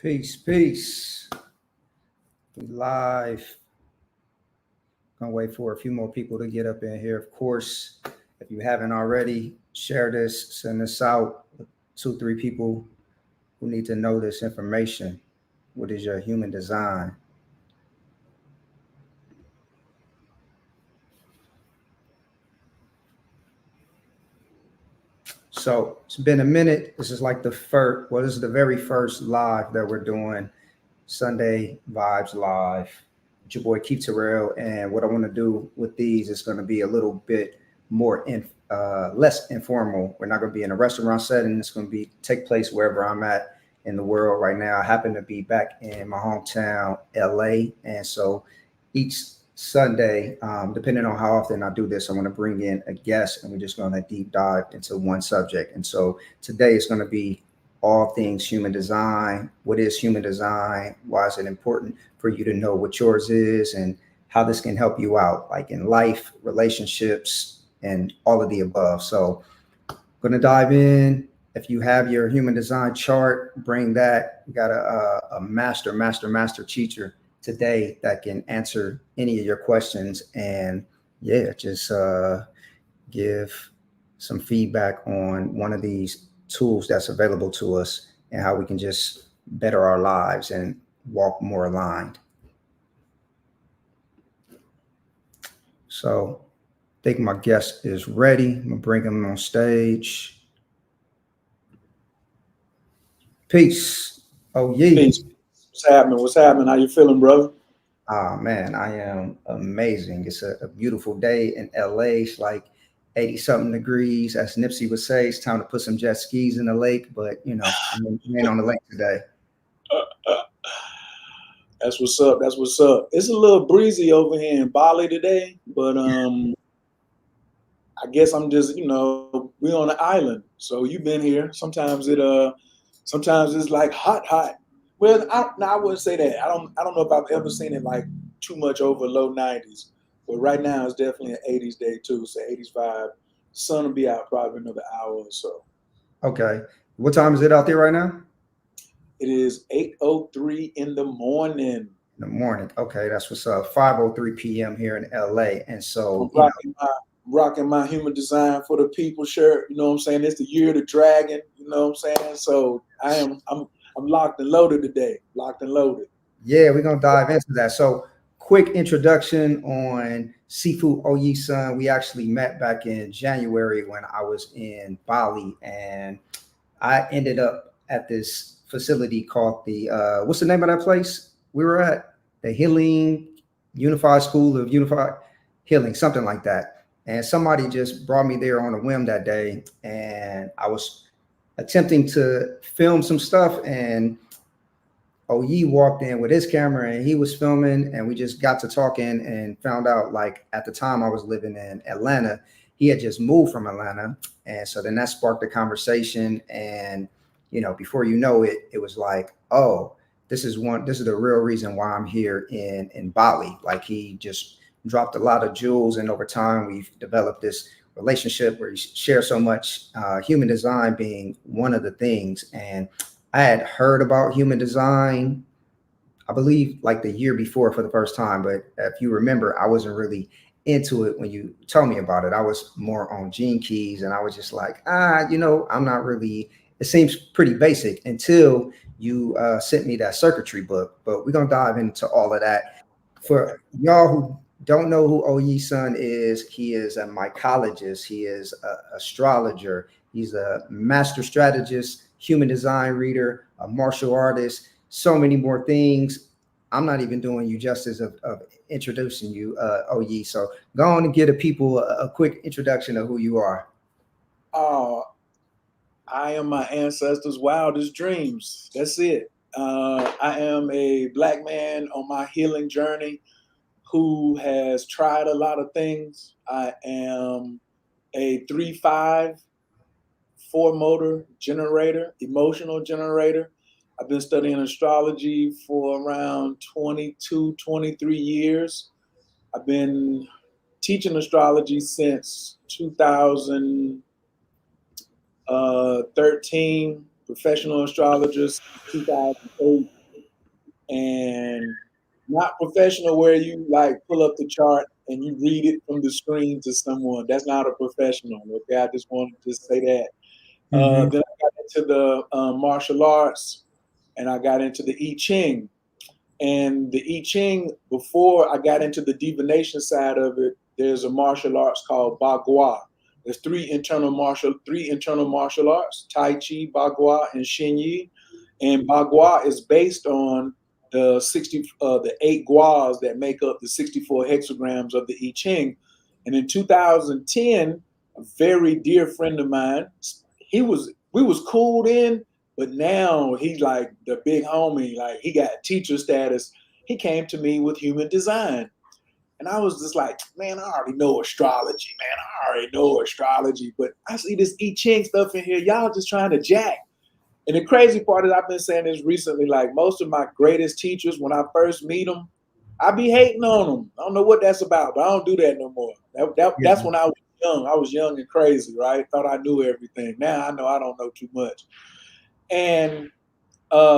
Peace, peace. We live. Gonna wait for a few more people to get up in here. Of course, if you haven't already, share this, send this out. 2, 3 people who need to know this information. What is your human design? So it's been a minute. This is like the first, well, this is the very first live that we're doing. Sunday Vibes Live. It's your boy Keith Terrell. And what I want to do with these is going to be a little bit less informal. We're not going to be in a restaurant setting. It's going to be take place wherever I'm at in the world right now. I happen to be back in my hometown, LA. And so each Sunday, depending on how often I do this, I'm going to bring in a guest and we're just going to deep dive into one subject. And so today is going to be all things human design. What is human design? Why is it important for you to know what yours is and how this can help you out, like in life, relationships, and all of the above. So I'm going to dive in. If you have your human design chart, bring that. We got a master teacher today that can answer any of your questions. And yeah, just give some feedback on one of these tools that's available to us and how we can just better our lives and walk more aligned. So I think my guest is ready. I'm gonna bring him on stage. Peace. Oh yeah. Peace. What's happening? What's happening? How you feeling, brother? Ah man, I am amazing. It's a beautiful day in LA. It's like 80 something degrees. As Nipsey would say, it's time to put some jet skis in the lake. But you know, I'm in on the lake today. That's what's up. That's what's up. It's a little breezy over here in Bali today, but I guess I'm just, we're on an island. So you've been here. Sometimes it's like hot. Well, I wouldn't say that. I don't know if I've ever seen it like too much over low 90s. But right now it's definitely an 80s day too. So 85. Sun will be out probably another hour or so. Okay. What time is it out there right now? It is 8:03 in the morning. In the morning. Okay, that's what's up. 5:03 p.m. here in LA. And so I'm rocking my human design for the people shirt. You know what I'm saying? It's the year of the dragon. You know what I'm saying? So I'm locked and loaded today. Locked and loaded. yeah, we're gonna dive into that. So quick introduction on Seafood Oyi Sun. We actually met back in January when I was in Bali, and I ended up at this facility called the what's the name of that place we were at? The Healing Unified School of Unified Healing, something like that. And somebody just brought me there on a whim that day, and I was attempting to film some stuff, and Oyi walked in with his camera and he was filming, and we just got to talking and found out, like, at the time I was living in Atlanta. He had just moved from Atlanta. And so then that sparked a conversation. And, before you know it, it was like, oh, this is the real reason why I'm here in Bali. Like, he just dropped a lot of jewels. And over time, we've developed this relationship where he shares so much, human design being one of the things. And I had heard about human design, I believe, like the year before for the first time. But if you remember, I wasn't really into it when you told me about it. I was more on Gene Keys, and I was just like, I'm not really. It seems pretty basic until you sent me that circuitry book. But we're gonna dive into all of that. For y'all who don't know who Oyi Sun is, he is a mycologist. He is an astrologer. He's a master strategist, human design reader, a martial artist, so many more things. I'm not even doing you justice of introducing you, Oyi. So go on and give the people a quick introduction of who you are. I am my ancestors' wildest dreams. That's it. I am a Black man on my healing journey who has tried a lot of things. I am a 3-5 4-motor generator, emotional generator. I've been studying astrology for around 22, 23 years. I've been teaching astrology since 2013, professional astrologist, 2008, and not professional where you like pull up the chart and you read it from the screen to someone. That's not a professional. Okay, I just wanted to say that. Mm-hmm. Then I got into the martial arts, and I got into the I Ching. And the I Ching, before I got into the divination side of it, there's a martial arts called Bagua. There's three internal martial arts: Tai Chi, Bagua, and Shin Yi. And Bagua is based on the 8 guas that make up the 64 hexagrams of the I Ching. And in 2010, a very dear friend of mine, we was cool then, but now he's like the big homie, like he got teacher status. He came to me with human design. And I was just like, man, I already know astrology, man. I already know astrology. But I see this I Ching stuff in here. Y'all just trying to jack. And the crazy part is I've been saying this recently, like most of my greatest teachers, when I first meet them, I be hating on them. I don't know what that's about, but I don't do that no more. That's when I was young. I was young and crazy, right? Thought I knew everything. Now I know I don't know too much. And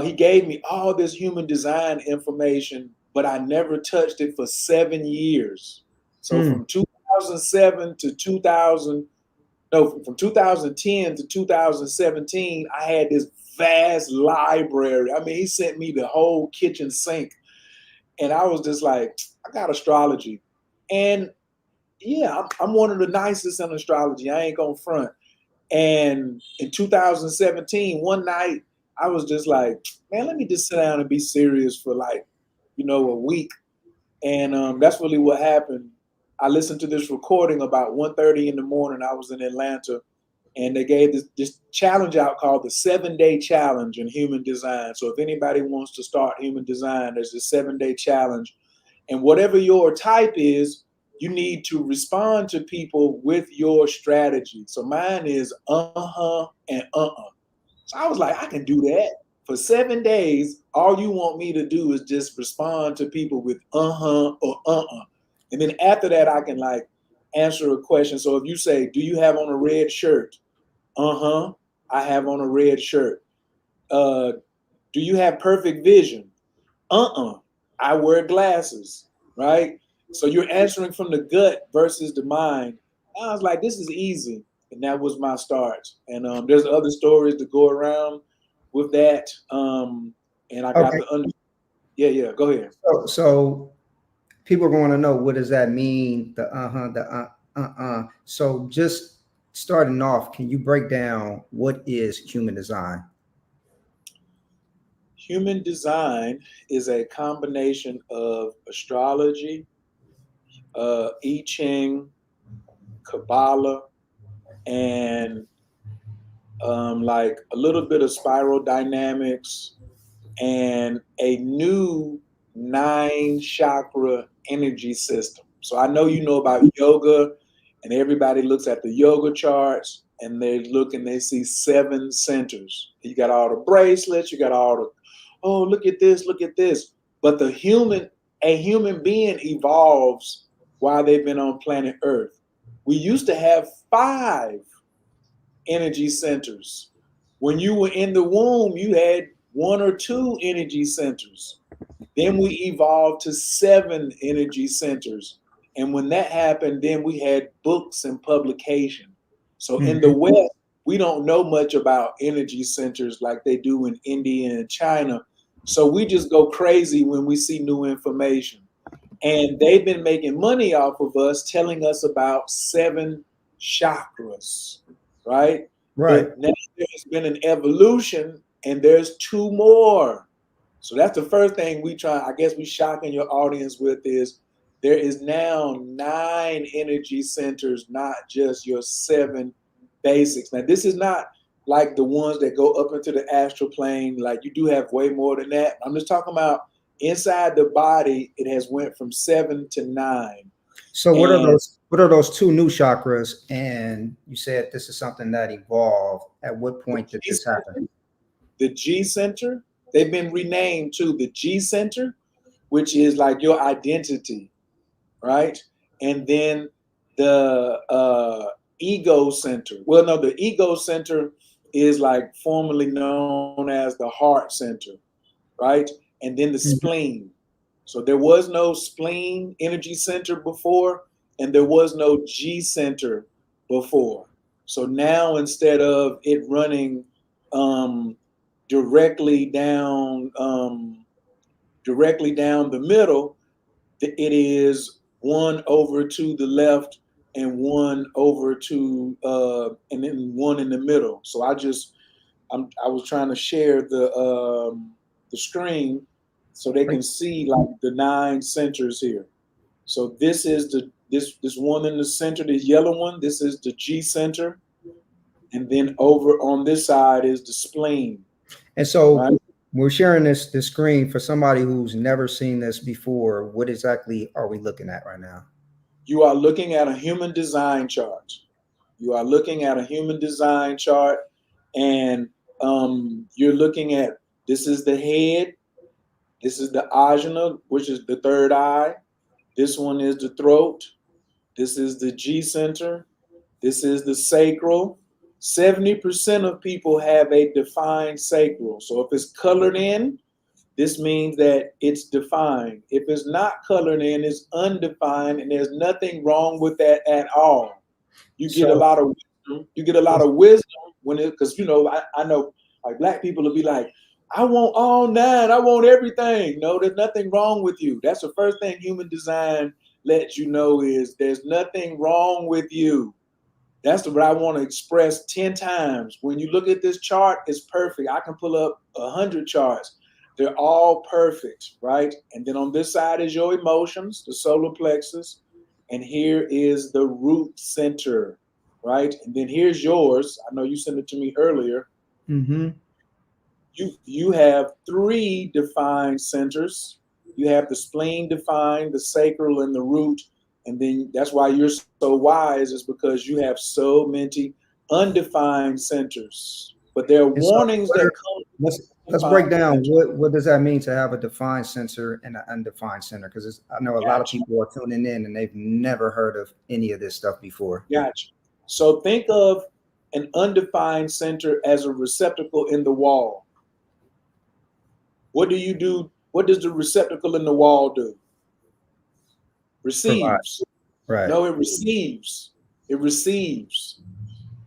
he gave me all this human design information, but I never touched it for 7 years. So from 2007 to 2000, no, from 2010 to 2017, I had this vast library. I mean, he sent me the whole kitchen sink. And I was just like, I got astrology. And yeah, I'm one of the nicest in astrology. I ain't gonna front. And in 2017, one night, I was just like, man, let me just sit down and be serious for like, a week. And that's really what happened. I listened to this recording about 1:30 in the morning. I was in Atlanta, and they gave this challenge out called the 7-day challenge in human design. So if anybody wants to start human design, there's a 7-day challenge. And whatever your type is, you need to respond to people with your strategy. So mine is and So I was like, I can do that. For 7 days, all you want me to do is just respond to people with or And then after that, I can like answer a question. So if you say, do you have on a red shirt? I have on a red shirt. Do you have perfect vision? I wear glasses, right? So you're answering from the gut versus the mind. I was like, this is easy. And that was my start. And there's other stories to go around with that. And I got Okay. Yeah, go ahead. So people are going to know, what does that mean? So just starting off, can you break down what is human design? Human design is a combination of astrology, I Ching, Kabbalah, and like a little bit of spiral dynamics and a new 9 chakra energy system. So I know you know about yoga, and everybody looks at the yoga charts and they look and they see 7 centers. You got all the bracelets, you got all the, oh, look at this, look at this. But a human being evolves while they've been on planet Earth. We used to have 5 energy centers. When you were in the womb, you had 1 or 2 energy centers. Then we evolved to 7 energy centers. And when that happened, then we had books and publication. So in the West, we don't know much about energy centers like they do in India and China. So we just go crazy when we see new information. And they've been making money off of us, telling us about 7 chakras, right? Right. But now there's been an evolution and there's 2 more. So that's the first thing I guess we shocking your audience with is there is now 9 energy centers, not just your 7 basics. Now, this is not like the ones that go up into the astral plane. Like you do have way more than that. I'm just talking about inside the body, it has went from 7 to 9. So what are those 2 new chakras? And you said this is something that evolved. At what point did this happen? The G center, they've been renamed to the G center, which is like your identity, right? And then the ego center. Well, no, the ego center is like formerly known as the heart center, right? And then the spleen. So there was no spleen energy center before, and there was no G center before. So now instead of it running directly down the middle, it is one over to the left and one over to and then one in the middle. So I was trying to share the screen so they can see like the 9 centers here. So this is this one in the center, the yellow one. This is the G center, and then over on this side is the spleen. And so right? we're sharing this screen for somebody who's never seen this before. What exactly are we looking at right now? You are looking at a human design chart. You are looking at a human design chart, and you're looking at, this is the head, this is the ajna, which is the third eye. This one is the throat. This is the G center. This is the sacral. 70% of people have a defined sacral. So if it's colored in, this means that it's defined. If it's not colored in, it's undefined, and there's nothing wrong with that at all. You get a lot of wisdom. You get a lot of wisdom when it, because I know like Black people will be like, I want all 9, I want everything. No, there's nothing wrong with you. That's the first thing human design lets you know, is there's nothing wrong with you. That's what I want to express 10 times. When you look at this chart, it's perfect. I can pull up 100 charts. They're all perfect, right? And then on this side is your emotions, the solar plexus. And here is the root center, right? And then here's yours. I know you sent it to me earlier. You have 3 defined centers. You have the spleen defined, the sacral, and the root. And then that's why you're so wise, is because you have so many undefined centers. But there are warnings that come. Let's break down what does that mean to have a defined center and an undefined center, because I know a lot of people are tuning in and they've never heard of any of this stuff before. Gotcha. So think of an undefined center as a receptacle in the wall. What do you do? What does the receptacle in the wall do? Receives. Right. No, it receives. It receives.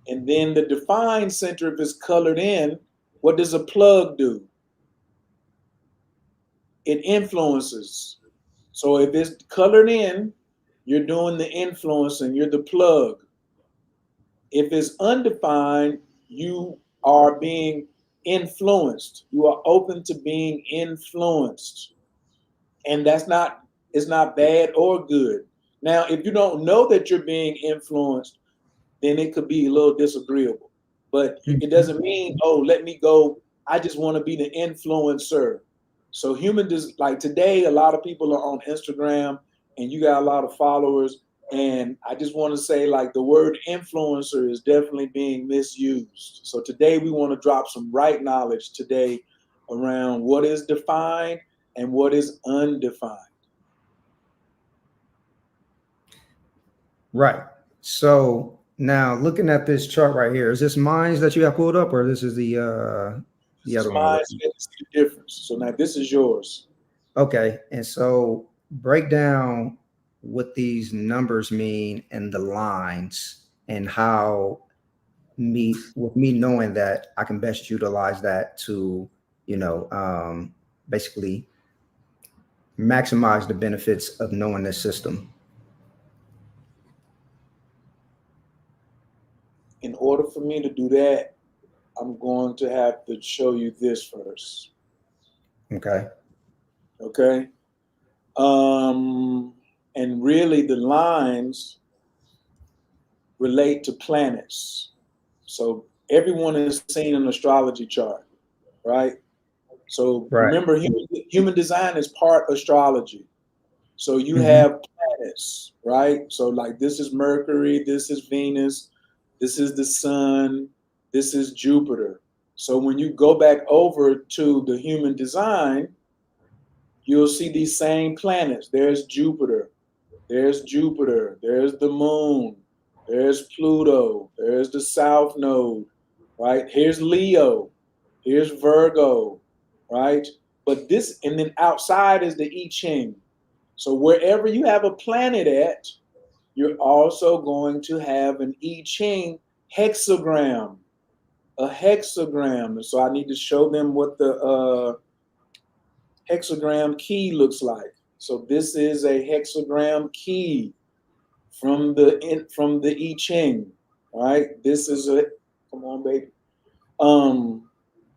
And then the defined center, if it's colored in, what does a plug do? It influences. So if it's colored in, you're doing the influencing, you're the plug. If it's undefined, you are being influenced. You are open to being influenced. And it's not bad or good. Now, if you don't know that you're being influenced, then it could be a little disagreeable. But it doesn't mean, oh, let me go, I just want to be the influencer. So like today, a lot of people are on Instagram and you got a lot of followers. And I just want to say, like, the word influencer is definitely being misused. So today we want to drop some right knowledge today around what is defined and what is undefined. Right. So now looking at this chart right here, is this mine that you have pulled up, or this is the other one? The difference. So now this is yours. Okay. And so break down what these numbers mean and the lines, and how with me knowing that, I can best utilize that to, basically maximize the benefits of knowing this system. In order for me to do that, I'm going to have to show you this first. Okay. Okay. And really the lines relate to planets. So everyone is seen an astrology chart, right? So remember, human design is part astrology. So you have planets, right? So like this is Mercury, this is Venus, this is the sun, this is Jupiter. So when you go back over to the human design, you'll see these same planets. There's Jupiter, there's the moon, there's Pluto, there's the south node, right? Here's Leo, here's Virgo, right? But this, and then outside is the I Ching. So wherever you have a planet at, you're also going to have an I Ching hexagram, a hexagram. And so I need to show them what the hexagram key looks like. So this is a hexagram key from the I Ching, right? This is a, come on, baby.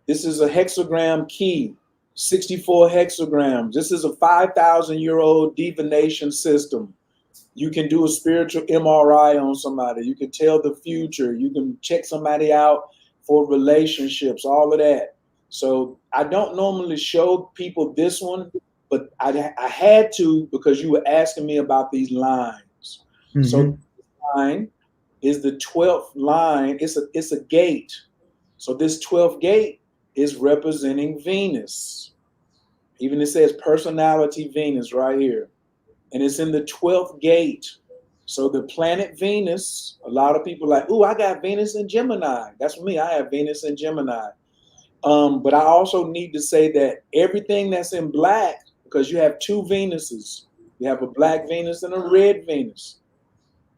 This is a hexagram key, 64 hexagrams. This is a 5,000-year-old divination system. You can do a spiritual MRI on somebody. You can tell the future. You can check somebody out for relationships, all of that. So I don't normally show people this one, but I had to because you were asking me about these lines. So Mm-hmm. this line is the 12th line. It's a gate. So this 12th gate is representing Venus. Even it says personality Venus right here. And it's in the 12th gate. So the planet Venus, a lot of people are like, ooh, I got Venus in Gemini. That's me. I have Venus in Gemini. But I also need to say that everything that's in black, because you have two Venuses, you have a black Venus and a red Venus.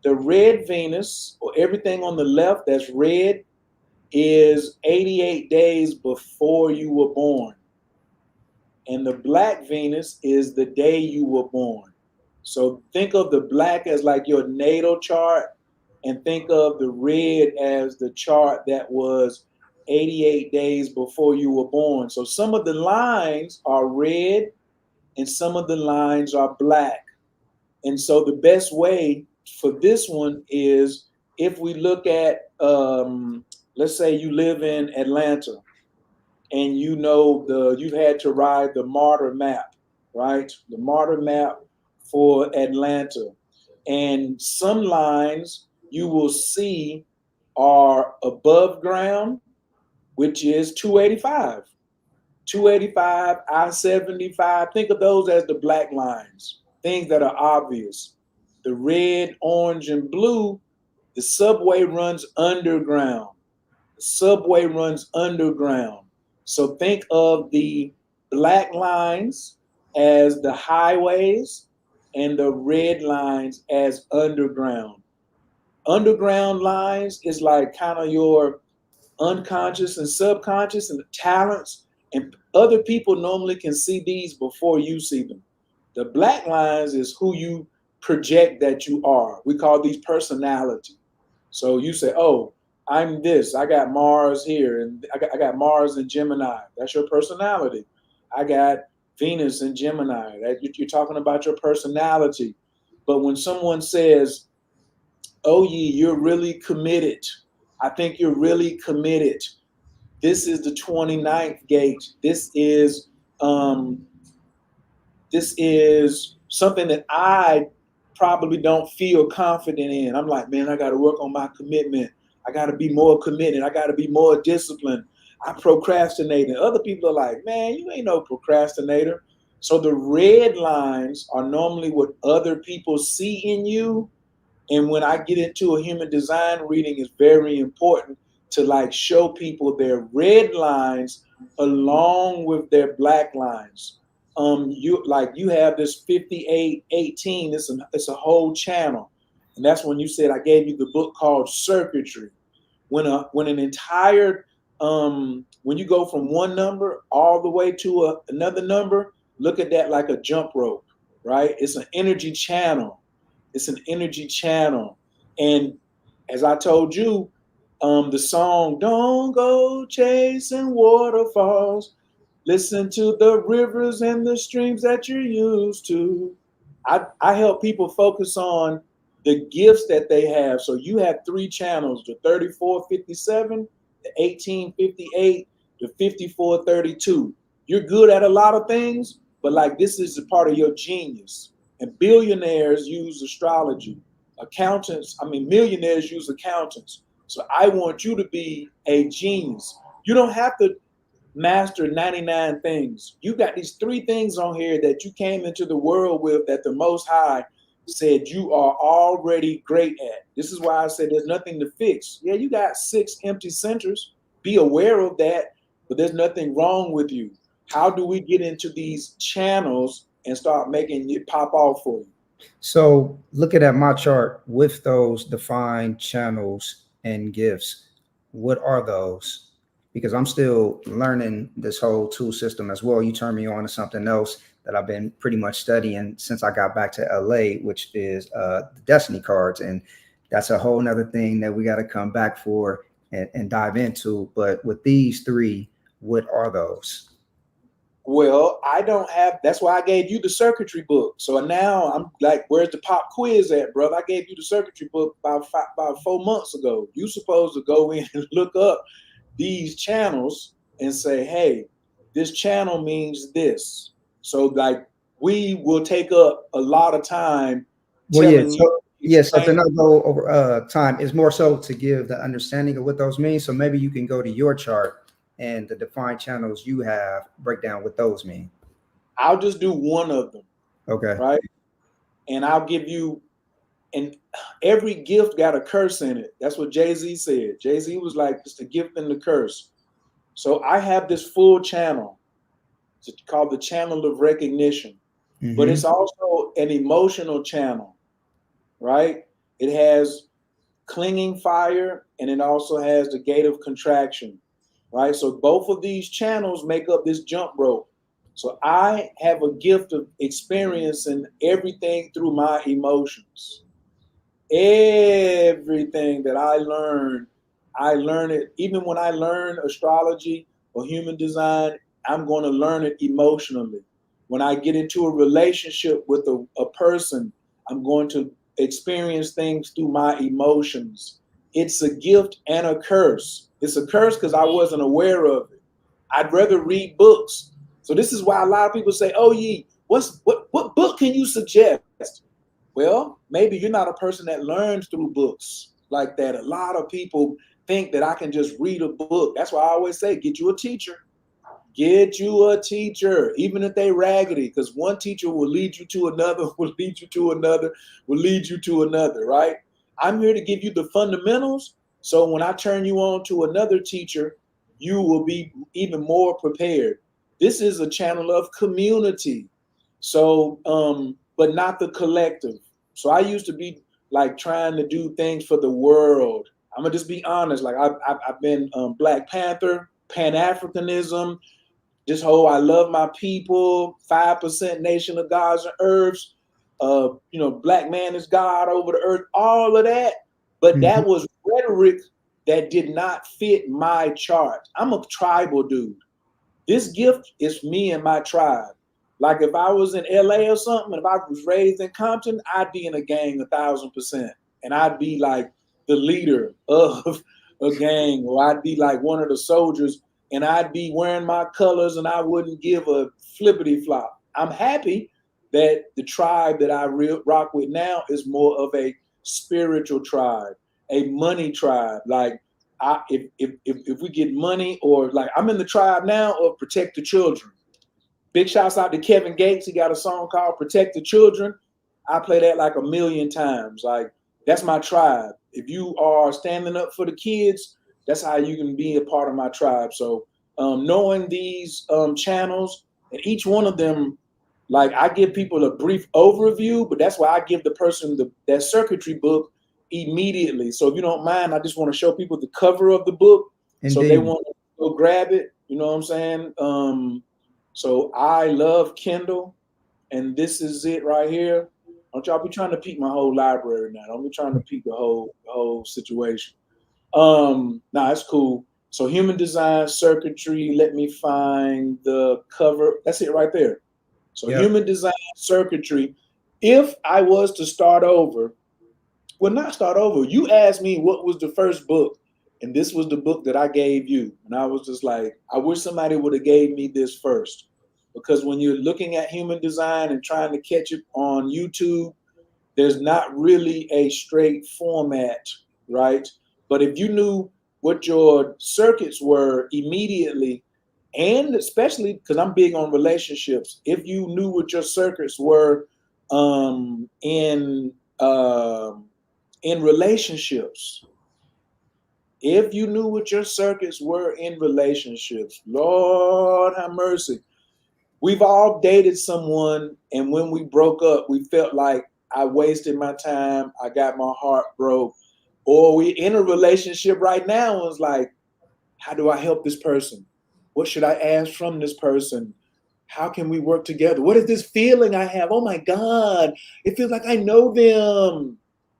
The red Venus, or everything on the left that's red, is 88 days before you were born. And the black Venus is the day you were born. So think of the black as like your natal chart, and think of the red as the chart that was 88 days before you were born. So some of the lines are red and some of the lines are black. And so the best way for this one is if we look at, let's say you live in Atlanta and you know you've had to ride the Martyr map, right? The Martyr map for Atlanta. And some lines you will see are above ground, which is 285. 285, I-75, think of those as the black lines, things that are obvious. The red, orange, and blue, the subway runs underground. The subway runs underground. So think of the black lines as the highways and the red lines as underground. Underground lines is like kind of your unconscious and subconscious and the talents, and other people normally can see these before you see them. The black lines is who you project that you are. We call these personality. So you say, oh, I'm this. I got Mars here, and I got Mars in Gemini. That's your personality. I got Venus in Gemini. That you're talking about your personality. But when someone says, oh, you're really committed. I think you're really committed. This is the 29th gate. Um, this is something that I probably don't feel confident in. I'm like, man, I got to work on my commitment. I got to be more committed. I got to be more disciplined. I procrastinate. And other people are like, man, you ain't no procrastinator. So the red lines are normally what other people see in you. And when I get into a human design reading, it's very important to like show people their red lines along with their black lines. You have this 5818. It's a whole channel, and that's when you said I gave you the book called Circuitry. When an entire when you go from one number all the way to another number, look at that like a jump rope, right? It's an energy channel. It's an energy channel. And as I told you, the song, Don't Go Chasing Waterfalls, listen to the rivers and the streams that you're used to. I help people focus on the gifts that they have. So you have three channels, the 3457, the 1858, the 5432. You're good at a lot of things, but like this is a part of your genius. And billionaires use astrology. Millionaires use accountants. So I want you to be a genius. You don't have to master 99 things. You got these three things on here that you came into the world with that the Most High said you are already great at. This is why I said there's nothing to fix. Yeah, you got 6 empty centers, be aware of that, but there's nothing wrong with you. How do we get into these channels and start making it pop off for you? So looking at my chart with those defined channels and gifts, what are those? Because I'm still learning this whole tool system as well. You turned me on to something else that I've been pretty much studying since I got back to LA, which is the Destiny cards. And that's a whole nother thing that we got to come back for and dive into. But with these three, what are those? Well, I don't have. That's why I gave you the circuitry book. So now I'm like, "Where's the pop quiz at, brother?" I gave you the circuitry book about 4 months ago. You supposed to go in and look up these channels and say, "Hey, this channel means this." So like, we will take up a lot of time Well, yeah. telling you, So yeah. So to explain. not go over time is more so to give the understanding of what those mean. So maybe you can go to your chart and the defined channels you have break down what those mean. I'll just do one of them, Okay. right? And I'll give you. And every gift got a curse in it. That's what Jay-Z said. Jay-Z was like, it's the gift and the curse. So I have this full channel. It's called the channel of recognition, but Mm-hmm. it's also an emotional channel, right? It has clinging fire and it also has the gate of contraction, right? So both of these channels make up this jump rope. So I have a gift of experiencing everything through my emotions. Everything that I learn it. Even when I learn astrology or human design, I'm going to learn it emotionally. When I get into a relationship with a person, I'm going to experience things through my emotions. It's a gift and a curse. It's a curse because I wasn't aware of it. I'd rather read books. So this is why a lot of people say, "Oh, what book can you suggest?" Well, maybe you're not a person that learns through books like that. A lot of people think that I can just read a book. That's why I always say, get you a teacher. Get you a teacher, even if they raggedy, because one teacher will lead you to another, will lead you to another, will lead you to another, right? I'm here to give you the fundamentals. So when I turn you on to another teacher, you will be even more prepared. This is a channel of community. So, but not the collective. So I used to be like trying to do things for the world. I'm gonna just be honest. Like I've been Black Panther, Pan Africanism, this whole I love my people, 5% nation of gods and earths, black man is God over the earth, all of that. But Mm-hmm. that was rhetoric that did not fit my chart. I'm a tribal dude. This gift is me and my tribe. Like if I was in LA or something, and if I was raised in Compton, I'd be in a gang 1,000%. And I'd be like the leader of a gang, or I'd be like one of the soldiers, and I'd be wearing my colors and I wouldn't give a flippity flop. I'm happy that the tribe that I rock with now is more of a spiritual tribe, a money tribe. Like if we get money, or like I'm in the tribe now of protect the children. Big shouts out to Kevin Gates. He got a song called Protect the Children. I play that like a million times. Like that's my tribe. If you are standing up for the kids, that's how you can be a part of my tribe. So knowing these channels, and each one of them, like I give people a brief overview, but that's why I give the person that circuitry book immediately. So if you don't mind, I just want to show people the cover of the book. So if they Indeed. want to go grab it, you know what I'm saying? So I love Kindle, and this is it right here. Don't y'all be trying to peek my whole library now. Don't be trying to peek the whole situation. It's cool. So human design circuitry. Let me find the cover. That's it right there. So Yep. human design circuitry. If I was to start over, well, not start over. You asked me what was the first book, and this was the book that I gave you. And I was just like, I wish somebody would have gave me this first. Because when you're looking at human design and trying to catch it on YouTube, there's not really a straight format, right? But if you knew what your circuits were immediately, and especially because I'm big on relationships, if you knew what your circuits were um, in um, in relationships, If you knew what your circuits were in relationships, Lord have mercy. We've all dated someone, and when we broke up, we felt like I wasted my time, I got my heart broke. Or we in a relationship right now and it's like, how do I help this person? What should I ask from this person? How can we work together? What is this feeling I have? Oh my God, it feels like I know them.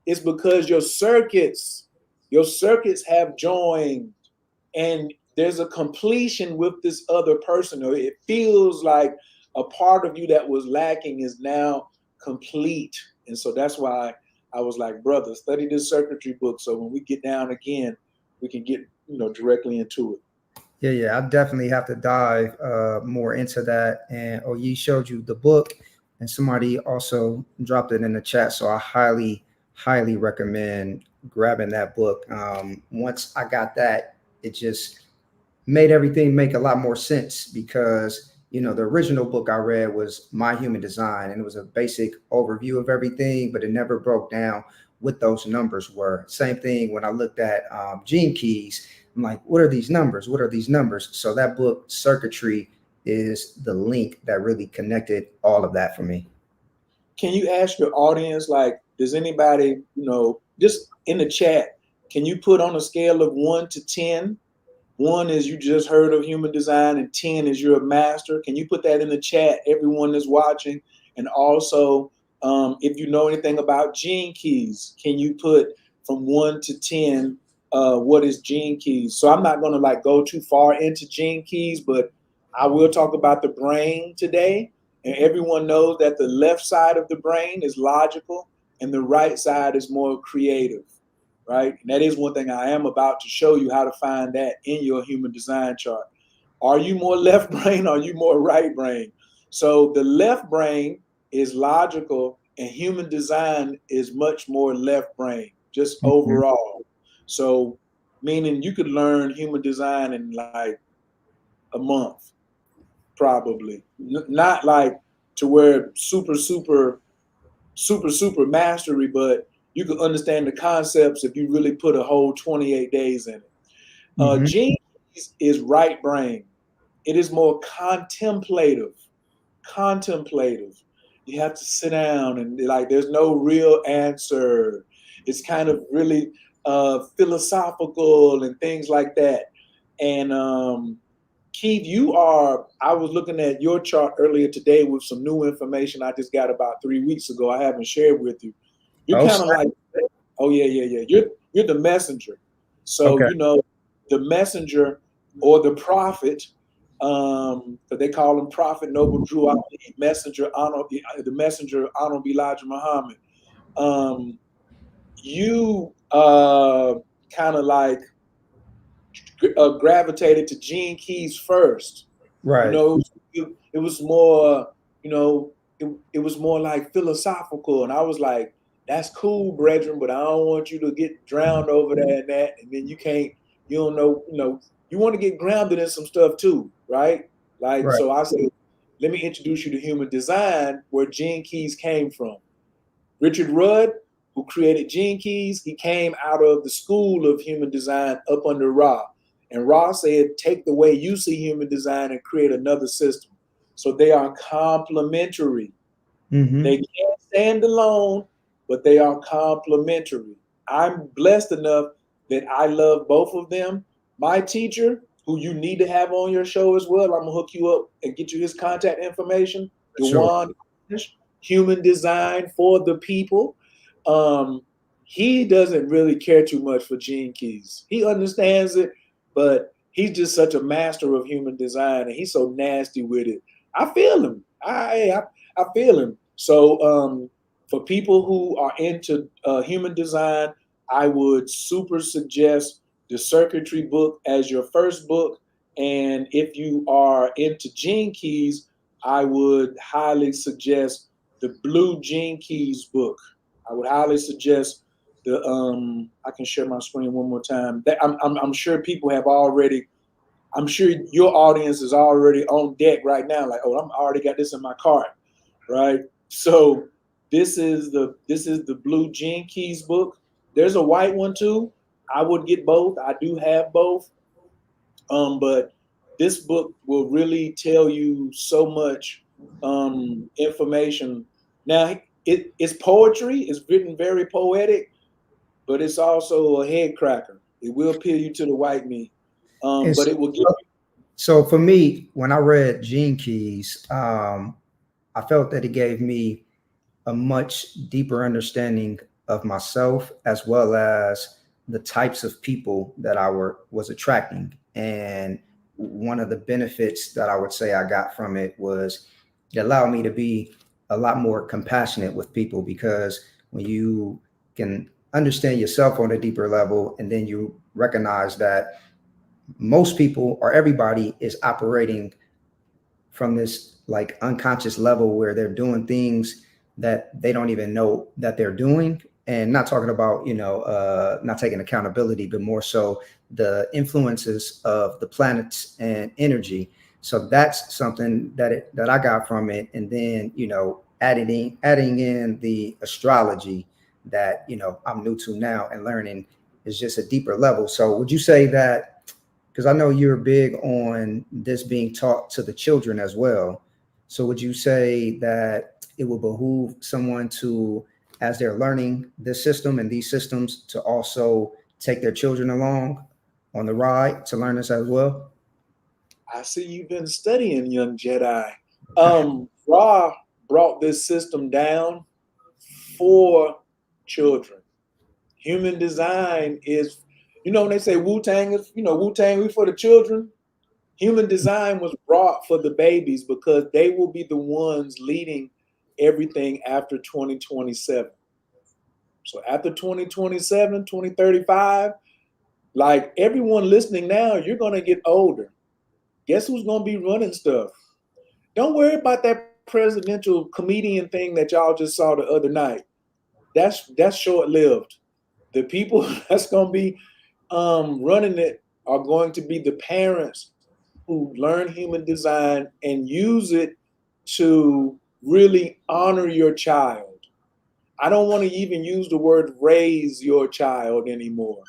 It's because your circuits have joined, and there's a completion with this other person, or it feels like a part of you that was lacking is now complete. And so that's why I was like, brother, study this circuitry book so when we get down again, we can get directly into it. Yeah, I definitely have to dive more into that. And Oyi showed you the book, and somebody also dropped it in the chat. So I highly recommend grabbing that book. Once I got that, it just made everything make a lot more sense because the original book I read was My Human Design, and it was a basic overview of everything, but it never broke down what those numbers were. Same thing when I looked at gene keys. I'm like, what are these numbers? What are these numbers? So that book, Circuitry, is the link that really connected all of that for me. Can you ask your audience, like, does anybody, just in the chat, can you put on a scale of 1 to 10? 1 is you just heard of human design, and 10 is you're a master. Can you put that in the chat, everyone that's watching? And also, if you know anything about gene keys, can you put from 1 to 10, what is gene keys? So I'm not going to like go too far into gene keys, but I will talk about the brain today. And everyone knows that the left side of the brain is logical and the right side is more creative, right? And that is one thing I am about to show you, how to find that in your human design chart. Are you more left brain or are you more right brain? So the left brain is logical and human design is much more left brain, just Mhm. overall. So meaning you could learn human design in like a month, probably. Not like to where super mastery, but you can understand the concepts if you really put a whole 28 days in it. Mhm. Gene keys is right brain. It is more contemplative. Contemplative. You have to sit down and like there's no real answer. It's kind of really philosophical and things like that. And Keith, I was looking at your chart earlier today with some new information I just got about 3 weeks ago. I haven't shared with you. You're Oh, kind of like, oh yeah. You're the messenger. So okay. the messenger or the prophet, but they call him Prophet Noble Drew Ali, the messenger Honorable Elijah Muhammad. You kind of like gravitated to Gene Keys first. You Right. know, it was more, it was more like philosophical. And I was like, that's cool, brethren, but I don't want you to get drowned over there and that. And then you don't know, you want to get grounded in some stuff too, right? Like, Right. so I said, let me introduce you to human design, where Gene Keys came from. Richard Rudd, who created Gene Keys, he came out of the school of human design up under Ra. And Ra said, take the way you see human design and create another system. So they are complementary. They Mhm. can't stand alone, but they are complementary. I'm blessed enough that I love both of them. My teacher, who you need to have on your show as well, I'm gonna hook you up and get you his contact information. Sure. Dewan, Human Design for the People. Um, he doesn't really care too much for gene keys. He understands it, but he's just such a master of human design, and he's so nasty with it. I feel him. I feel him. So for people who are into human design, I would super suggest the Circuitry book as your first book. And if you are into gene keys, I would highly suggest the Blue Gene Keys book. I would highly suggest the. I can share my screen one more time. I'm sure people have already. I'm sure your audience is already on deck right now. Like, oh, I'm already got this in my cart, right? So this is the Blue Gene Keys book. There's a white one too. I would get both. I do have both. But this book will really tell you so much information. Now, it's poetry. It's written very poetic, but it's also a head cracker. It will peel you to the white meat, And but so, it will give so for me, when I read Gene Keys, I felt that it gave me a much deeper understanding of myself as well as the types of people that was attracting. And one of the benefits that I would say I got from it was it allowed me to be a lot more compassionate with people, because when you can understand yourself on a deeper level and then you recognize that most people or everybody is operating from this like unconscious level where they're doing things that they don't even know that they're doing, and not talking about not taking accountability, but more so the influences of the planets and energy. So that's something that I got from it. And then adding in the astrology that I'm new to now and learning is just a deeper level. So would you say that, because I know you're big on this being taught to the children as well. So would you say that it will behoove someone to, as they're learning this system and these systems, to also take their children along on the ride to learn this as well? I see you've been studying, young Jedi. Ra brought this system down for children. Human design is, when they say Wu Tang is, Wu Tang for the children. Human design was brought for the babies because they will be the ones leading everything after 2027. So after 2027, 2035, like everyone listening now, you're going to get older. Guess who's going to be running stuff? Don't worry about that presidential comedian thing that y'all just saw the other night. That's short-lived. The people that's going to be running it are going to be the parents who learn human design and use it to really honor your child. I don't want to even use the word raise your child anymore.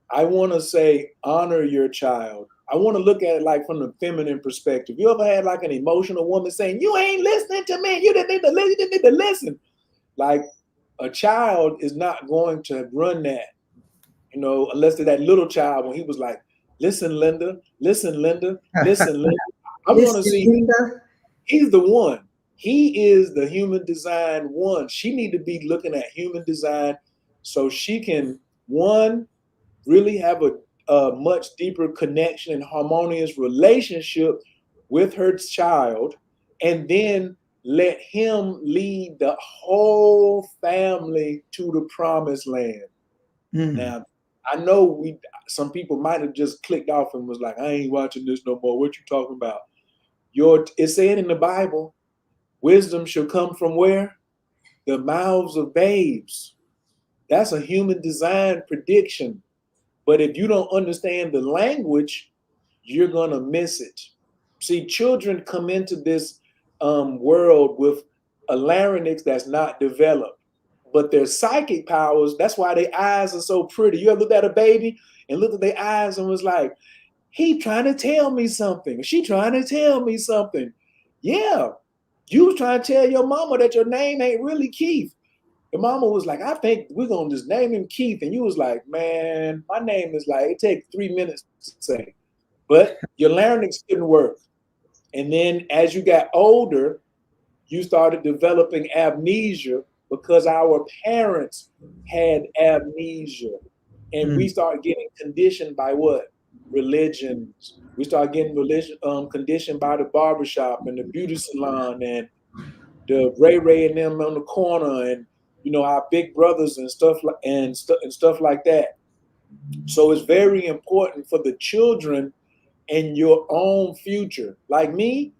I want to say honor your child. I want to look at it like from the feminine perspective. You ever had like an emotional woman saying, "You ain't listening to me. You didn't need to listen. You didn't need to listen." Like a child is not going to run that, unless they're that little child when he was like, "Listen, Linda, listen, Linda, listen, Linda." I want to Listen, see Linda. he's the one. He is the human design one. She need to be looking at human design so she can, one, really have a much deeper connection and harmonious relationship with her child, and then let him lead the whole family to the promised land. Mm. Now, I know some people might have just clicked off and was like, "I ain't watching this no more. What you talking about?" It's saying in the Bible, wisdom shall come from where? The mouths of babes. That's a human design prediction. But if you don't understand the language, you're going to miss it. See, children come into this world with a larynx that's not developed, but their psychic powers, that's why their eyes are so pretty. You ever looked at a baby and looked at their eyes and was like, he trying to tell me something. She trying to tell me something. Yeah, you was trying to tell your mama that your name ain't really Keith. Your mama was like, I think we're going to just name him Keith. And you was like, man, my name is like, it takes 3 minutes to say. But your larynx didn't work. And then as you got older, you started developing amnesia because our parents had amnesia. And we Mm. started getting conditioned by what? Religions. We started getting conditioned by the barbershop and the beauty salon and the Ray Ray and them on the corner, and our big brothers and stuff like that. So it's very important for the children and your own future. Like me,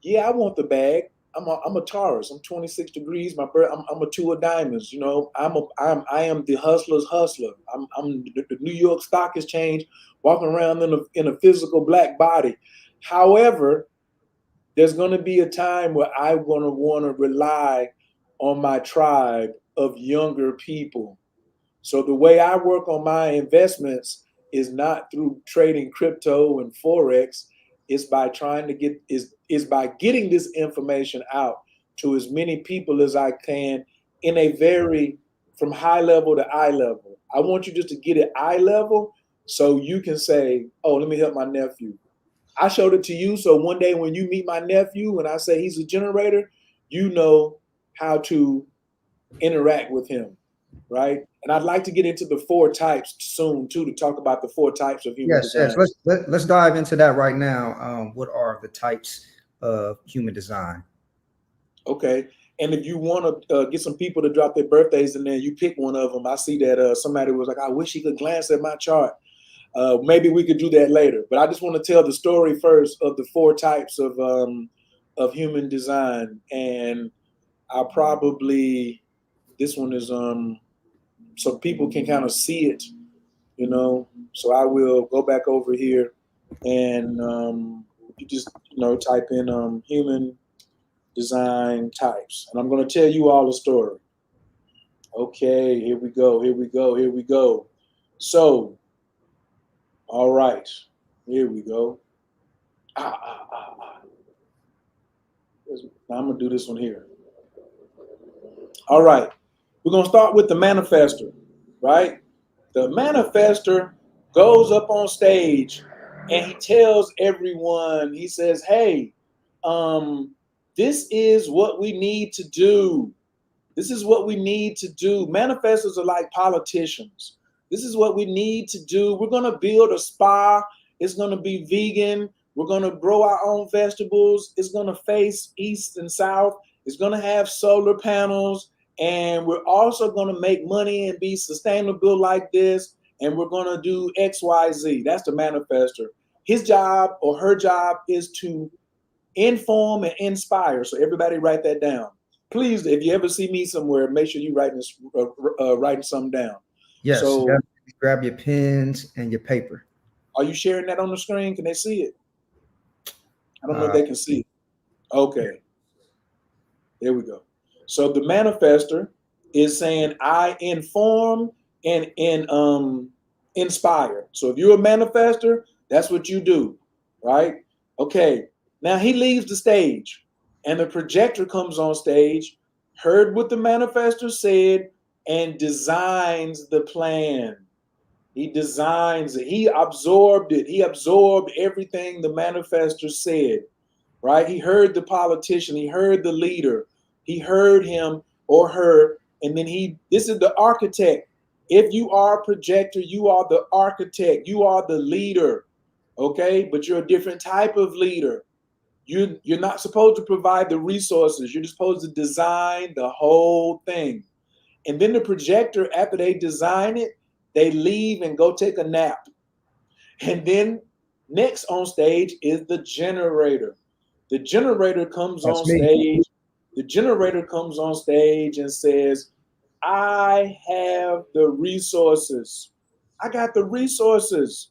yeah, I want the bag. I'm a Taurus. I'm 26 degrees. My birth. I'm a two of diamonds. I am the hustler's hustler. I'm the New York Stock Exchange, walking around in a physical black body. However, there's going to be a time where I'm going to want to rely on my tribe of younger people So the way I work on my investments is not through trading crypto and forex. It's by trying to is by getting this information out to as many people as I can in a very from high level to eye level. I want you just to get it eye level so you can say, "Oh, let me help my nephew." I showed it to you, so one day when you meet my nephew and I say he's a generator, you know how to interact with him, right? And I'd like to get into the 4 types soon too, to talk about the 4 types of human Yes, yes. design. Let's dive into that right now. What are the types of human design? Okay. And if you want to get some people to drop their birthdays in there, you pick one of them. I see that somebody was like, I wish he could glance at my chart. Maybe we could do that later. But I just want to tell the story first of the 4 types of human design. And I'll probably, this one is so people can kind of see it, you know. So I will go back over here and you just, type in human design types. And I'm going to tell you all the story. Okay, here we go, here we go, here we go. So, all right, here we go. Now I'm going to do this one here. All right, we're going to start with the manifester, right? The manifester goes up on stage and he tells everyone, he says, hey, this is what we need to do. This is what we need to do. Manifestors are like politicians. This is what we need to do. We're going to build a spa. It's going to be vegan. We're going to grow our own vegetables. It's going to face east and south. It's going to have solar panels. And we're also going to make money and be sustainable like this. And we're going to do X, Y, Z. That's the manifestor. His job or her job is to inform and inspire. So everybody write that down. Please, if you ever see me somewhere, make sure you writing something down. Yes, So you grab your pens and your paper. are you sharing that on the screen? Can they see it? I don't know if they can see it. Okay. There we go. So the manifester is saying, I inform and inspire. So if you're a manifester, that's what you do, right? Okay. Now he leaves the stage and the projector comes on stage, heard what the manifester said, and designs the plan. He designs it. He absorbed it. He absorbed everything the manifester said, right? He heard the politician. He heard the leader. He heard him or her. And then this is the architect. If you are a projector, you are the architect. You are the leader, okay? But you're a different type of leader. You're not supposed to provide the resources. You're just supposed to design the whole thing. And then the projector, after they design it, they leave and go take a nap. And then next on stage is the generator. The generator comes That's on me. stage. The generator comes on stage and says, I have the resources. I got the resources.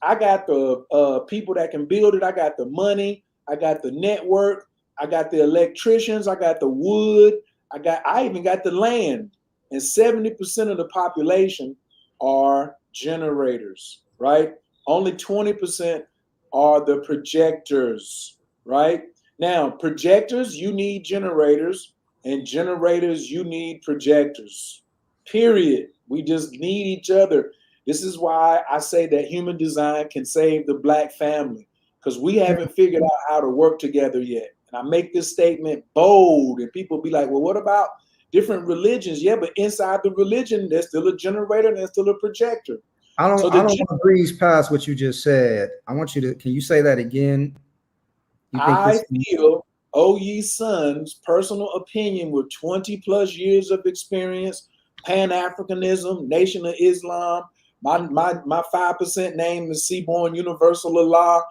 I got the people that can build it. I got the money. I got the network. I got the electricians. I got the wood. I even got the land. And 70% of the population are generators, right? Only 20% are the projectors, right? Now, projectors, you need generators, and generators, you need projectors. Period. We just need each other. This is why I say that human design can save the Black family, because we haven't figured out how to work together yet. And I make this statement bold, and people be like, well, what about different religions? Yeah, but inside the religion, there's still a generator and there's still a projector. I don't want to breeze past what you just said. I want you to, can you say that again? I feel Oyi Sun's personal opinion with 20 plus years of experience, Pan-Africanism, Nation of Islam, my 5% name is Seaborn Universal Allah,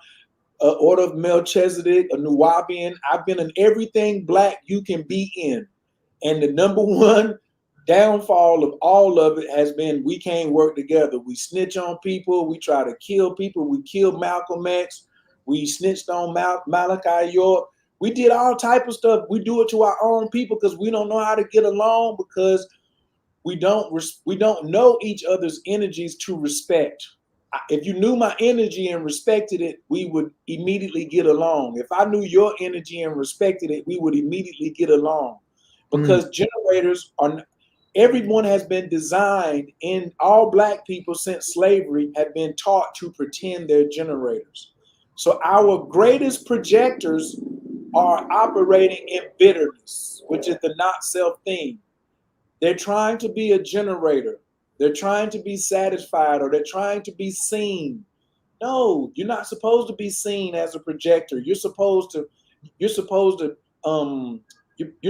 Order of Melchizedek, a Nuwabian. I've been in everything Black you can be in. And the number one downfall of all of it has been we can't work together. We snitch on people. We try to kill people. We killed Malcolm X. We snitched on Malachi York. We did all type of stuff. We do it to our own people because we don't know how to get along, because we don't know each other's energies to respect. If you knew my energy and respected it, we would immediately get along. If I knew your energy and respected it, we would immediately get along. Because generators are, everyone has been designed, in all Black people since slavery have been taught to pretend they're generators. So our greatest projectors are operating in bitterness, which is the not self theme. They're trying to be a generator. They're trying to be satisfied, or they're trying to be seen. No, you're not supposed to be seen as a projector. You're supposed to you're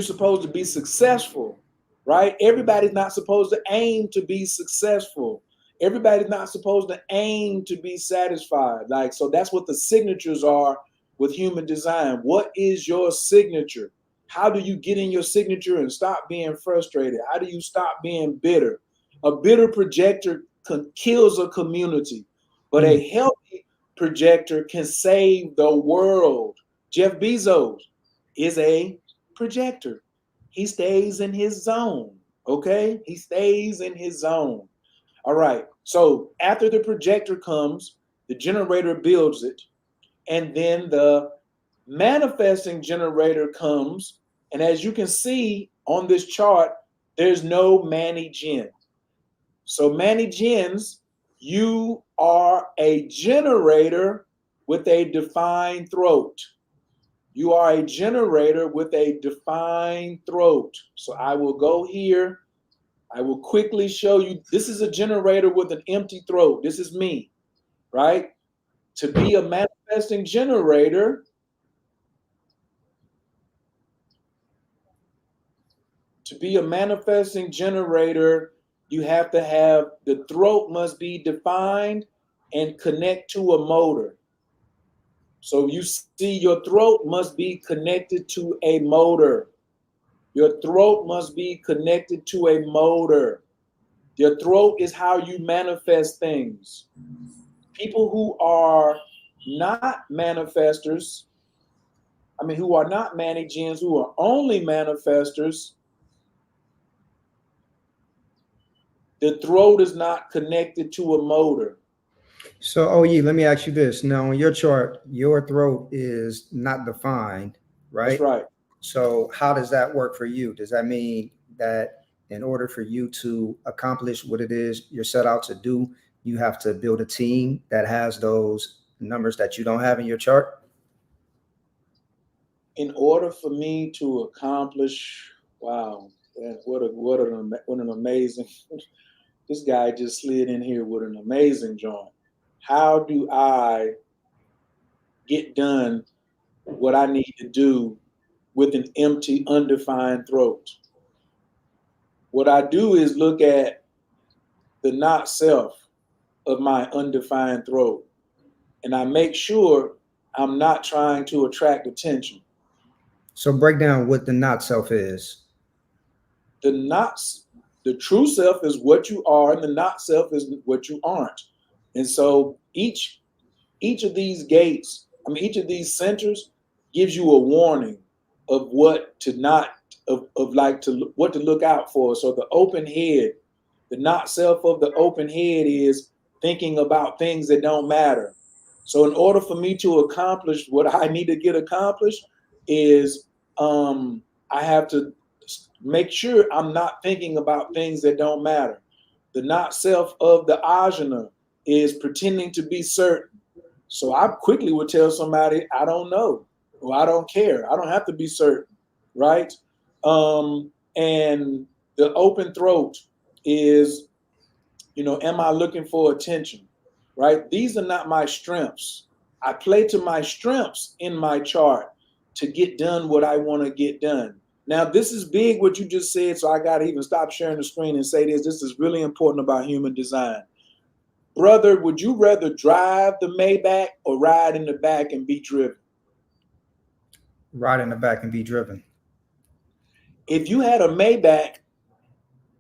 supposed to be successful, right? Everybody's not supposed to aim to be successful. Everybody's not supposed to aim to be satisfied. Like, so that's what the signatures are with human design. What is your signature? How do you get in your signature and stop being frustrated? How do you stop being bitter? A bitter projector kills a community, but a healthy projector can save the world. Jeff Bezos is a projector. He stays in his zone, okay? He stays in his zone. All right, so after the projector comes, the generator builds it, and then the manifesting generator comes, and as you can see on this chart, there's no Manny Gen. So Manny Gens, you are a generator with a defined throat. You are a generator with a defined throat. So I will go here. I will quickly show you. This is a generator with an empty throat. This is me, right? To be a manifesting generator, you have to have, the throat must be defined and connect to a motor. So you see, your throat must be connected to a motor. Your throat must be connected to a motor. Your throat is how you manifest things. People who are not manifestors, who are not Manny Gens, who are only manifestors, the throat is not connected to a motor. So, Oyi, let me ask you this. Now, on your chart, your throat is not defined, right? That's right. So, how does that work for you? Does that mean that in order for you to accomplish what it is you're set out to do, you have to build a team that has those numbers that you don't have in your chart? In order for me to accomplish, wow, what an amazing, this guy just slid in here with an amazing joint. How do I get done what I need to do with an empty, undefined throat? What I do is look at the not self of my undefined throat, and I make sure I'm not trying to attract attention. So, break down what the not self is. The true self is what you are, and the not self is what you aren't. And so each of these gates, each of these centers gives you a warning of what to not, what to look out for. So the open head, the not self of the open head is thinking about things that don't matter. So in order for me to accomplish what I need to get accomplished is I have to make sure I'm not thinking about things that don't matter. The not self of the ajna is pretending to be certain. So I quickly would tell somebody, I don't know, or I don't care. I don't have to be certain, right? And the open throat is, am I looking for attention, right? These are not my strengths. I play to my strengths in my chart to get done what I want to get done. Now, this is big what you just said, so I got to even stop sharing the screen and say this. This is really important about human design. Brother, would you rather drive the Maybach or ride in the back and be driven? Ride in the back and be driven. If you had a Maybach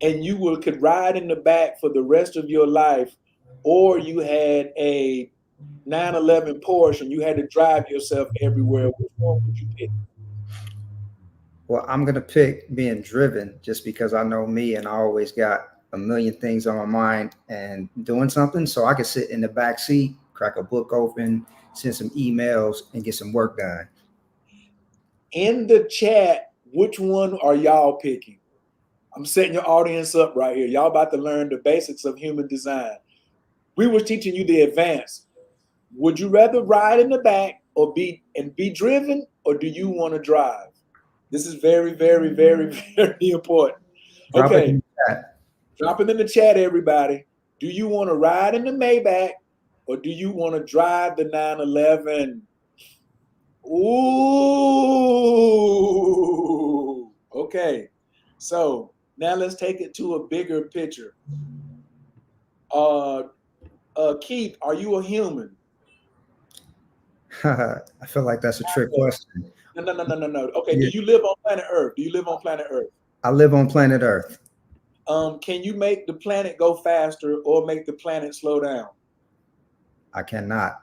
and you could ride in the back for the rest of your life, or you had a 911 Porsche and you had to drive yourself everywhere, which one would you pick? Well, I'm gonna pick being driven just because I know me and I always got a million things on my mind and doing something. So I can sit in the back seat, crack a book open, send some emails, and get some work done. In the chat, which one are y'all picking? I'm setting your audience up right here. Y'all about to learn the basics of human design. We were teaching you the advanced. Would you rather ride in the back or be driven, or do you want to drive? This is very, very, very, very important. Drop it in Okay, the chat. drop it in the chat, everybody. Do you want to ride in the Maybach or do you want to drive the 911? Ooh, okay. So now let's take it to a bigger picture. Uh, Keith, are you a human? I feel like that's a trick question. No, no, no, no, no, no. Okay, do Yeah, you live on planet Earth? Do you live on planet Earth? I live on planet Earth. Can you make the planet go faster or make the planet slow down? I cannot.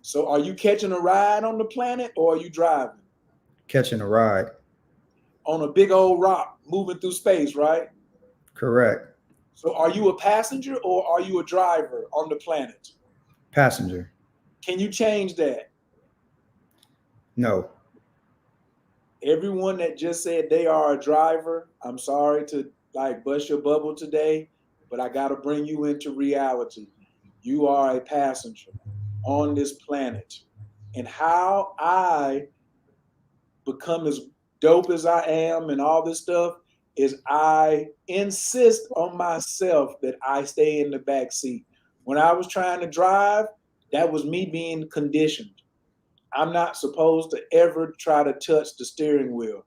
So are you catching a ride on the planet or are you driving? Catching a ride. On a big old rock moving through space, right? Correct. So are you a passenger or are you a driver on the planet? Passenger. Can you change that? No. Everyone that just said they are a driver, I'm sorry to like bust your bubble today, but I got to bring you into reality. You are a passenger on this planet. And how I become as dope as I am and all this stuff is I insist on myself that I stay in the back seat. When I was trying to drive, that was me being conditioned. I'm not supposed to ever try to touch the steering wheel.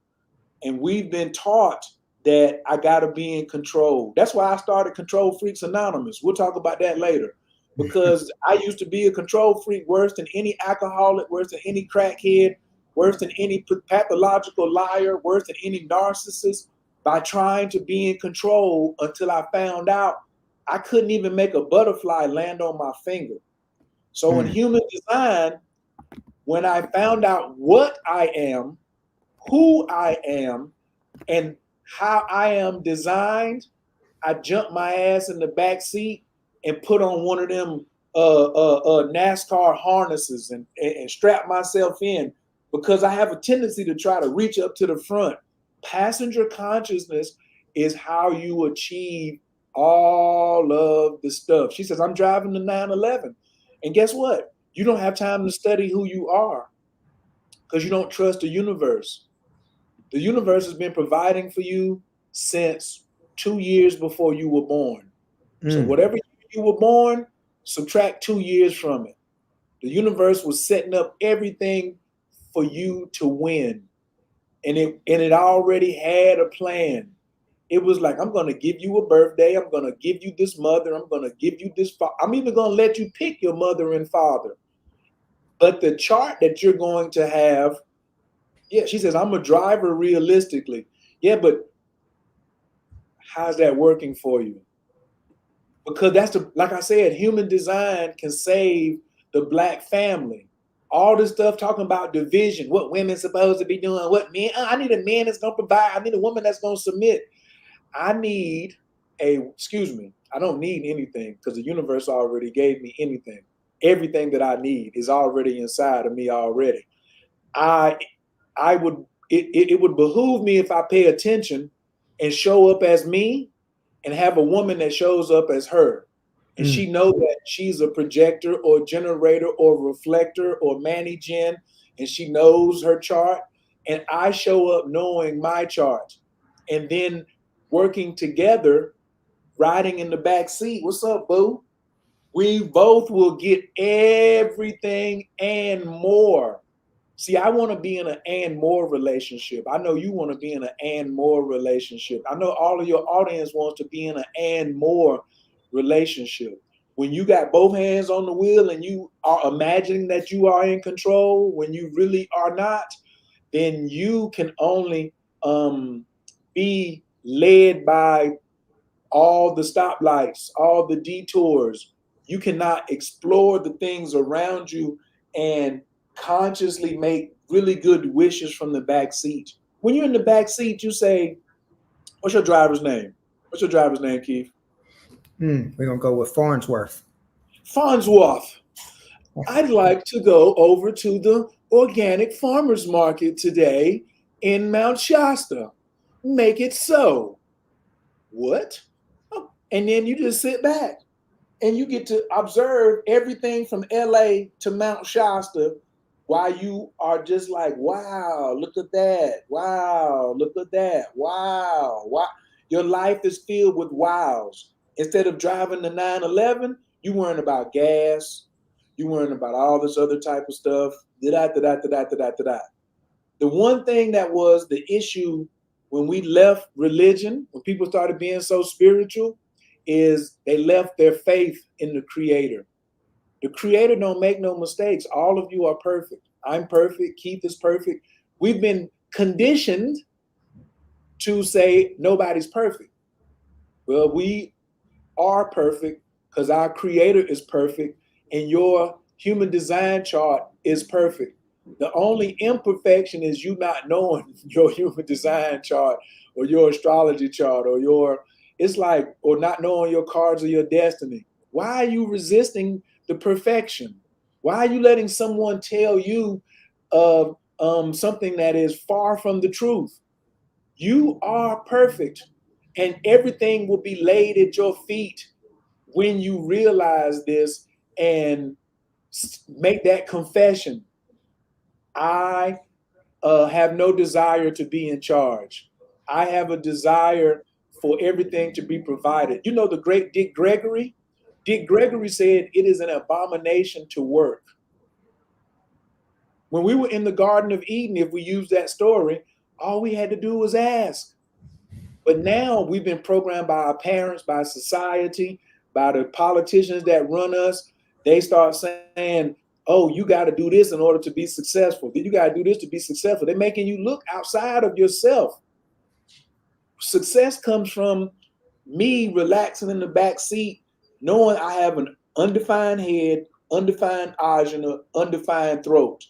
And we've been taught that I got to be in control. That's why I started Control Freaks Anonymous. We'll talk about that later. Because I used to be a control freak worse than any alcoholic, worse than any crackhead, worse than any pathological liar, worse than any narcissist, by trying to be in control until I found out I couldn't even make a butterfly land on my finger. So in Hmm. human design, when I found out what I am, who I am, and how I am designed, I jumped my ass in the back seat and put on one of them NASCAR harnesses and strap myself in because I have a tendency to try to reach up to the front. Passenger consciousness is how you achieve all of the stuff. She says, I'm driving the 911. And guess what? You don't have time to study who you are because you don't trust the universe. The universe has been providing for you since 2 years before you were born. So Mm. whatever year you were born, subtract 2 years from it. The universe was setting up everything for you to win. And it already had a plan. It was like, I'm gonna give you a birthday, I'm gonna give you this mother, I'm gonna give you this I'm even gonna let you pick your mother and father. But the chart that you're going to have, yeah, she says, I'm a driver realistically. Yeah, but how's that working for you? Because that's like I said, human design can save the black family. All this stuff talking about division, what women supposed to be doing, what men. I need a man that's gonna provide. I need a woman that's gonna submit. I need excuse me, I don't need anything because the universe already gave me anything. Everything that I need is already inside of me already. I I would it would behoove me if I pay attention and show up as me and have a woman that shows up as her. And Mm. she know that she's a projector or generator or reflector or managing, and she knows her chart. And I show up knowing my chart. And then working together, riding in the back seat. What's up, boo? We both will get everything and more. See, I want to be in an and more relationship. I know you want to be in an and more relationship. I know all of your audience wants to be in an and more relationship. When you got both hands on the wheel and you are imagining that you are in control when you really are not, then you can only be led by all the stoplights, all the detours. You cannot explore the things around you and consciously make really good wishes from the back seat. When you're in the back seat, you say, "What's your driver's name? What's your driver's name, Keith?" We're gonna go with Farnsworth. Farnsworth. I'd like to go over to the organic farmers market today in Mount Shasta. Make it so. What? Oh, and then you just sit back and you get to observe everything from LA to Mount Shasta while you are just like, wow, look at that. Wow, look at that. Wow. Wow. Your life is filled with wows. Instead of driving the 911, you worrying about gas. You worrying about all this other type of stuff. Da da da da da da da da. The one thing that was the issue when we left religion, when people started being so spiritual, is they left their faith in the creator. The creator don't make no mistakes. All of you are perfect. I'm perfect. Keith is perfect. We've been conditioned to say nobody's perfect. Well, we are perfect because our creator is perfect and your human design chart is perfect. The only imperfection is you not knowing your human design chart or your astrology chart or or not knowing your cards or your destiny. Why are you resisting the perfection? Why are you letting someone tell you something that is far from the truth? You are perfect, and everything will be laid at your feet when you realize this and make that confession. I have no desire to be in charge. I have a desire for everything to be provided. You know, the great Dick Gregory? Dick Gregory said it is an abomination to work. When we were in the Garden of Eden, if we use that story, all we had to do was ask. But now we've been programmed by our parents, by society, by the politicians that run us. They start saying, oh, you got to do this in order to be successful. You got to do this to be successful. They're making you look outside of yourself. Success comes from me relaxing in the back seat, knowing I have an undefined head, undefined ajna, undefined throat,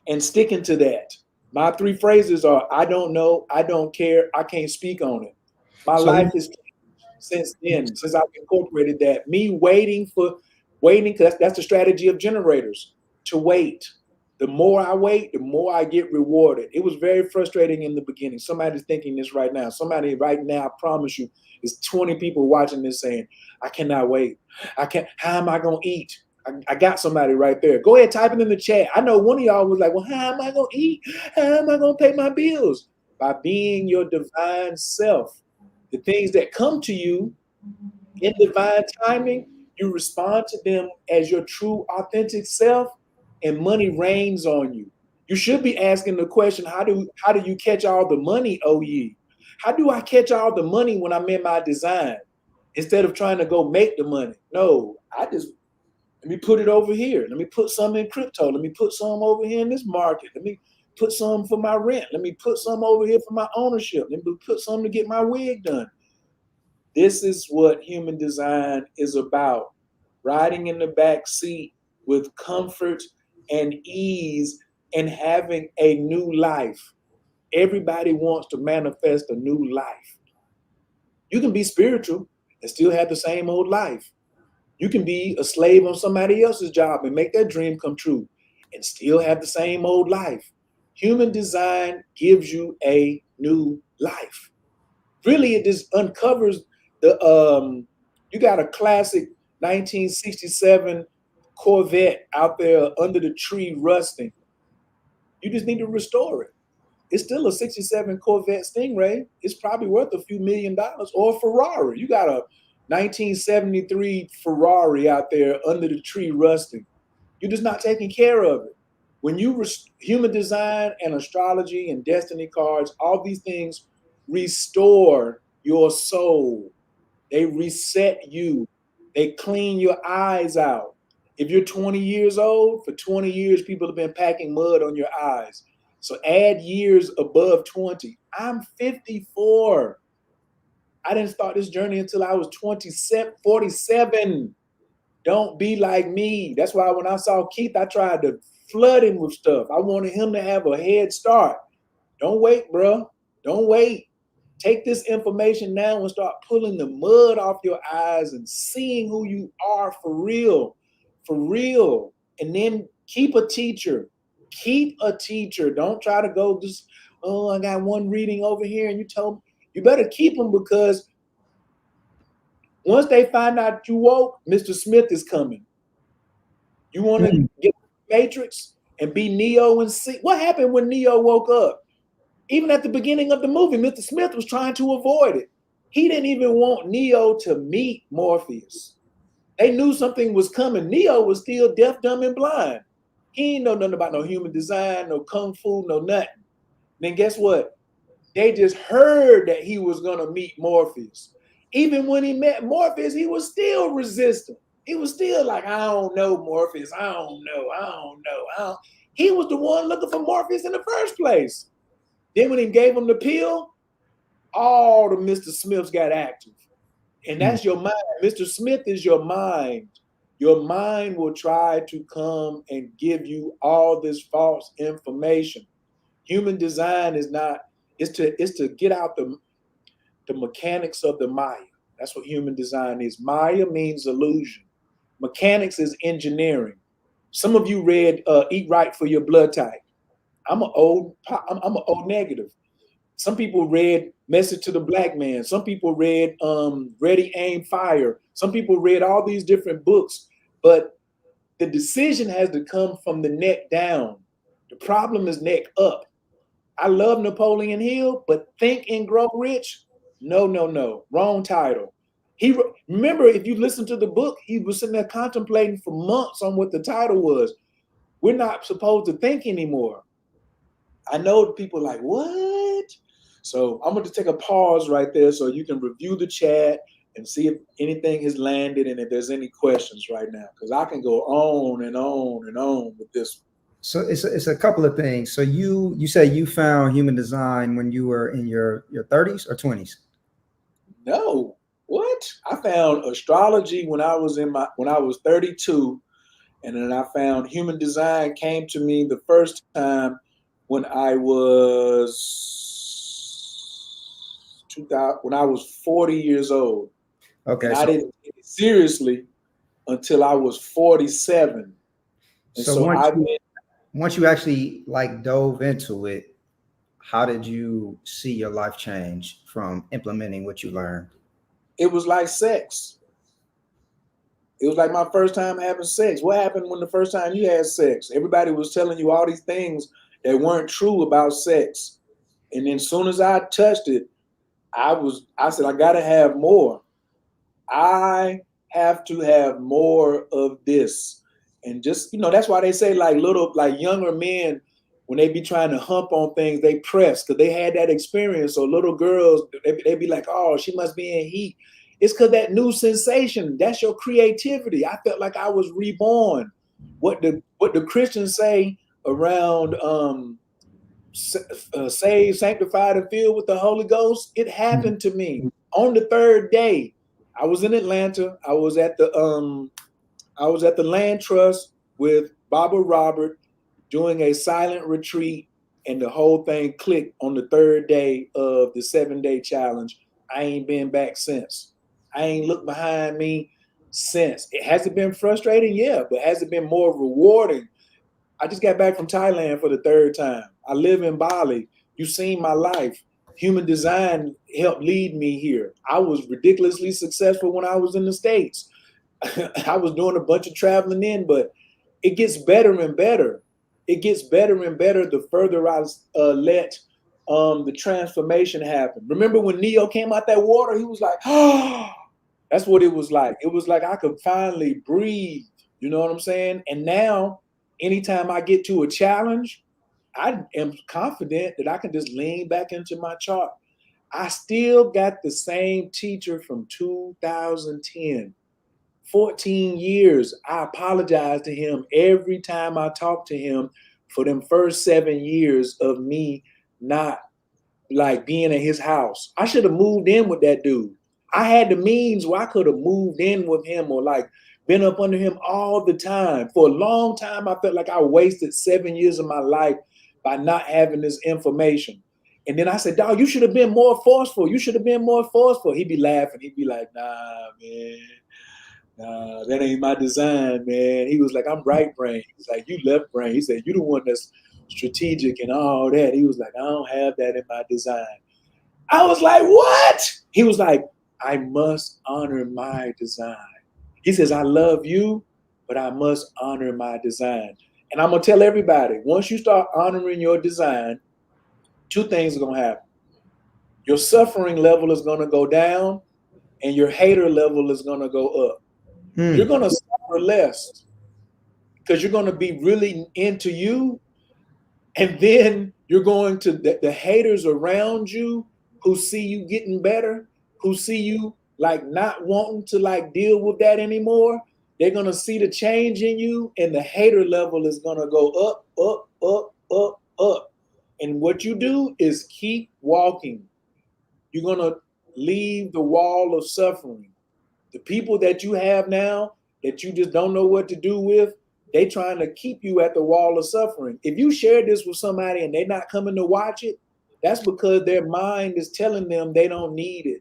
and sticking to that. My three phrases are I don't know, I don't care, I can't speak on it. My So life has changed since then, since I've incorporated that. Me waiting, because that's the strategy of generators, to wait. The more I wait, the more I get rewarded. It was very frustrating in the beginning. Somebody's thinking this right now. Somebody right now, I promise you, there's 20 people watching this saying, I cannot wait. How am I going to eat? I got somebody right there. Go ahead, type it in the chat. I know one of y'all was like, well, how am I going to eat? How am I going to pay my bills? By being your divine self. The things that come to you in divine timing, you respond to them as your true, authentic self, and money rains on you. You should be asking the question, how do you catch all the money, Oyi? How do I catch all the money when I'm in my design? Instead of trying to go make the money. No, let me put it over here. Let me put some in crypto. Let me put some over here in this market. Let me put some for my rent. Let me put some over here for my ownership. Let me put some to get my wig done. This is what human design is about. Riding in the back seat with comfort and ease and having a new life. Everybody wants to manifest a new life. You can be spiritual and still have the same old life. You can be a slave on somebody else's job and make that dream come true and still have the same old life. Human design gives you a new life. Really, it just uncovers you got a classic 1967 Corvette out there under the tree rusting. You just need to restore it. It's still a 67 Corvette Stingray. It's probably worth a few $1,000,000. Or a Ferrari. You got a 1973 Ferrari out there under the tree rusting. You're just not taking care of it. When you human design and astrology and destiny cards, all these things restore your soul. They reset you. They clean your eyes out. If you're 20 years old, for 20 years, people have been packing mud on your eyes. So add years above 20. I'm 54. I didn't start this journey until I was 27, 47. Don't be like me. That's why when I saw Keith, I tried to flood him with stuff. I wanted him to have a head start. Don't wait, bro. Don't wait. Take this information now and start pulling the mud off your eyes and seeing who you are for real. For real. And then keep a teacher. Keep a teacher. Don't try to go just, oh, I got one reading over here and you told me. You better keep them, because once they find out you woke, Mr. Smith is coming. You want to get Matrix and be Neo and see what happened when Neo woke up? Even at the beginning of the movie, Mr. Smith was trying to avoid it. He didn't even want Neo to meet Morpheus. They knew something was coming. Neo was still deaf, dumb, and blind. He ain't know nothing about no human design, no kung fu, no nothing. Then guess what? They just heard that he was going to meet Morpheus. Even when he met Morpheus, he was still resistant. He was still like, I don't know, Morpheus. I don't know. He was the one looking for Morpheus in the first place. Then when he gave him the pill, all the Mr. Smiths got active. And that's your mind. Mr. Smith is your mind. Your mind will try to come and give you all this false information. Human design is not, it's to get out the mechanics of the Maya. That's what human design is. Maya means illusion. Mechanics is engineering. Some of you read Eat Right for Your Blood Type. I'm an O negative. Some people read Message to the Black Man. Some people read Ready, Aim, Fire. Some people read all these different books, but the decision has to come from the neck down. The problem is neck up. I love Napoleon Hill, but Think and Grow Rich? No. Wrong title. Remember, if you listen to the book, he was sitting there contemplating for months on what the title was. We're not supposed to think anymore. I know people are like, what? So I'm going to take a pause right there so you can review the chat and see if anything has landed and if there's any questions right now, because I can go on and on and on with this. So it's a couple of things. So you say you found human design when you were in your 30s or 20s? No. What? I found astrology when I was 32, and then I found human design came to me the first time when I was 40 years old. Okay. And I didn't take it seriously until I was 47. And so once you actually like dove into it, how did you see your life change from implementing what you learned? It was like sex. It was like my first time having sex. What happened when the first time you had sex? Everybody was telling you all these things that weren't true about sex. And then as soon as I touched it, I said, I gotta have more. I have to have more of this. And just, that's why they say like younger men, when they be trying to hump on things, they press because they had that experience. So little girls, they be like, oh, she must be in heat. It's because that new sensation, that's your creativity. I felt like I was reborn. What the Christians say around saved, sanctified, and filled with the Holy Ghost, it happened to me on the third day. I was in Atlanta. I was at the Land Trust with Baba Robert doing a silent retreat, and the whole thing clicked on the third day of the 7-day challenge. I ain't been back since. I ain't looked behind me since. It hasn't been frustrating, yeah, but has it been more rewarding? I just got back from Thailand for the third time. I live in Bali. You've seen my life. Human design helped lead me here. I was ridiculously successful when I was in the States. I was doing a bunch of traveling in, but it gets better and better. It gets better and better the further I let the transformation happen. Remember when Neo came out that water, he was like, oh, that's what it was like. It was like I could finally breathe. You know what I'm saying? And now, anytime I get to a challenge, I am confident that I can just lean back into my chart. I still got the same teacher from 2010. 14 years. I apologize to him every time I talk to him for them first 7 years of me not like being at his house. I should have moved in with that dude. I had the means where I could have moved in with him or like been up under him all the time. For a long time, I felt like I wasted 7 years of my life by not having this information. And then I said, dog, you should have been more forceful. You should have been more forceful. He'd be laughing. He'd be like, nah, man. Nah, that ain't my design, man. He was like, I'm right brain. He's like, you left brain. He said, you the one that's strategic and all that. He was like, I don't have that in my design. I was like, what? He was like, I must honor my design. He says, I love you, but I must honor my design. And I'm going to tell everybody, once you start honoring your design, two things are going to happen. Your suffering level is going to go down and your hater level is going to go up. You're going to suffer less because you're going to be really into you. And then you're going to the haters around you who see you getting better, who see you like not wanting to like deal with that anymore. They're going to see the change in you and the hater level is going to go up, up, up, up, up. And what you do is keep walking. You're going to leave the wall of suffering. The people that you have now that you just don't know what to do with, they trying to keep you at the wall of suffering. If you share this with somebody and they're not coming to watch it, that's because their mind is telling them they don't need it.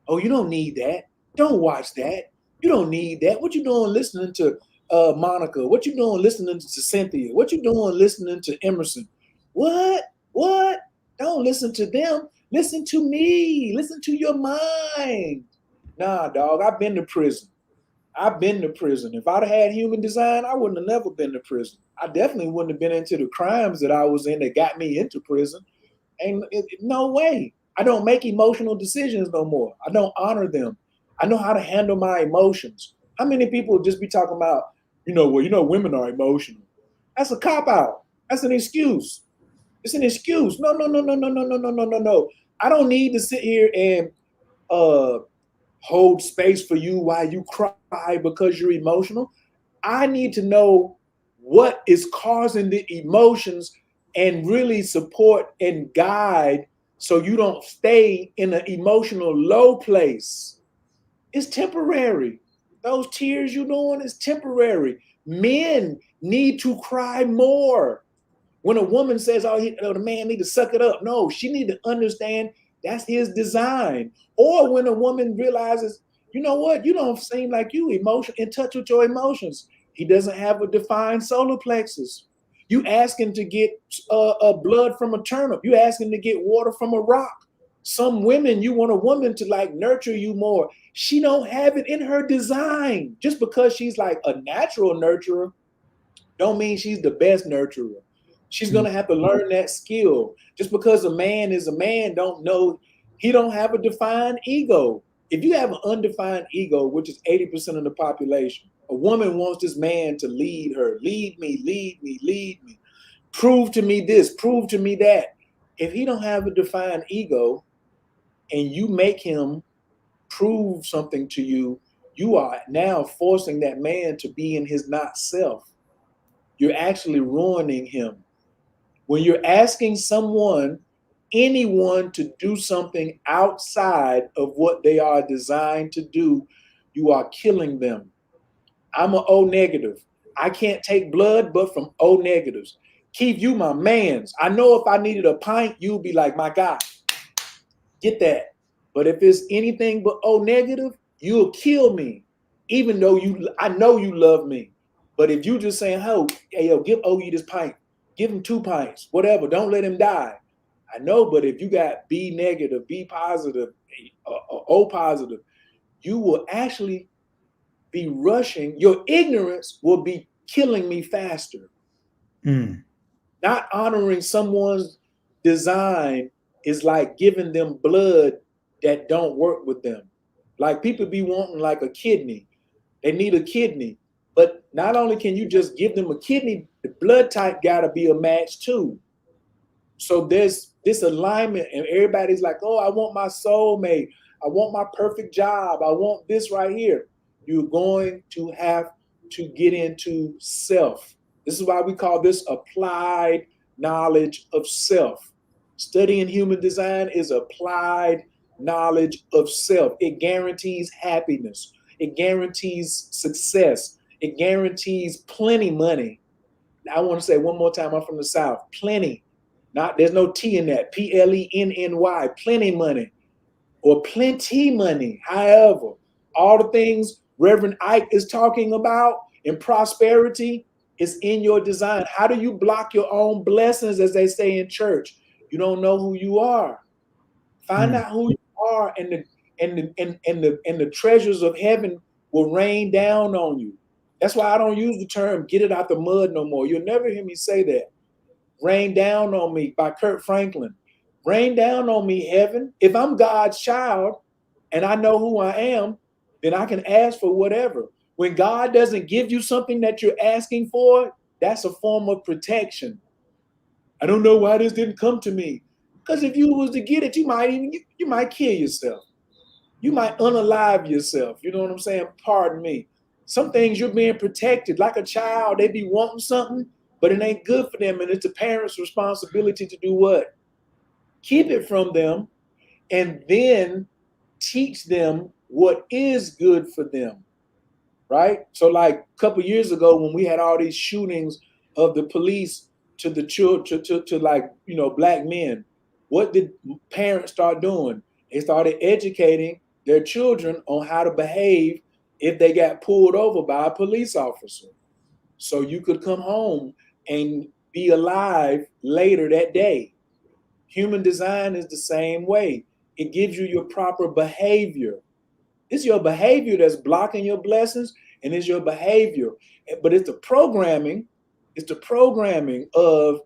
Oh, you don't need that. Don't watch that. You don't need that. What you doing listening to Monica? What you doing listening to Cynthia? What you doing listening to Emerson? What? What? Don't listen to them. Listen to me. Listen to your mind. Nah, dog, I've been to prison. I've been to prison. If I'd have had human design, I wouldn't have never been to prison. I definitely wouldn't have been into the crimes that I was in that got me into prison. And no way. I don't make emotional decisions no more. I don't honor them. I know how to handle my emotions. How many people just be talking about, women are emotional. That's a cop-out. That's an excuse. It's an excuse. No, no, no, no, no, no, no, no, no, no, no. I don't need to sit here and hold space for you while you cry because you're emotional. I need to know what is causing the emotions and really support and guide so you don't stay in an emotional low place. It's temporary. Those tears you're doing is temporary. Men need to cry more. When a woman says, oh, the man need to suck it up. No, she need to understand that's his design. Or when a woman realizes, you know what, you don't seem like you in touch with your emotions. He doesn't have a defined solar plexus. You ask him to get blood from a turnip. You ask him to get water from a rock. Some women, you want a woman to like nurture you more. She don't have it in her design. Just because she's like a natural nurturer, don't mean she's the best nurturer. She's going to have to learn that skill. Just because a man is a man, he don't have a defined ego. If you have an undefined ego, which is 80% of the population, a woman wants this man to lead her. Lead me, lead me, lead me. Prove to me this, prove to me that. If he don't have a defined ego and you make him prove something to you, you are now forcing that man to be in his not self. You're actually ruining him. When you're asking anyone to do something outside of what they are designed to do, you are killing them. I'm an O negative. I can't take blood but from O negatives. Keith, you my mans. I know if I needed a pint, you'd be like, my God, get that. But if it's anything but O negative, you'll kill me. Even though I know you love me. But if you just saying, hey, yo, give Oyi this pint. Give him 2 pints, whatever. Don't let him die. I know, but if you got B negative, B positive, O positive, you will actually be rushing. Your ignorance will be killing me faster. Not honoring someone's design is like giving them blood that don't work with them. Like people be wanting like a kidney. They need a kidney. But not only can you just give them a kidney, the blood type got to be a match too. So there's this alignment and everybody's like, oh, I want my soulmate. I want my perfect job. I want this right here. You're going to have to get into self. This is why we call this applied knowledge of self. Studying human design is applied knowledge of self. It guarantees happiness. It guarantees success. It guarantees plenty money. I want to say one more time, I'm from the South. Plenty. There's no T in that. Plenny, plenty money, or plenty money. However, all the things Reverend Ike is talking about in prosperity is in your design. How do you block your own blessings, as they say in church? You don't know who you are. Find out who you are, and the treasures of heaven will rain down on you. That's why I don't use the term "get it out the mud" no more. You'll never hear me say that. Rain down on me by Kurt Franklin. Rain down on me, heaven. If I'm God's child and I know who I am, then I can ask for whatever. When God doesn't give you something that you're asking for, that's a form of protection. I don't know why this didn't come to me. Because if you was to get it, you might kill yourself. You might unalive yourself. You know what I'm saying? Pardon me. Some things you're being protected. Like a child, they be wanting something, but it ain't good for them. And it's the parents' responsibility to do what? Keep it from them, and then teach them what is good for them. Right? So like a couple years ago, when we had all these shootings of the police to the children, to like, black men, what did parents start doing? They started educating their children on how to behave if they got pulled over by a police officer. So you could come home and be alive later that day. Human design is the same way. It gives you your proper behavior. It's your behavior that's blocking your blessings, and it's your behavior. But it's the programming of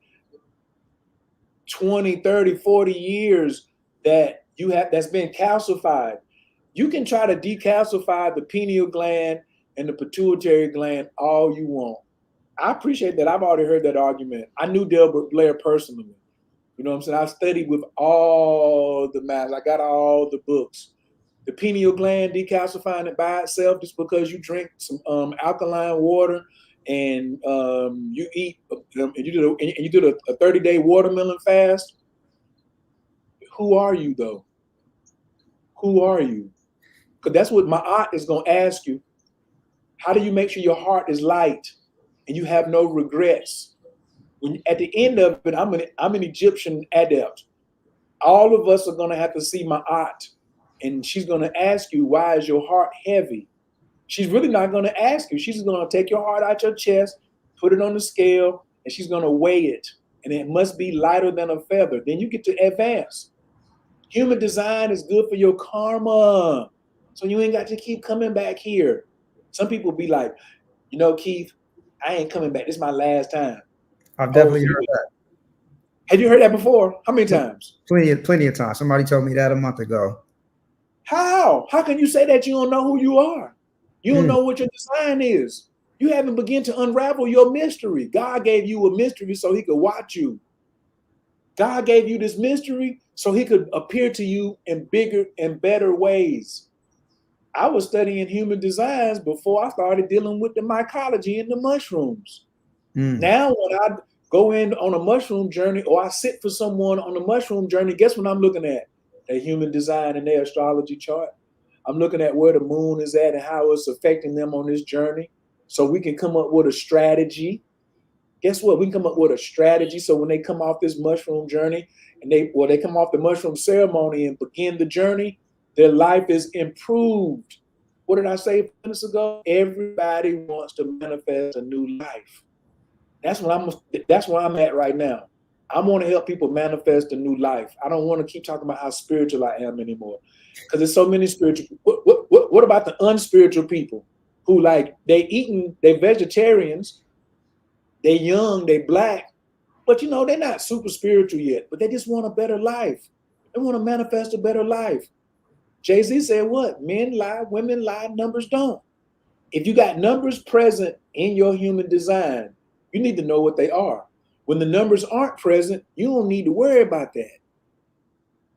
20, 30, 40 years that that's been calcified. You can try to decalcify the pineal gland and the pituitary gland all you want. I appreciate that. I've already heard that argument. I knew Delbert Blair personally. You know what I'm saying? I've studied with all the math. I got all the books. The pineal gland, decalcifying it by itself just because you drink some alkaline water and you eat and you do a 30-day watermelon fast. Who are you though? Who are you? Because that's what my aunt is going to ask you. How do you make sure your heart is light and you have no regrets? When at the end of it, I'm an Egyptian adept. All of us are going to have to see my aunt, and she's going to ask you, why is your heart heavy? She's really not going to ask you. She's going to take your heart out your chest, put it on the scale, and she's going to weigh it. And it must be lighter than a feather. Then you get to advance. Human design is good for your karma. So you ain't got to keep coming back here. Some people be like, Keith, I ain't coming back. This is my last time. I've definitely heard that. Have you heard that before? How many times? Plenty of times. Somebody told me that a month ago. How? How can you say that you don't know who you are? You don't know what your design is. You haven't begun to unravel your mystery. God gave you a mystery so he could watch you. God gave you this mystery so he could appear to you in bigger and better ways. I was studying human designs before I started dealing with the mycology and the mushrooms. Now, when I go in on a mushroom journey, or I sit for someone on a mushroom journey, guess what I'm looking at? Their human design and their astrology chart. I'm looking at where the moon is at and how it's affecting them on this journey. So we can come up with a strategy. Guess what? We can come up with a strategy. So when they come off this mushroom journey and they come off the mushroom ceremony and begin the journey, their life is improved. What did I say minutes ago? Everybody wants to manifest a new life. That's where I'm at right now. I want to help people manifest a new life. I don't want to keep talking about how spiritual I am anymore, because there's so many spiritual. What about the unspiritual people who they vegetarians, they young, they black, but they're not super spiritual yet, but they just want a better life. They want to manifest a better life. Jay-Z said what? Men lie, women lie, numbers don't. If you got numbers present in your human design, you need to know what they are. When the numbers aren't present, you don't need to worry about that.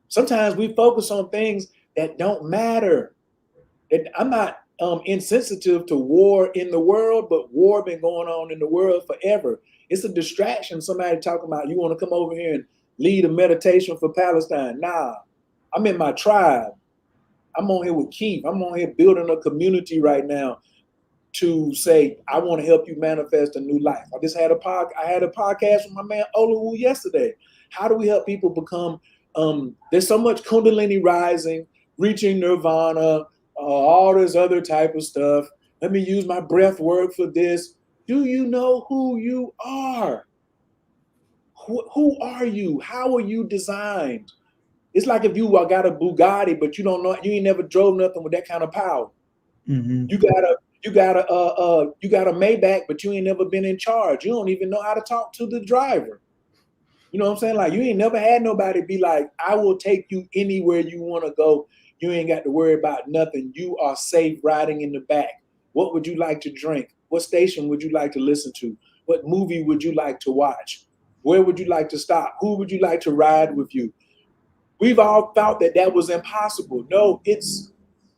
Sometimes we focus on things that don't matter. I'm not insensitive to war in the world, but war been going on in the world forever. It's a distraction. Somebody talking about, you want to come over here and lead a meditation for Palestine. Nah, I'm in my tribe. I'm on here with Keith. I'm on here building a community right now to say, I want to help you manifest a new life. I had a podcast with my man Oluwu yesterday. How do we help people become, there's so much Kundalini rising, reaching nirvana, all this other type of stuff. Let me use my breath work for this. Do you know who you are? Who are you? How are you designed? It's like if you got a Bugatti, but you don't know, you ain't never drove nothing with that kind of power. Mm-hmm. You got a Maybach, but you ain't never been in charge. You don't even know how to talk to the driver. You know what I'm saying? Like, you ain't never had nobody be like, I will take you anywhere you want to go. You ain't got to worry about nothing. You are safe riding in the back. What would you like to drink? What station would you like to listen to? What movie would you like to watch? Where would you like to stop? Who would you like to ride with you? We've all thought that that was impossible. No, it's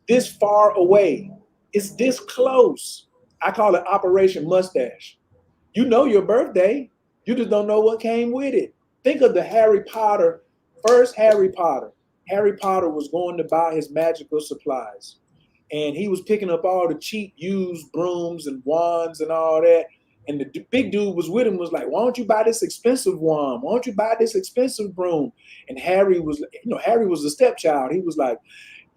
this far away. It's this close. I call it Operation Mustache. You know your birthday. You just don't know what came with it. Think of the Harry Potter, first Harry Potter. Harry Potter was going to buy his magical supplies. And he was picking up all the cheap used brooms and wands and all that. And the big dude was with him, was like, why don't you buy this expensive wand? Why don't you buy this expensive broom? And Harry was, Harry was a stepchild. He was like,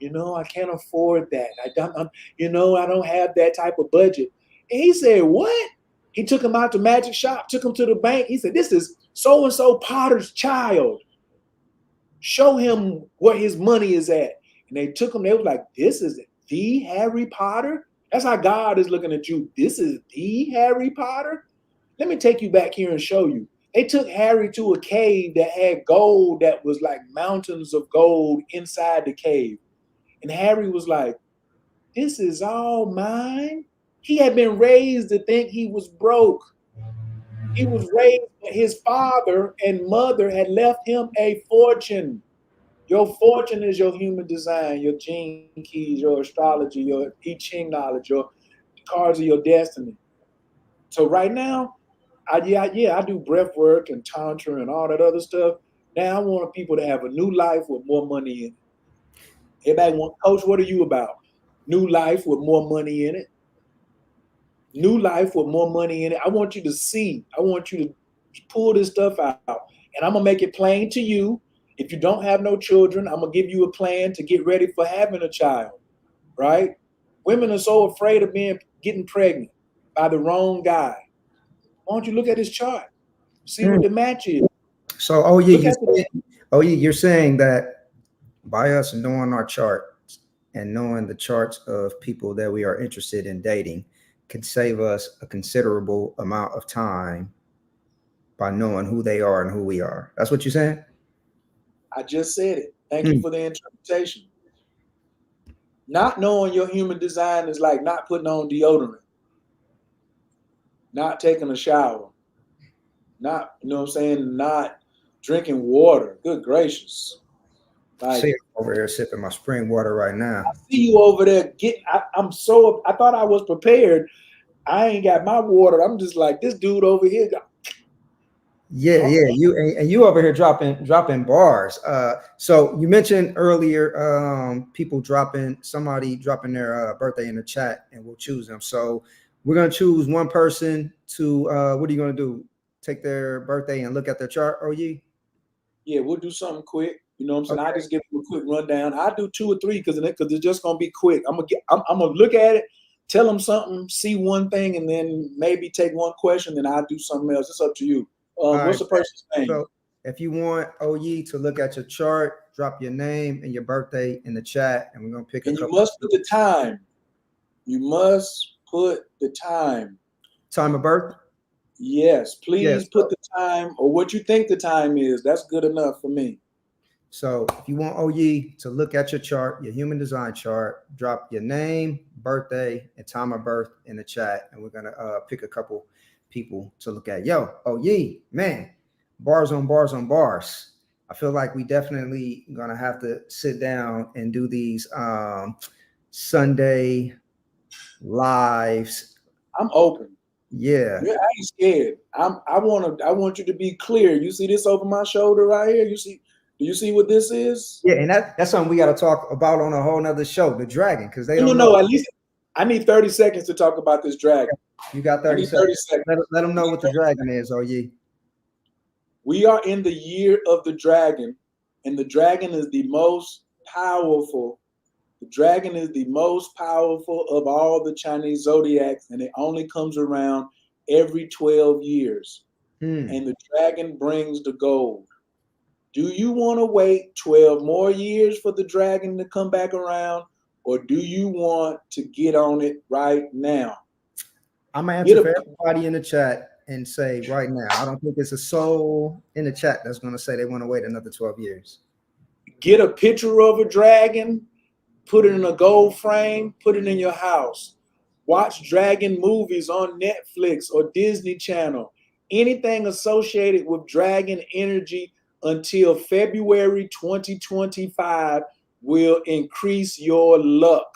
I can't afford that. I don't have that type of budget. And he said, what? He took him out to magic shop, took him to the bank. He said, this is so-and-so Potter's child. Show him where his money is at. And they took him, they was like, this is the Harry Potter? That's how God is looking at you. This is the Harry Potter? Let me take you back here and show you. They took Harry to a cave that had gold that was like mountains of gold inside the cave. And Harry was like, this is all mine? He had been raised to think he was broke. He was raised, his father and mother had left him a fortune. Your fortune is your human design, your gene keys, your astrology, your I Ching knowledge, your cards of your destiny. So right now, I do breath work and tantra and all that other stuff. Now I want people to have a new life with more money in it. Everybody want, Coach, what are you about? New life with more money in it. New life with more money in it. I want you to see. I want you to pull this stuff out. And I'm going to make it plain to you. If you don't have no children, I'm going to give you a plan to get ready for having a child, right? Women are so afraid of getting pregnant by the wrong guy. Why don't you look at his chart? See what the match is. So, you're saying that by us knowing our chart and knowing the charts of people that we are interested in dating can save us a considerable amount of time by knowing who they are and who we are. That's what you're saying? I just said it. Thank you for the interpretation. Not knowing your human design is like not putting on deodorant, not taking a shower, not, not drinking water. Good gracious. Like, see, I'm over here sipping my spring water right now. I see you over there. I thought I was prepared. I ain't got my water. I'm just like, this dude over here. You over here dropping bars. So you mentioned earlier people dropping their birthday in the chat, and we'll choose them. So we're gonna choose one person to what are you gonna do? Take their birthday and look at their chart, Oyi? Yeah, we'll do something quick. You know what I'm saying? Okay. I just give them a quick rundown. I do 2 or 3 because it's just gonna be quick. I'm gonna look at it, tell them something, see one thing, and then maybe take one question, then I'll do something else. It's up to you. What's the person's name? So if you want Oyi to look at your chart, drop your name and your birthday in the chat, and we're gonna pick. And you must put the time. You must put the time. Time of birth? Yes, please put the time or what you think the time is. That's good enough for me. So if you want Oyi to look at your chart, your human design chart, drop your name, birthday, and time of birth in the chat, and we're gonna pick a couple people to look at. Yo, Oyi, man, bars on bars on bars. I feel like we definitely gonna have to sit down and do these Sunday lives. I'm open. Yeah, I ain't scared. I want you to be clear. You see this over my shoulder right here? Do you see what this is? Yeah, and that's something we got to talk about on a whole nother show, the dragon, because they don't know. At least I need 30 seconds to talk about this dragon. You got 30 seconds. Let them know what the dragon is, Oyi. We are in the year of the dragon, and the dragon is the most powerful. The dragon is the most powerful of all the Chinese zodiacs, and it only comes around every 12 years. And the dragon brings the gold. Do you want to wait 12 more years for the dragon to come back around, or do you want to get on it right now? I'm gonna answer for everybody in the chat and say right now, I don't think there's a soul in the chat that's gonna say they want to wait another 12 years. Get a picture of a dragon, put it in a gold frame, put it in your house. Watch dragon movies on Netflix or Disney Channel. Anything associated with dragon energy until February 2025 will increase your luck.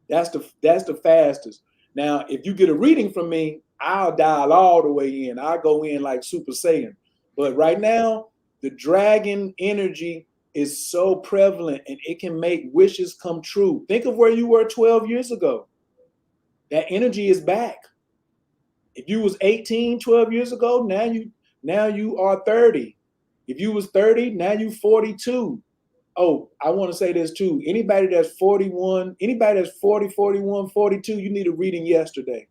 That's the fastest. Now, if you get a reading from me, I'll dial all the way in. I'll go in like Super Saiyan. But right now, the dragon energy is so prevalent and it can make wishes come true. Think of where you were 12 years ago. That energy is back. If you was 18 12 years ago, now you are 30. If you was 30, now you 42. Oh, I want to say this too. Anybody that's 41, anybody that's 40, 41, 42, you need a reading yesterday.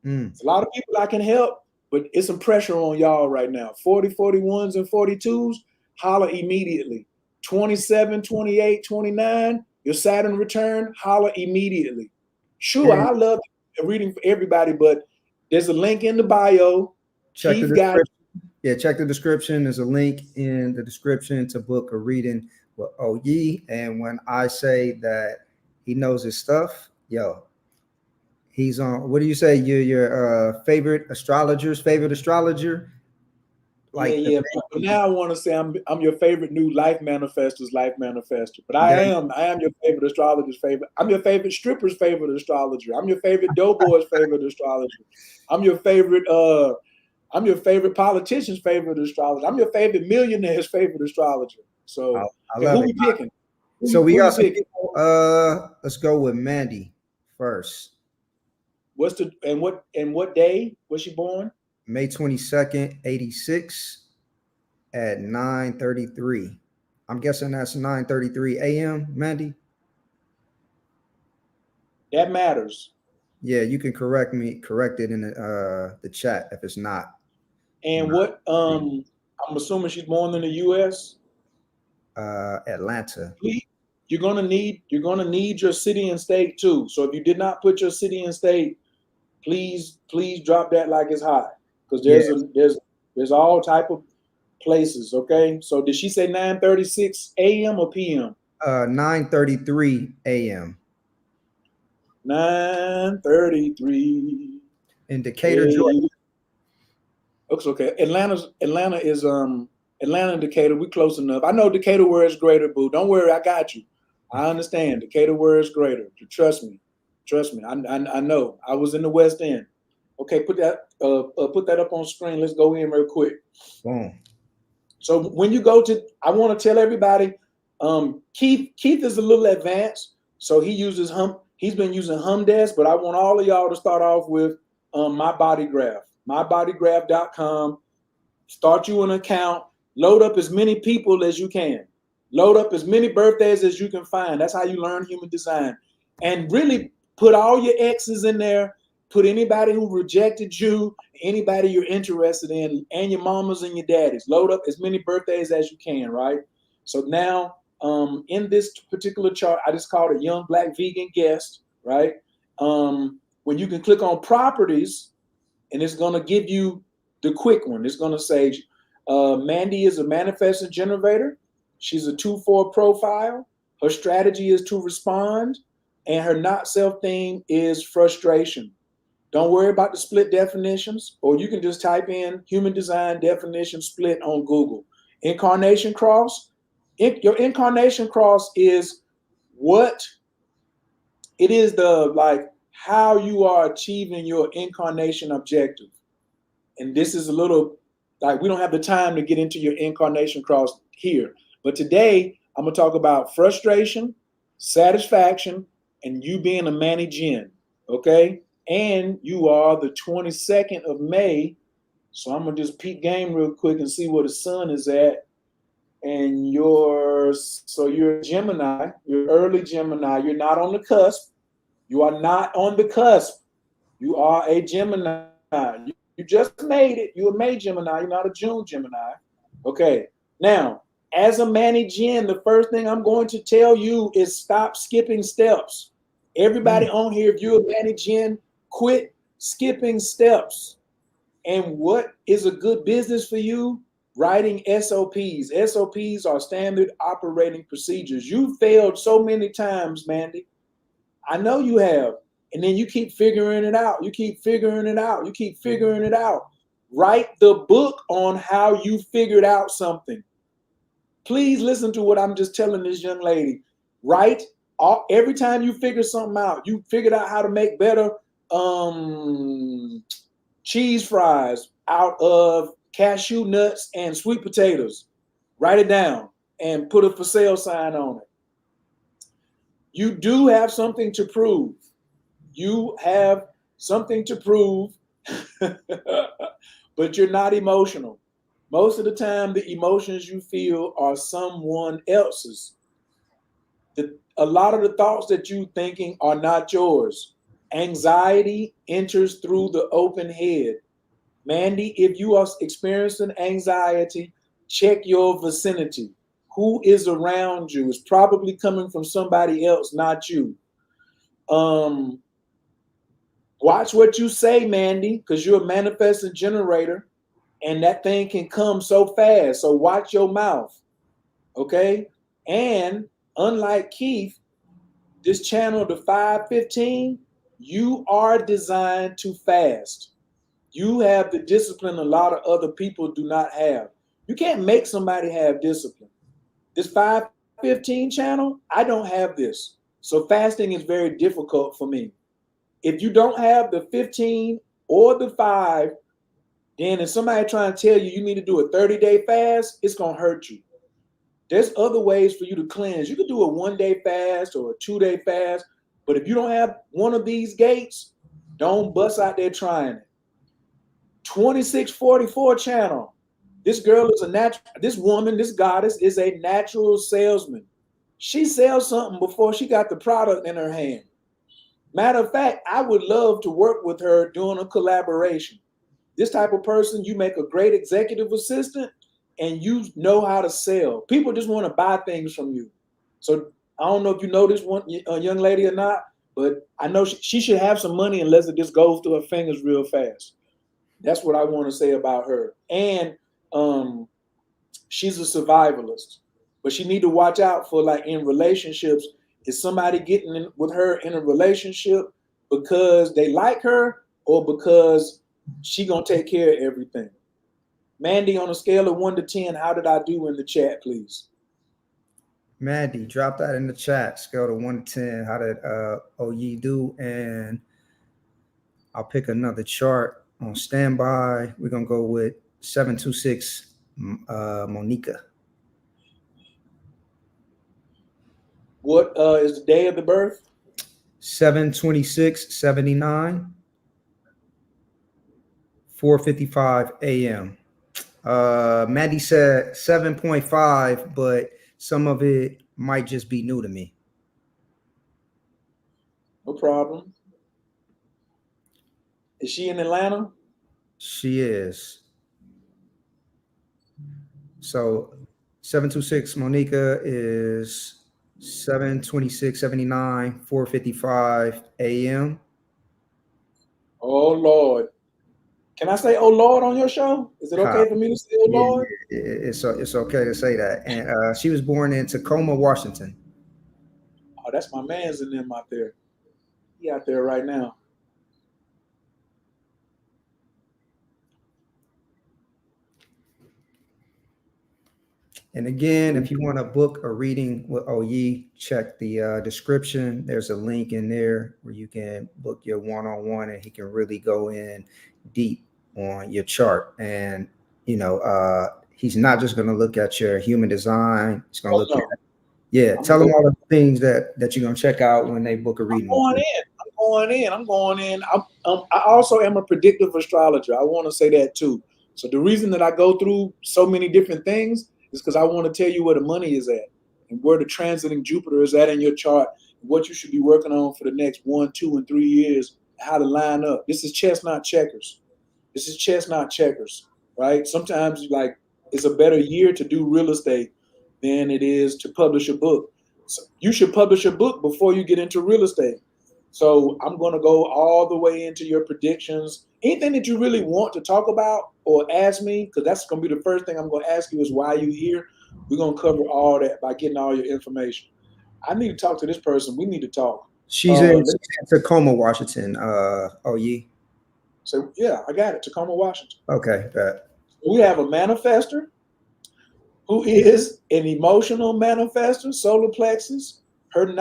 It's a lot of people I can help, but it's some pressure on y'all right now. 40, 41s and 42s, holler immediately. 27, 28, 29, your Saturn return, holler immediately. Sure, I love a reading for everybody, but there's a link in the bio. Check the description. Yeah, check the description. There's a link in the description to book a reading with Oyi. And when I say that he knows his stuff, yo, he's on. What do you say? You're your favorite astrologer's favorite astrologer? Like yeah. But now I want to say I'm your favorite new life manifestor's life manifestor. But I am your favorite astrologer's favorite. I'm your favorite stripper's favorite astrologer. I'm your favorite doughboy's favorite astrologer. I'm your favorite politician's favorite astrologer. I'm your favorite millionaire's favorite astrologer. So who we picking? So we got some people. Let's go with Mandy first. What day was she born? May 22nd, 86 at 9:33. I'm guessing that's 9:33 a.m., Mandy. That matters. Yeah, you can correct it in the chat if it's not. And what I'm assuming she's born in the US? Atlanta. You're gonna need your city and state too. So if you did not put your city and state, please drop that like it's hot. Because there's all type of places, okay? So did she say 9:36 a.m. or p.m.? 9:33 a.m. 9:33 in Decatur, Georgia. Looks okay. Atlanta is Atlanta and Decatur. We close enough. I know Decatur where it's greater, boo. Don't worry, I got you. I understand. Decatur where it's greater. Trust me. I know. I was in the West End. Okay, put that up on screen. Let's go in real quick. Boom. So when you go to, I want to tell everybody, Keith is a little advanced, so he's been using Humdesk, but I want all of y'all to start off with My Body Graph, mybodygraph.com. Start you an account, load up as many people as you can, load up as many birthdays as you can find. That's how you learn human design, and really put all your exes in there. Put anybody who rejected you, anybody you're interested in, and your mamas and your daddies. Load up as many birthdays as you can, right? So now, in this particular chart, I just called it Young Black Vegan Guest, right? When you can click on properties, and it's going to give you the quick one. It's going to say, Mandy is a manifesting generator. She's a 2-4 profile. Her strategy is to respond, and her not self theme is frustration. Don't worry about the split definitions, or you can just type in Human Design Definition Split on Google. Incarnation cross. Your incarnation cross is what it is, how you are achieving your incarnation objective. And this is a little we don't have the time to get into your incarnation cross here. But today I'm going to talk about frustration, satisfaction, and you being a Manny Jin. Okay. And you are the 22nd of May, So I'm gonna just peek game real quick and see where the sun is at. And you're a Gemini, you're early Gemini. You're not on the cusp. You are not on the cusp. You are a Gemini. You just made it. You're a May Gemini. You're not a June Gemini. Okay. Now, as a Manny Gen, the first thing I'm going to tell you is stop skipping steps. Everybody on here, if you're a Manny Gen, quit skipping steps. And what is a good business for you? Writing SOPs. SOPs are standard operating procedures. You failed so many times, Mandy. I know you have. And then you keep figuring it out. You keep figuring it out. You keep figuring it out. Write the book on how you figured out something. Please listen to what I'm just telling this young lady. Write every time you figure something out. You figured out how to make better cheese fries out of cashew nuts and sweet potatoes. Write it down and put a for sale sign on it. You do have something to prove. You have something to prove, but you're not emotional. Most of the time, the emotions you feel are someone else's. A lot of the thoughts that you're thinking are not yours. Anxiety enters through the open head. Mandy, if you are experiencing anxiety, check your vicinity. Who is around you? It's probably coming from somebody else, not you. Watch what you say, Mandy, because you're a manifesting generator, and that thing can come so fast. So watch your mouth, okay? And unlike Keith, this channel, the 515, you are designed to fast. You have the discipline a lot of other people do not have. You can't make somebody have discipline. This 515 channel, I don't have this. So fasting is very difficult for me. If you don't have the 15 or the 5, then if somebody trying to tell you you need to do a 30-day fast, it's going to hurt you. There's other ways for you to cleanse. You could do a 1-day fast or a 2-day fast, but if you don't have one of these gates, don't bust out there trying it. 2644 channel. This girl is this woman, this goddess is a natural salesman. She sells something before she got the product in her hand. Matter of fact, I would love to work with her doing a collaboration. This type of person, you make a great executive assistant and you know how to sell. People just want to buy things from you. So I don't know if you know this one young lady or not, but I know she should have some money unless it just goes through her fingers real fast. That's what I want to say about her. And she's a survivalist, but she need to watch out for, like, in relationships, is somebody getting in with her in a relationship because they like her or because she gonna take care of everything. Mandy, on a scale of 1 to 10, how did I do in the chat, please? Mandy, drop that in the chat. Scale to 1 to 10. How did Oyi do? And I'll pick another chart on standby. We're gonna go with 726 Monica. What is the day of the birth? 7/26/79, 4:55 a.m. Mandy said 7.5, but some of it might just be new to me. No problem. Is she in Atlanta? She is. So 726 Monica is 7/26/79, 4:55 a.m. Oh Lord. Can I say "oh Lord" on your show? Is it okay for me to say "oh Lord"? It's okay to say that. And she was born in Tacoma, Washington. Oh, that's my man's in them out there. He out there right now. And again, if you want to book a reading with Oyi, check the description. There's a link in there where you can book your one-on-one, and he can really go in deep on your chart. And, you know, he's not just going to look at your human design. He's going to look at, tell them all the things that you're going to check out when they book a reading. I'm going in. I also am a predictive astrologer. I want to say that too. So the reason that I go through so many different things is because I want to tell you where the money is at and where the transiting Jupiter is at in your chart, what you should be working on for the next 1, 2, and 3 years, how to line up. This is chess, not checkers. This is chess, not checkers, right? Sometimes like it's a better year to do real estate than it is to publish a book. So you should publish a book before you get into real estate. So I'm going to go all the way into your predictions. Anything that you really want to talk about or ask me, because that's going to be the first thing I'm going to ask you is why you here. We're going to cover all that by getting all your information. I need to talk to this person. We need to talk. She's in Tacoma, Washington. Oyi. So yeah, I got it. Tacoma, Washington. Okay, that. We have a manifester who is an emotional manifester, solar plexus. Her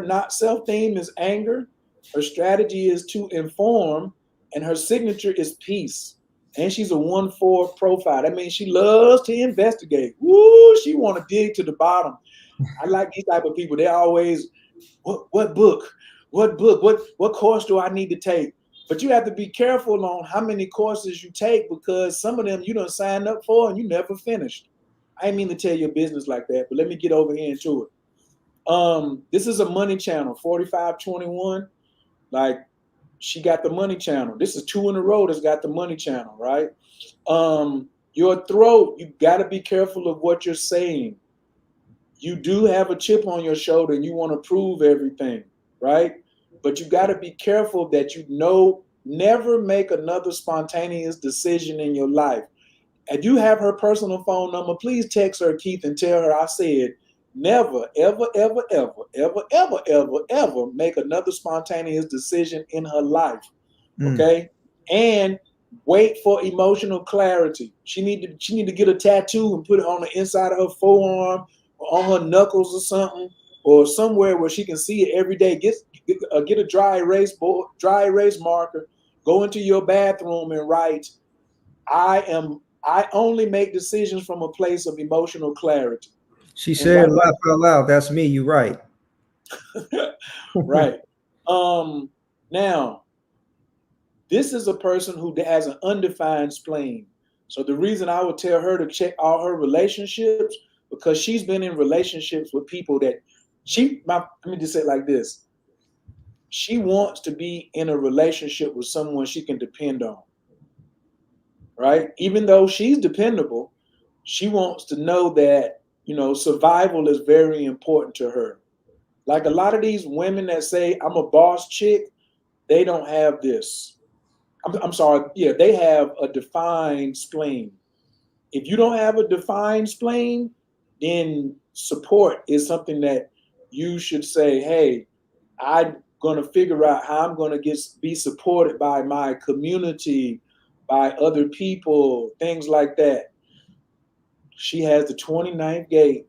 not self theme is anger. Her strategy is to inform, and her signature is peace. And she's a 1-4 profile. That means she loves to investigate. Woo, she want to dig to the bottom. I like these type of people. They always, what book? What course do I need to take? But you have to be careful on how many courses you take, because some of them you done signed up for and you never finished. I didn't mean to tell your business like that, but let me get over here into it. This is a money channel, 4521. Like, she got the money channel. This is 2 in a row that's got the money channel, right? Your throat, you got to be careful of what you're saying. You do have a chip on your shoulder and you want to prove everything, right? But you got to be careful that never make another spontaneous decision in your life. And you have her personal phone number. Please text her, Keith, and tell her I said, never, ever, ever, ever, ever, ever, ever, ever make another spontaneous decision in her life. Okay? And wait for emotional clarity. She need to get a tattoo and put it on the inside of her forearm or on her knuckles or something, or somewhere where she can see it every day. Get a dry erase marker. Go into your bathroom and write, I only make decisions from a place of emotional clarity. She said, laugh out loud. That's me. You right. Right. Now, this is a person who has an undefined spleen. So the reason I would tell her to check all her relationships, because she's been in relationships with people that let me just say it like this. She wants to be in a relationship with someone she can depend on. Right? Even though she's dependable, she wants to know that, survival is very important to her. Like a lot of these women that say, I'm a boss chick, they don't have this. I'm sorry. Yeah, they have a defined spleen. If you don't have a defined spleen, then support is something that you should say, hey, I'm going to figure out how I'm going to be supported by my community, by other people, things like that. She has the 29th gate.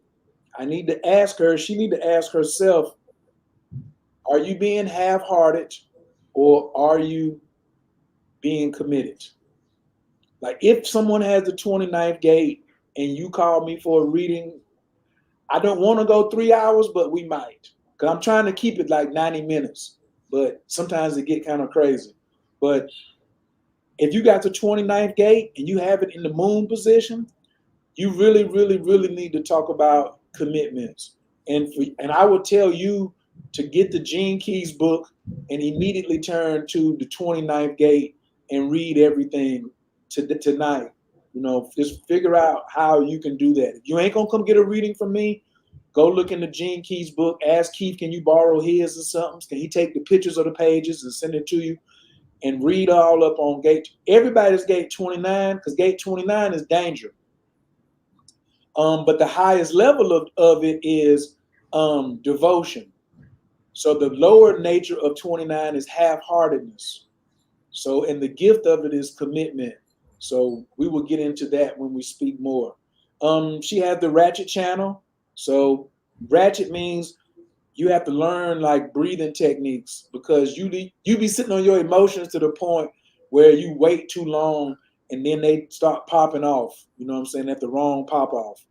I need to ask her, she need to ask herself, are you being half-hearted or are you being committed? Like, if someone has the 29th gate and you call me for a reading, I don't want to go 3 hours, but we might. Because I'm trying to keep it like 90 minutes. But sometimes it get kind of crazy. But if you got the 29th gate and you have it in the moon position, you really, really, really need to talk about commitments. And I would tell you to get the Gene Keys book and immediately turn to the 29th gate and read everything tonight. Just figure out how you can do that. If you ain't gonna come get a reading from me, go look in the Gene Keys book. Ask Keith, can you borrow his or something? Can he take the pictures of the pages and send it to you? And read all up on everybody's gate 29, because gate 29 is danger. But the highest level of it is devotion. So the lower nature of 29 is half-heartedness. So, and the gift of it is commitment. So we will get into that when we speak more. She had the ratchet channel. So ratchet means you have to learn like breathing techniques, because you be sitting on your emotions to the point where you wait too long and then they start popping off. You know what I'm saying? At the wrong pop off.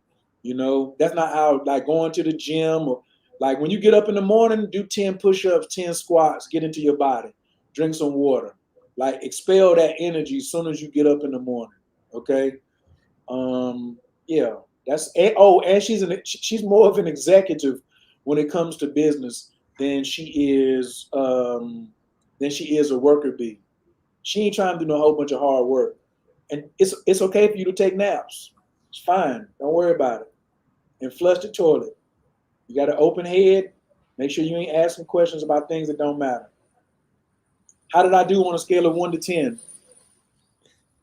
That's not how, like going to the gym, or like when you get up in the morning, do 10 push-ups, 10 squats, get into your body, drink some water, like expel that energy as soon as you get up in the morning. Okay. Yeah, and she's more of an executive when it comes to business than she is a worker bee. She ain't trying to do no whole bunch of hard work, and it's okay for you to take naps. It's fine. Don't worry about it. And flush the toilet. You got an open head. Make sure you ain't asking questions about things that don't matter. How did I do on a scale of 1 to 10?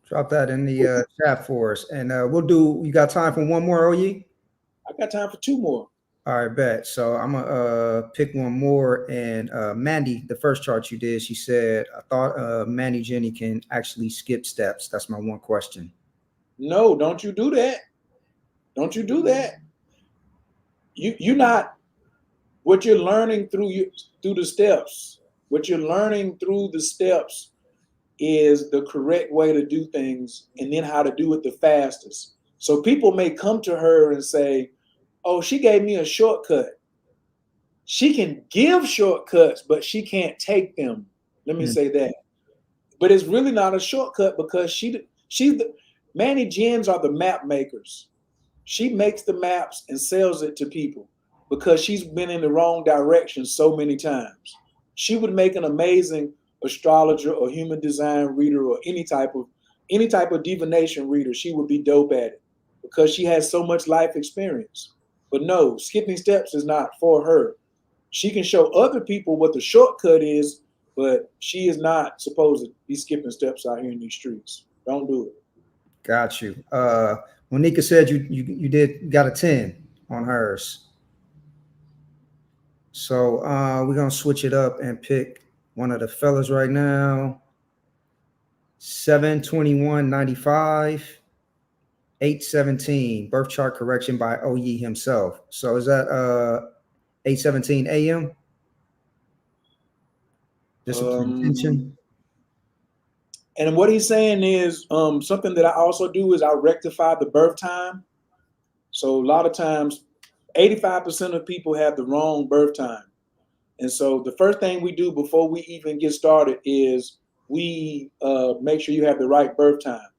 Drop that in the chat for us, and we'll do. You got time for one more, Oyi? I got time for 2 more. All right, bet. So I'm gonna pick one more. And Mandy, the first chart you did, she said, "I thought Mandy Jenny can actually skip steps." That's my one question. No, don't you do that. Don't you do that. You not what you're learning through the steps. What you're learning through the steps is the correct way to do things and then how to do it the fastest. So people may come to her and say, "Oh, she gave me a shortcut." She can give shortcuts, but she can't take them. Let me say that. But it's really not a shortcut because Manny Gens are the map makers. She makes the maps and sells it to people because she's been in the wrong direction so many times. She would make an amazing astrologer or human design reader or any type of divination reader. She would be dope at it because she has so much life experience. But no, skipping steps is not for her. She can show other people what the shortcut is, but she is not supposed to be skipping steps out here in these streets. Don't do it. Got you. Monica said you got a 10 on hers. So we're gonna switch it up and pick one of the fellas right now. 7/21/95, 8/17, birth chart correction by Oyi himself. So is that 8:17 a.m.? Discipline intention. And what he's saying is something that I also do is I rectify the birth time. So a lot of times, 85% of people have the wrong birth time. And so the first thing we do before we even get started is we make sure you have the right birth time.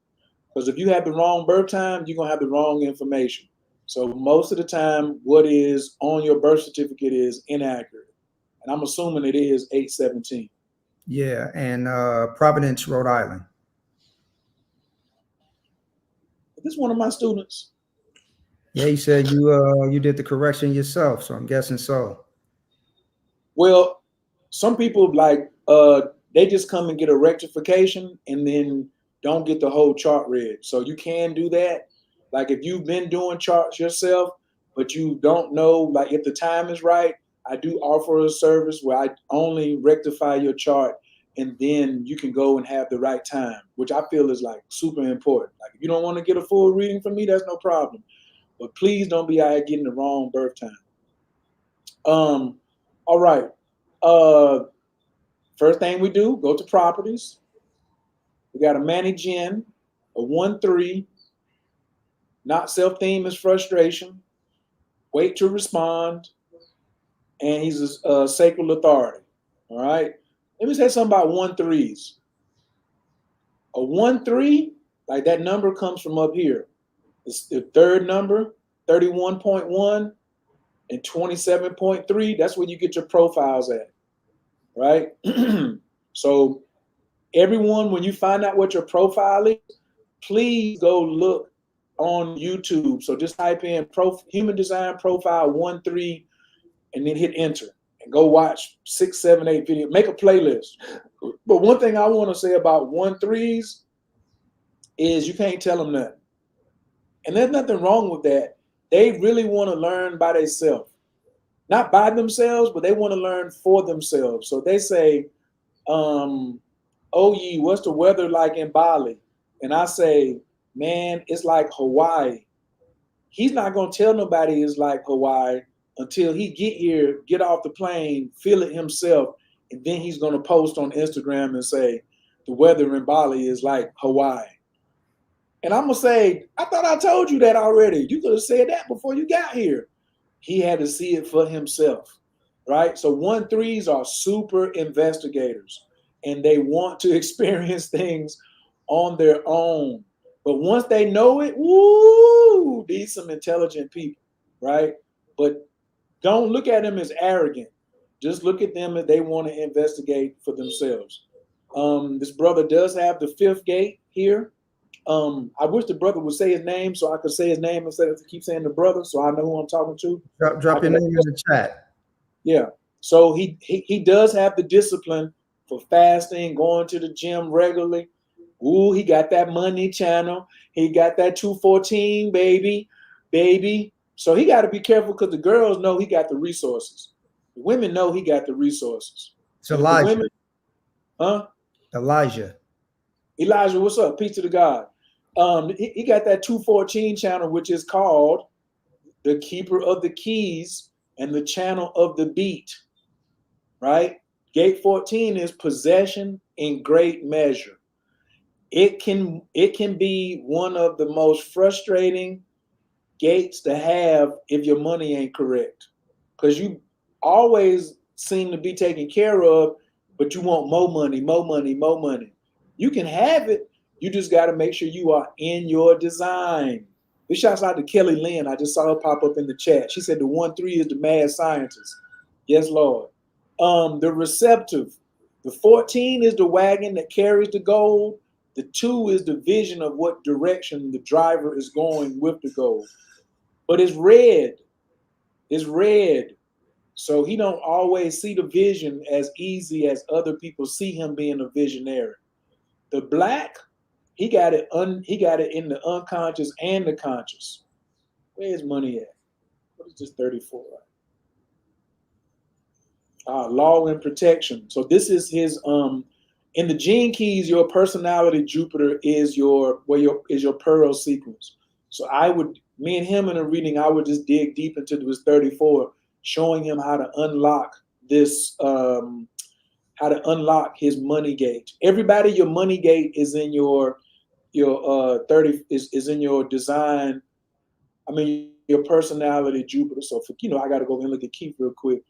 Because if you have the wrong birth time, you're going to have the wrong information. So most of the time, what is on your birth certificate is inaccurate. And I'm assuming it is 8/17. Yeah, and Providence, Rhode Island. Is this one of my students? Yeah, you said you did the correction yourself, so I'm guessing so. Well, some people they just come and get a rectification and then don't get the whole chart read. So you can do that. Like if you've been doing charts yourself, but you don't know like if the time is right, I do offer a service where I only rectify your chart and then you can go and have the right time, which I feel is like super important. Like if you don't want to get a full reading from me, that's no problem. But please don't be out here getting the wrong birth time. All right. First thing we do, go to properties. We got a Manny Gen, a 1-3, not self-theme is frustration, wait to respond, and he's a sacral authority. All right. Let me say something about 1-3s. A 1-3, like that number comes from up here. It's the third number, 31.1 and 27.3. That's where you get your profiles at. Right. So everyone, when you find out what your profile is, please go look on YouTube. So just type in Human Design Profile 1-3 and then hit enter and go watch 6, 7, 8 videos. Make a playlist. But one thing I want to say about 1-3s is you can't tell them nothing. And there's nothing wrong with that. They really want to learn by themselves. Not by themselves, but they want to learn for themselves. So they say, Oyi, what's the weather like in Bali? And I say, man, it's like Hawaii. He's not going to tell nobody it's like Hawaii until he get here, get off the plane, feel it himself, and then he's going to post on Instagram and say, the weather in Bali is like Hawaii. And I'm going to say, I thought I told you that already. You could have said that before you got here. He had to see it for himself, right? So 1-3s are super investigators and they want to experience things on their own. But once they know it, woo, these some intelligent people, right? But don't look at them as arrogant. Just look at them as they want to investigate for themselves. This brother does have the fifth gate here. I wish the brother would say his name so I could say his name instead of keep saying the brother, so I know who I'm talking to. Drop your name in the chat. Yeah. So he does have the discipline for fasting, going to the gym regularly. Ooh, he got that money channel. He got that 214, baby. So he got to be careful because the girls know he got the resources. The women know he got the resources. It's Elijah. Women, huh? Elijah, what's up? Peace to the God. He got that 214 channel, which is called the Keeper of the Keys and the Channel of the Beat, right? Gate 14 is possession in great measure. It can be one of the most frustrating gates to have if your money ain't correct, because you always seem to be taken care of, but you want more money. You can have it. You just got to make sure you are in your design. This shouts out to Kelly Lynn. I just saw her pop up in the chat. She said the 1-3 is the mad scientist. Yes, Lord. The receptive. The 14 is the wagon that carries the gold. The 2 is the vision of what direction the driver is going with the gold. But it's red. It's red. So he don't always see the vision as easy as other people see him being a visionary. The black, he got it in the unconscious and the conscious. Where's money at? What is this 34? Law and protection. So this is his in the gene keys, your personality Jupiter is your pearl sequence. So me and him in a reading, I would just dig deep into this 34, showing him how to unlock this, how to unlock his money gate. Everybody, your money gate is in your 30 is in your design. I mean your personality Jupiter. So I got to go and look at Keith real quick.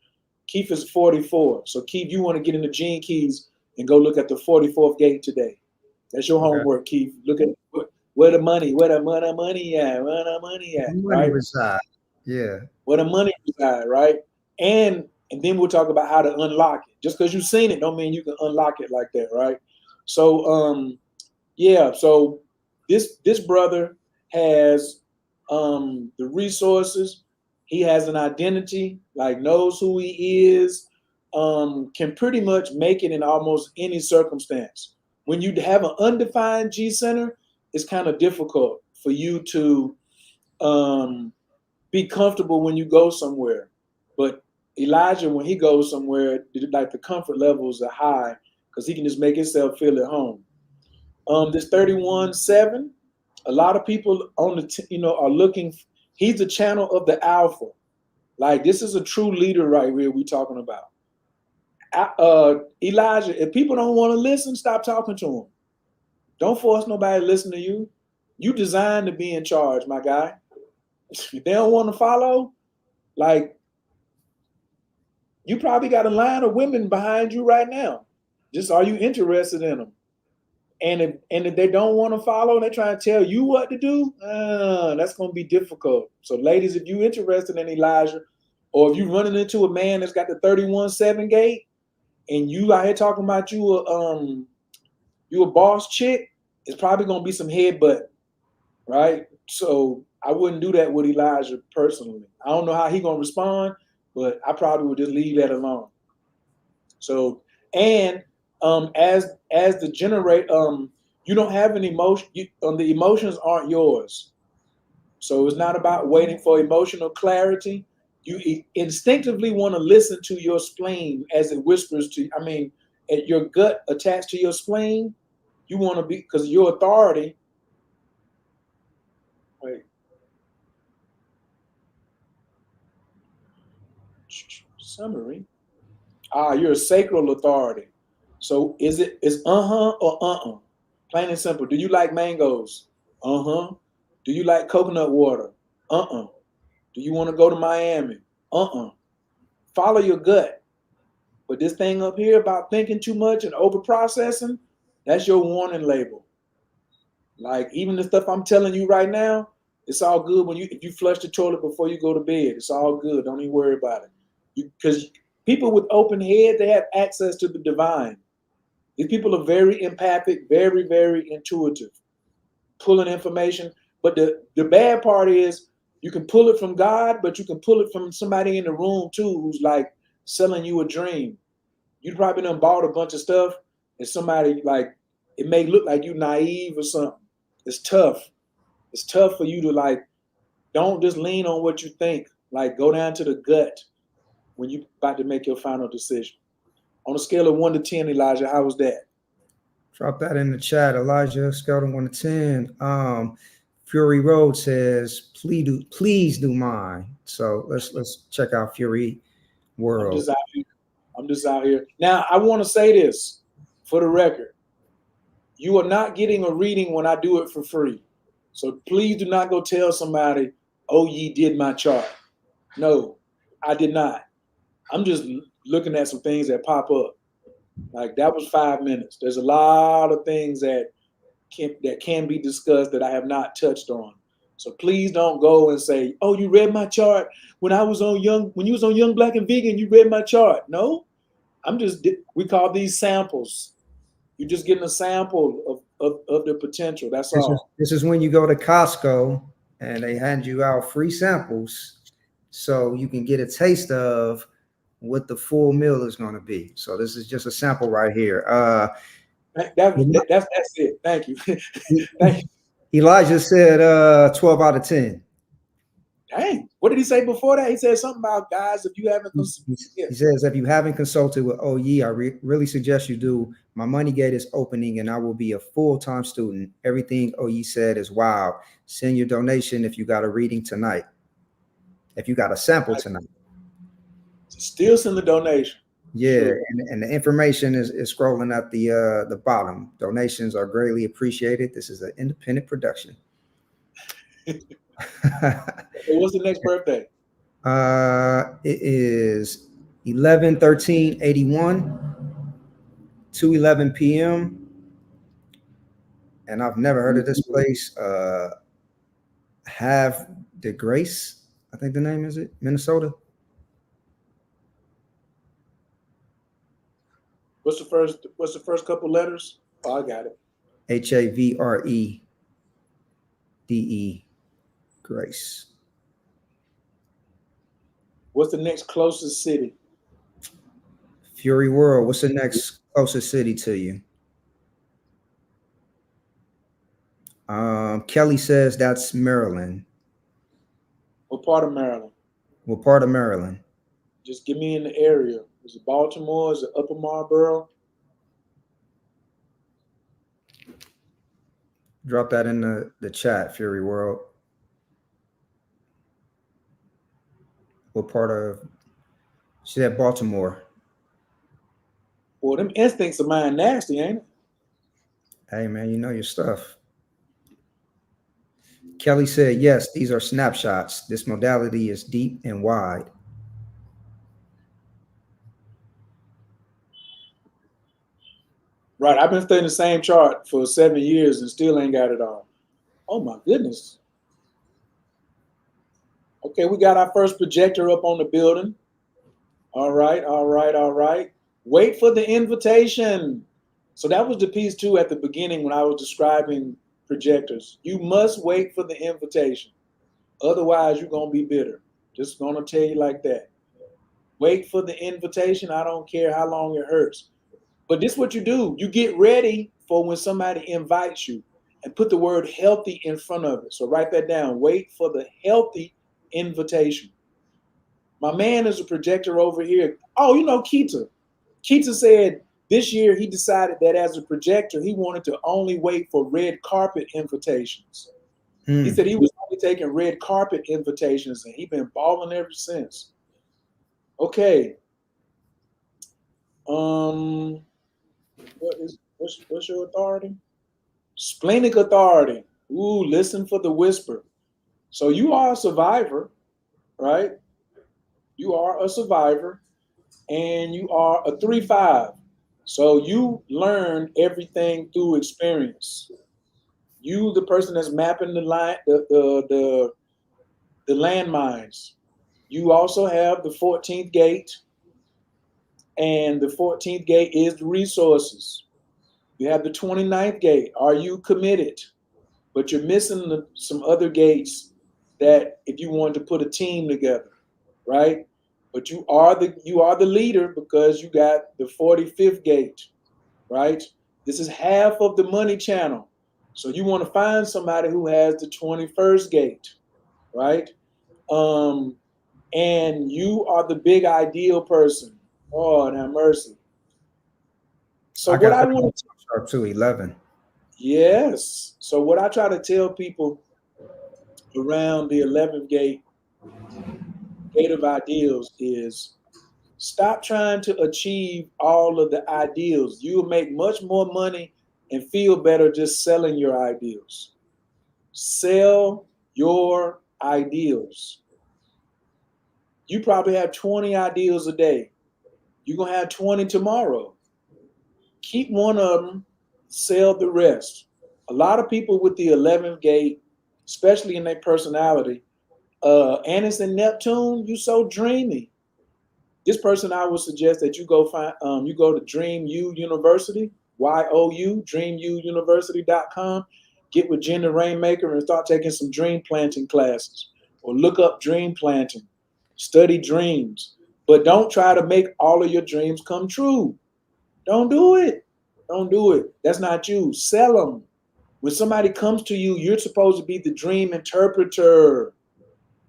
Keith is 44. So Keith, you want to get in the gene keys and go look at the 44th gate today. That's your homework, Keith. Look at where the money at, right? reside. Yeah. Where the money reside, right? And then we'll talk about how to unlock it. Just because you've seen it don't mean you can unlock it like that, right? So so this brother has the resources. He has an identity, like knows who he is, can pretty much make it in almost any circumstance. When you have an undefined G center, it's kind of difficult for you to be comfortable when you go somewhere. But Elijah, when he goes somewhere, like the comfort levels are high because he can just make himself feel at home. This 31-7, a lot of people on the are looking. He's the channel of the alpha. Like this is a true leader right here we talking about. Elijah, if people don't want to listen, stop talking to them. Don't force nobody to listen to you. You designed to be in charge, my guy. If they don't want to follow, like you probably got a line of women behind you right now. Just are you interested in them? And if they don't want to follow, they try to tell you what to do, that's going to be difficult. So ladies, if you're interested in Elijah, or if you're running into a man that's got the 31-7 gate, and you out here talking about you a boss chick, it's probably going to be some headbutt, right? So I wouldn't do that with Elijah personally. I don't know how he going to respond, but I probably would just leave that alone. So, and as the generate, you don't have an emotion. The emotions aren't yours. So it's not about waiting for emotional clarity. You instinctively want to listen to your spleen as it whispers to you. I mean, at your gut attached to your spleen, you want to be, because your authority. Wait. Summary. You're a sacral authority. So is or plain and simple. Do you like mangoes? Do you like coconut water? Do you want to go to Miami? Follow your gut. But this thing up here about thinking too much and over processing, that's your warning label. Like even the stuff I'm telling you right now, it's all good when if you flush the toilet before you go to bed. It's all good. Don't even worry about it. Because people with open head, they have access to the divine. These people are very empathic, very, very intuitive, pulling information. But the bad part is you can pull it from God, but you can pull it from somebody in the room too who's like selling you a dream. You probably done bought a bunch of stuff and somebody like, it may look like you naive or something. It's tough. It's tough for you to like, don't just lean on what you think. Like go down to the gut when you about to make your final decision. On a scale of 1 to 10, Elijah, how was that? Drop that in the chat, Elijah. Scale to 1 to 10. Fury Road says, please do mine. So let's check out Fury World. I'm just out here. Now I want to say this for the record. You are not getting a reading when I do it for free. So please do not go tell somebody, oh, ye did my chart. No, I did not. I'm just looking at some things that pop up. Like that was 5 minutes. There's a lot of things that can be discussed that I have not touched on. So please don't go and say, oh, you read my chart when I was on when you was on Young, Black, and Vegan, you read my chart. No, we call these samples. You're just getting a sample of the potential. That's all. This is when you go to Costco and they hand you out free samples so you can get a taste of what the full meal is going to be. So this is just a sample right here. That's it. Thank you. Thank you. Elijah said 12 out of 10. Dang. What did he say before that? He said something about, guys, if you haven't. He says, if you haven't consulted with Oyi, I really suggest you do. My money gate is opening and I will be a full-time student. Everything Oyi said is wow. Send your donation if you got a reading tonight. If you got a sample tonight. Still send the donation. Yeah, sure. And the information is scrolling at the bottom. Donations are greatly appreciated. This is an independent production. What's the next birthday? It is 11/13/81, 2:11 p.m. And I've never heard of this place. Have the Grace, I think the name is it, Minnesota. What's the first couple letters? Oh, I got it. HAVREDE, Grace. What's the next closest city? Fury World. What's the next closest city to you? Kelly says that's Maryland. What part of Maryland? What part of Maryland? Just give me in the area. Is it Baltimore? Is it Upper Marlboro? Drop that in the chat, Fury World. What part of? She said Baltimore. Well, them instincts of mine nasty, ain't it? Hey, man, you know your stuff. Kelly said, yes, these are snapshots. This modality is deep and wide. Right. I've been studying the same chart for 7 years and still ain't got it all. Oh, my goodness. Okay, we got our first projector up on the building. All right, all right, all right. Wait for the invitation. So that was the piece too at the beginning when I was describing projectors. You must wait for the invitation. Otherwise, you're going to be bitter. Just going to tell you like that. Wait for the invitation. I don't care how long it hurts. But this is what you do. You get ready for when somebody invites you and put the word healthy in front of it. So write that down. Wait for the healthy invitation. My man is a projector over here. Oh, you know, Keita. Keita said this year he decided that as a projector, he wanted to only wait for red carpet invitations. He said he was only taking red carpet invitations and he's been balling ever since. Okay. What's your authority? Splenic authority. Ooh, listen for the whisper. So you are a survivor, right? You are a survivor and you are a 3-5. So you learn everything through experience. You, the person that's mapping the line, the landmines. You also have the 14th gate, and the 14th gate is the resources. You have the 29th gate. Are you committed? But you're missing some other gates that if you want to put a team together, right? But you are the leader because you got the 45th gate, right? This is half of the money channel. So you want to find somebody who has the 21st gate, right? And you are the big ideal person. Oh, have mercy. So I what got I that want to, sharp too, 11. yes. So what I try to tell people around the 11th gate of ideals is stop trying to achieve all of the ideals. You'll make much more money and feel better just selling your ideals. Sell your ideals. You probably have 20 ideals a day. You're going to have 20 tomorrow. Keep one of them, sell the rest. A lot of people with the 11th gate, especially in their personality, and it's in Neptune, you so dreamy. This person, I would suggest that you go find, you go to Dream U University, YOU, dreamuuniversity.com, get with Jen the Rainmaker and start taking some dream planting classes, or look up dream planting, study dreams, but don't try to make all of your dreams come true. Don't do it. Don't do it. That's not you. Sell them. When somebody comes to you, you're supposed to be the dream interpreter,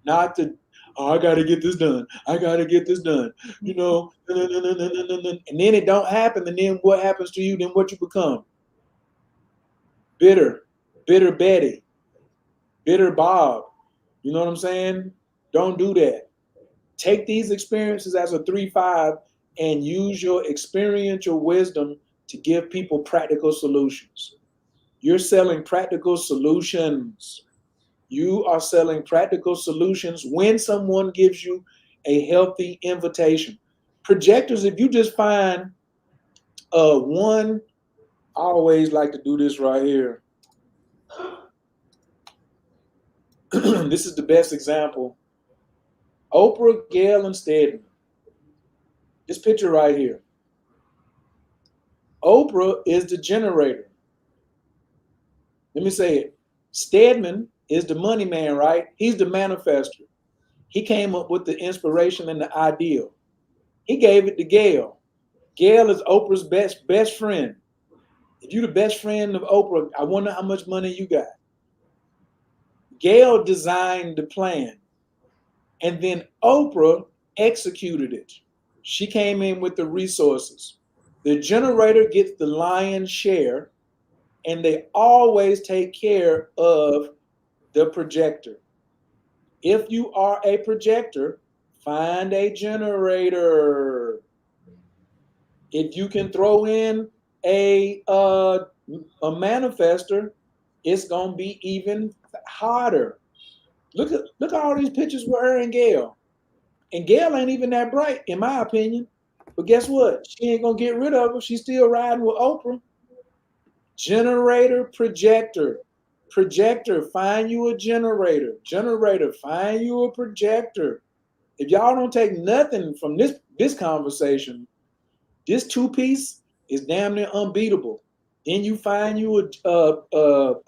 not the, oh, I got to get this done. I got to get this done. You know, and then it don't happen. And then what happens to you? Then what you become? Bitter, bitter Betty, bitter Bob. You know what I'm saying? Don't do that. Take these experiences as a 3-5 and use your experiential wisdom to give people practical solutions. You're selling practical solutions. You are selling practical solutions when someone gives you a healthy invitation. Projectors, if you just find one, I always like to do this right here. This is the best example. Oprah, Gail, and Stedman. This picture right here. Oprah is the generator. Let me say it. Stedman is the money man, right? He's the manifester. He came up with the inspiration and the ideal. He gave it to Gail. Gail is Oprah's best friend. If you're the best friend of Oprah, I wonder how much money you got. Gail designed the plan, and then Oprah executed it. She came in with the resources. The generator gets the lion's share, and they always take care of the projector. If you are a projector, find a generator. If you can throw in a manifester, it's gonna be even harder. Look at all these pictures with her and Gail. And Gail ain't even that bright, in my opinion. But guess what? She ain't gonna get rid of her. She's still riding with Oprah. Generator, projector. Projector, find you a generator. Generator, find you a projector. If y'all don't take nothing from this conversation, this two-piece is damn near unbeatable. Then you find you a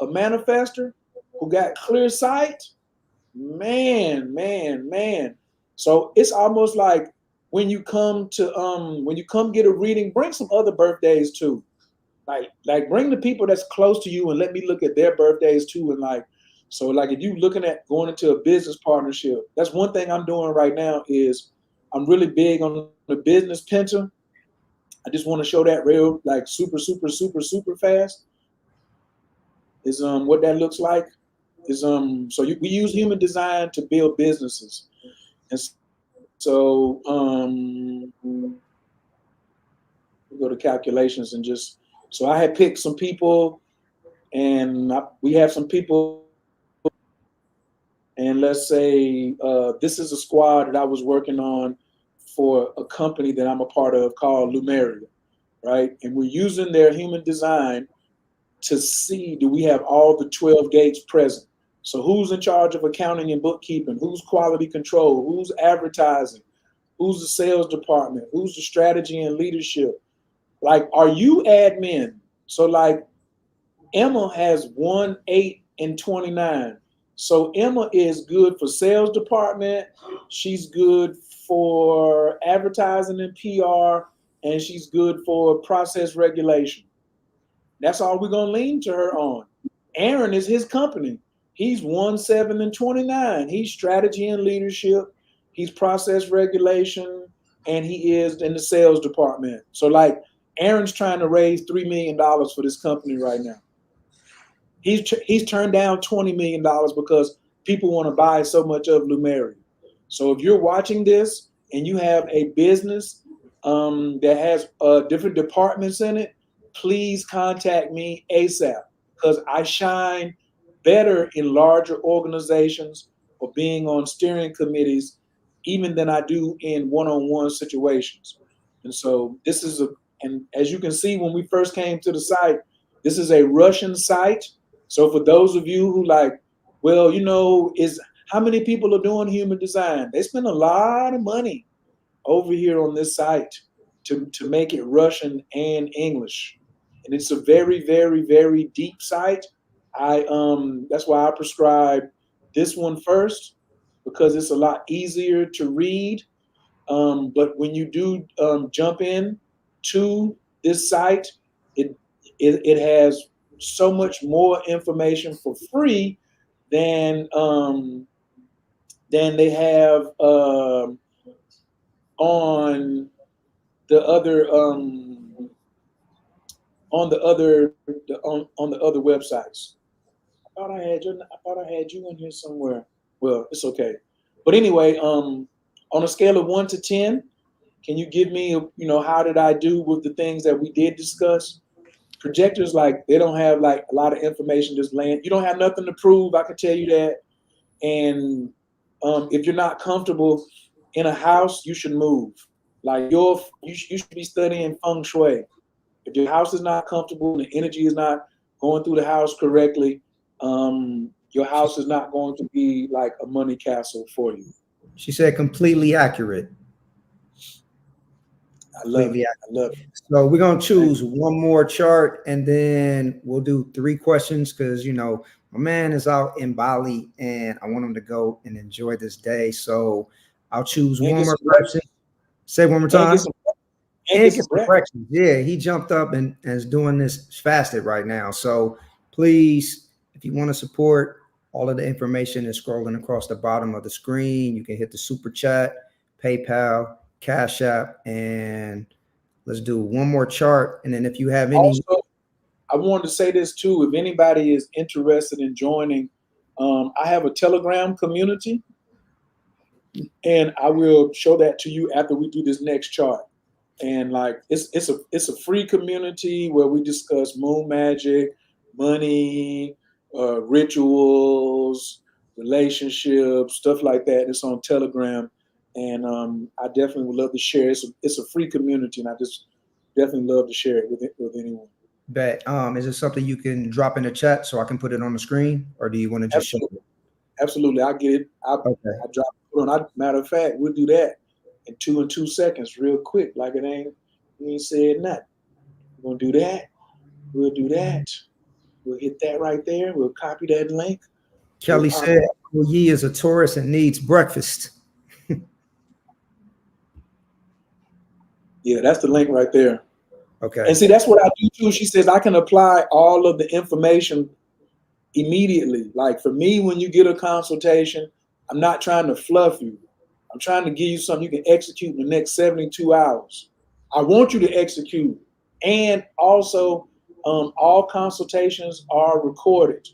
manifester who got clear sight. Man. So it's almost like when you come get a reading, bring some other birthdays too. Like bring the people that's close to you and let me look at their birthdays too. And so if you looking at going into a business partnership, that's one thing I'm doing right now is I'm really big on the business pincer. I just want to show that real super fast is what that looks like is we use human design to build businesses. And so we go to calculations and so I had picked some people and we have some people, and let's say this is a squad that I was working on for a company that I'm a part of called Lumeria, right? And we're using their human design to see, do we have all the 12 gates present? So who's in charge of accounting and bookkeeping? Who's quality control? Who's advertising? Who's the sales department? Who's the strategy and leadership? Like, are you admin? So like Emma has 1, 8, and 29. So Emma is good for sales department. She's good for advertising and PR, and she's good for process regulation. That's all we're gonna lean to her on. Aaron is his company. He's 1, 7, and 29. He's strategy and leadership. He's process regulation, and he is in the sales department. So like Aaron's trying to raise $3 million for this company right now. He's turned down $20 million because people want to buy so much of Lumeria. So if you're watching this and you have a business that has different departments in it, please contact me ASAP, because I shine better in larger organizations or being on steering committees even than I do in one-on-one situations. And so this is and as you can see, when we first came to the site, this is a Russian site. So for those of you who like, well, is how many people are doing human design? They spend a lot of money over here on this site to make it Russian and English. And it's a very, very, very deep site. That's why I prescribe this one first, because it's a lot easier to read. But when you do jump in to this site, it has so much more information for free than they have on the other on the other websites. I thought I had you in here somewhere. Well, it's okay. But anyway, on a scale of 1 to 10, can you give me, how did I do with the things that we did discuss? Projectors, like, they don't have like a lot of information just laying. You don't have nothing to prove. I can tell you that. And if you're not comfortable in a house, you should move. Like you should be studying feng shui. If your house is not comfortable and the energy is not going through the house correctly, your house is not going to be like a money castle for you. She said completely accurate. I love it. I love it. So we're going to choose one more chart, and then we'll do 3 questions because, my man is out in Bali and I want him to go and enjoy this day. So I'll choose one more question. Say one more time. And get some breakfast. Yeah, he jumped up and is doing this fasted right now. So please, if you want to support, all of the information is scrolling across the bottom of the screen. You can hit the super chat, PayPal, Cash App, and let's do one more chart. And then if you have any. Also, I wanted to say this too. If anybody is interested in joining, I have a Telegram community, and I will show that to you after we do this next chart. And like it's a free community where we discuss moon magic, money, rituals, relationships, stuff like that. It's on Telegram, and I definitely would love to share. It's a free community, and I just definitely love to share it with anyone. Bet. Is it something you can drop in the chat so I can put it on the screen, or do you want to just show it? Absolutely, I get it. I drop it on. Matter of fact, we'll do that in 2 seconds, real quick, like you ain't said nothing. We're gonna do that. We'll do that. We'll hit that right there. We'll copy that link. Kelly said, Oyi is a Taurus and needs breakfast. Yeah, that's the link right there. Okay. And see, that's what I do too. She says I can apply all of the information immediately. Like for me, when you get a consultation, I'm not trying to fluff you. I'm trying to give you something you can execute in the next 72 hours. I want you to execute. And also, all consultations are recorded.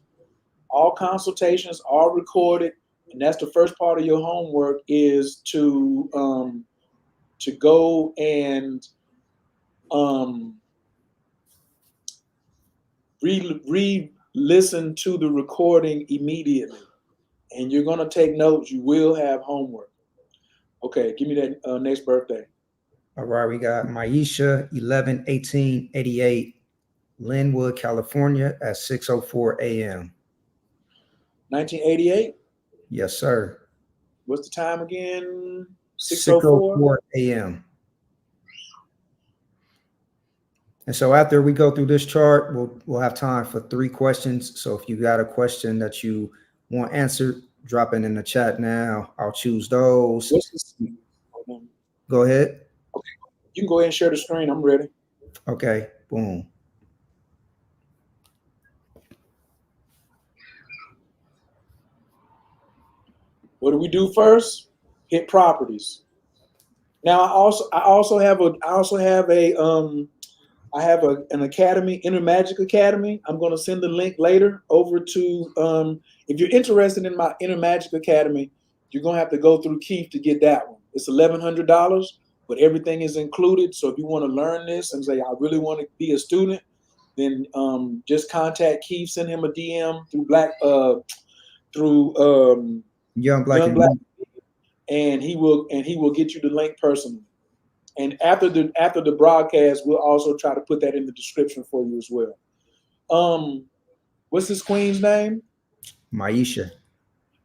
All consultations are recorded. And that's the first part of your homework, is to go and re-listen to the recording immediately. And you're going to take notes. You will have homework. Okay, give me that next birthday. All right, we got Maisha, 11/18/88, Linwood, California at 6:04 a.m. 1988. Yes, sir. What's the time again? 6:04. 6:04 a.m. And so after we go through this chart, we'll have time for 3 questions. So if you got a question that you want answered, drop it in the chat now. I'll choose those. What's this? Go ahead. Okay. You can go ahead and share the screen. I'm ready. Okay. Boom. What do we do first? Hit properties. Now I also have an academy, Inner Magic Academy. I'm going to send the link later over to, if you're interested in my Inner Magic Academy, you're going to have to go through Keith to get that one. It's $1,100, but everything is included. So if you want to learn this and say, I really want to be a student, then just contact Keith, send him a DM through Young Black and Vegan, and he will get you the link personally. And after the broadcast, we'll also try to put that in the description for you as well. What's this queen's name? Maisha.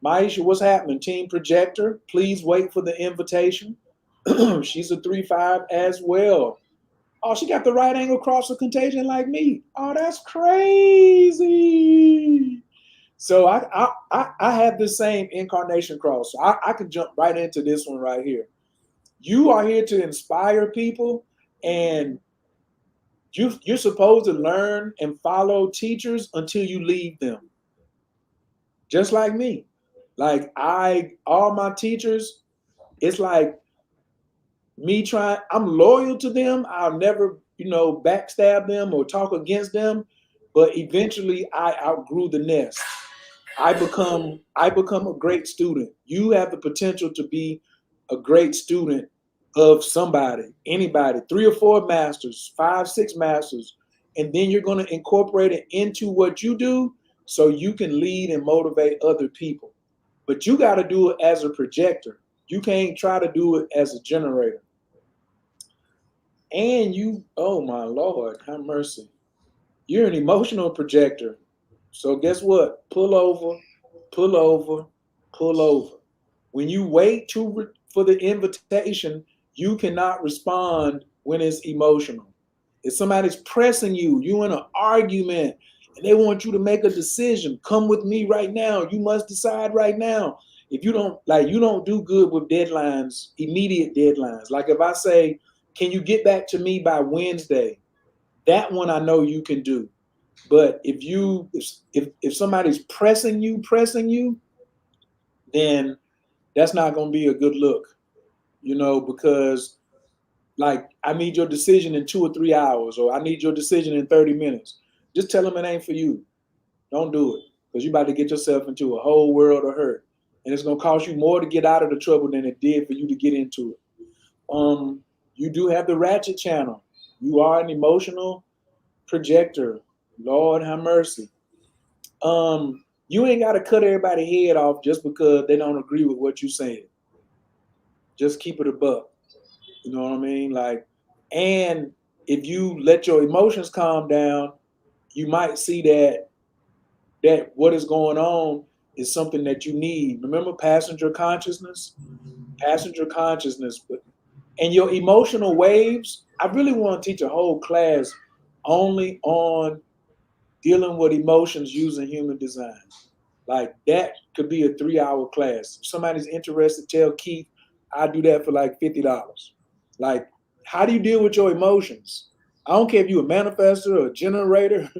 Maisha, what's happening? Team Projector, please wait for the invitation. She's a 3/5 as well. Oh, she got the right angle cross of contagion like me. Oh, that's crazy. So I have the same incarnation cross. So I can jump right into this one right here. You are here to inspire people, and you're supposed to learn and follow teachers until you leave them. Just like me. Like all my teachers, it's like me I'm loyal to them. I'll never, backstab them or talk against them. But eventually I outgrew the nest. I become a great student. You have the potential to be a great student of somebody, anybody, 3 or 4 masters, 5, 6 masters, and then you're going to incorporate it into what you do so you can lead and motivate other people. But you got to do it as a projector. You can't try to do it as a generator. And oh my Lord, have mercy. You're an emotional projector. So guess what? Pull over, pull over, pull over. When you wait for the invitation, you cannot respond when it's emotional. If somebody's pressing you, you in an argument, and they want you to make a decision, come with me right now. You must decide right now. If you don't do good with deadlines, immediate deadlines. Like if I say, can you get back to me by Wednesday? That one I know you can do. But if somebody's pressing you, then that's not going to be a good look, because like I need your decision in 2 or 3 hours, or I need your decision in 30 minutes. Just tell them it ain't for you. Don't do it, because you're about to get yourself into a whole world of hurt, and it's going to cost you more to get out of the trouble than it did for you to get into it. You do have the ratchet channel. You are an emotional projector. Lord have mercy. You ain't got to cut everybody's head off just because they don't agree with what you're saying. Just keep it a buck. You know what I mean? And if you let your emotions calm down, you might see that what is going on is something that you need. Remember passenger consciousness? Passenger consciousness. And your emotional waves, I really want to teach a whole class only on dealing with emotions using human design. Like that could be a 3-hour class. If somebody's interested, tell Keith, I do that for like $50. Like, how do you deal with your emotions? I don't care if you're a manifestor or a generator,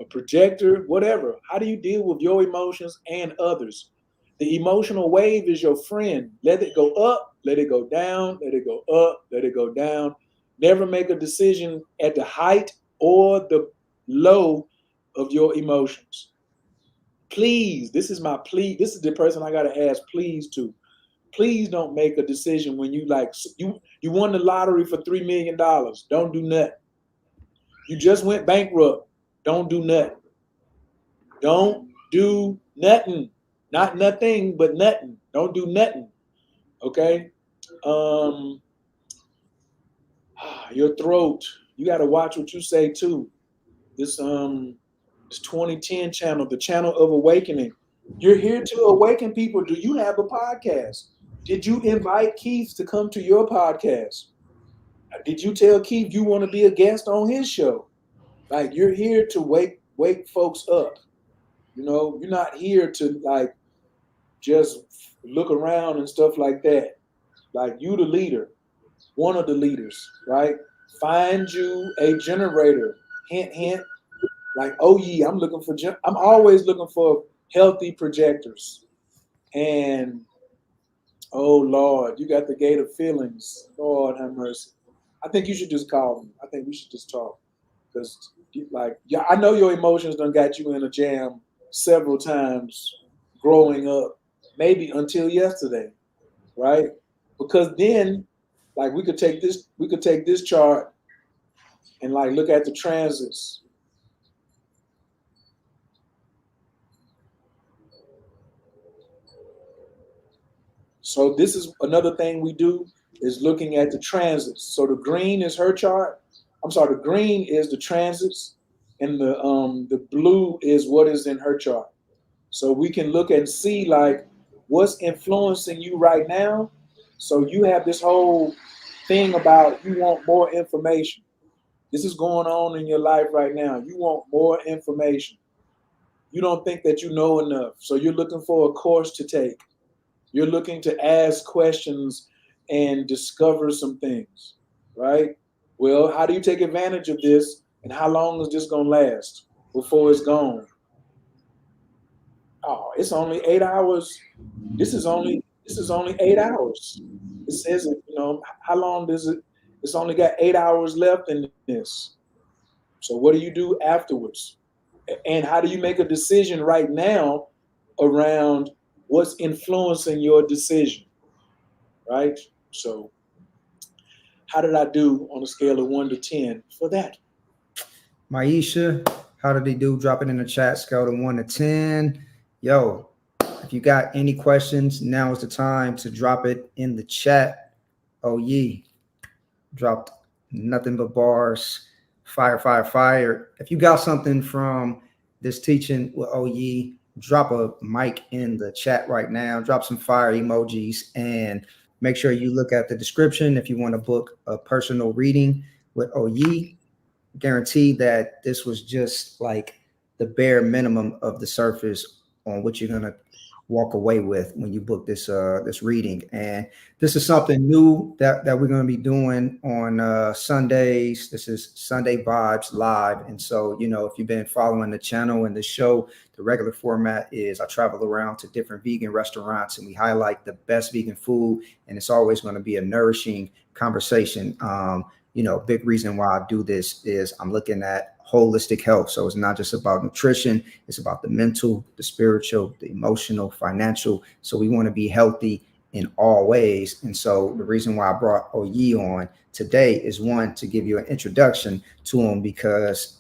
a projector, whatever. How do you deal with your emotions and others? The emotional wave is your friend. Let it go up, let it go down, let it go up, let it go down. Never make a decision at the height or the low of your emotions. Please, this is my plea. This is the person I got to ask please to. Please don't make a decision when you won the lottery for $3 million. Don't do nothing. You just went bankrupt. Don't do nothing. Don't do nothing. Not nothing, but nothing. Don't do nothing. Okay? Your throat. You got to watch what you say too. this 2010 channel, the channel of awakening. You're here to awaken people. Do you have a podcast? Did you invite Keith to come to your podcast? Did you tell Keith you want to be a guest on his show? Like, you're here to wake folks up. You're not here to like just look around and stuff like that. Like, you the leader, one of the leaders, right? Find you a generator. Hint, hint. Like, oh yeah, I'm always looking for healthy projectors. And oh Lord, you got the gate of feelings. Lord have mercy. I think you should just call me. I think we should just talk. Because like, yeah, I know your emotions done got you in a jam several times growing up, maybe until yesterday, right? Because then, like, we could take this chart and like look at the transits. So this is another thing we do, is looking at the transits. So the green is her chart. I'm sorry, the green is the transits, and the blue is what is in her chart. So we can look and see like what's influencing you right now. So you have this whole thing about you want more information. This is going on in your life right now. You want more information. You don't think that you know enough. So you're looking for a course to take. You're looking to ask questions and discover some things, right? Well, how do you take advantage of this, and how long is this going to last before it's gone? Oh, it's only 8 hours. This is only 8 hours. It says, how long does it? It's only got 8 hours left in this. So what do you do afterwards? And how do you make a decision right now around what's influencing your decision, right? So how did I do on a scale of 1 to 10 for that? Maisha, how did he do? Drop it in the chat, scale to 1 to 10. Yo, if you got any questions, now is the time to drop it in the chat. Oyi dropped nothing but bars. Fire, fire, fire. If you got something from this teaching with Oyi, drop a mic in the chat right now. Drop some fire emojis, and make sure you look at the description if you want to book a personal reading with Oyi. Guarantee that this was just like the bare minimum of the surface on what you're gonna walk away with when you book this reading. And this is something new that we're going to be doing on Sundays. This is Sunday Vibes Live. And so, if you've been following the channel and the show, the regular format is I travel around to different vegan restaurants and we highlight the best vegan food, and it's always going to be a nourishing conversation. Big reason why I do this is I'm looking at holistic health. So it's not just about nutrition, it's about the mental, the spiritual, the emotional, financial. So we want to be healthy in all ways. And so the reason why I brought Oyi on today is, one, to give you an introduction to him, because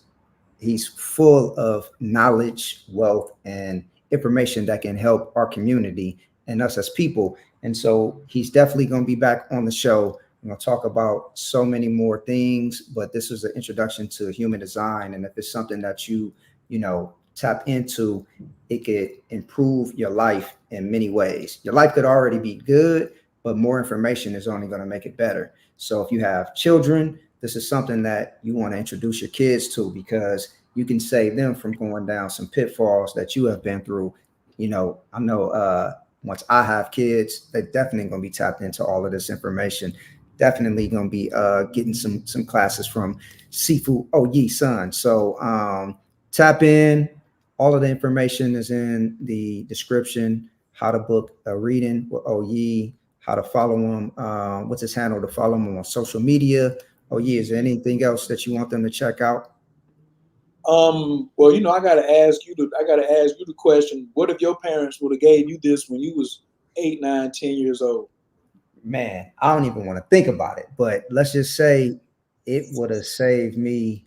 he's full of knowledge, wealth, and information that can help our community and us as people. And so he's definitely going to be back on the show. I'm going to talk about so many more things, but this is an introduction to human design. And if it's something that you tap into, it could improve your life in many ways. Your life could already be good, but more information is only going to make it better. So if you have children, this is something that you want to introduce your kids to, because you can save them from going down some pitfalls that you have been through. I know once I have kids, they're definitely going to be tapped into all of this information. Definitely going to be getting some classes from Sifu Oyi Sun. So tap in. All of the information is in the description. How to book a reading with Oyi, how to follow him, what's his handle to follow him on social media. Oyi, is there anything else that you want them to check out? Well, I gotta ask you the question. What if your parents would have gave you this when you was 8, 9, 10 years old? Man, I don't even want to think about it, but let's just say it would have saved me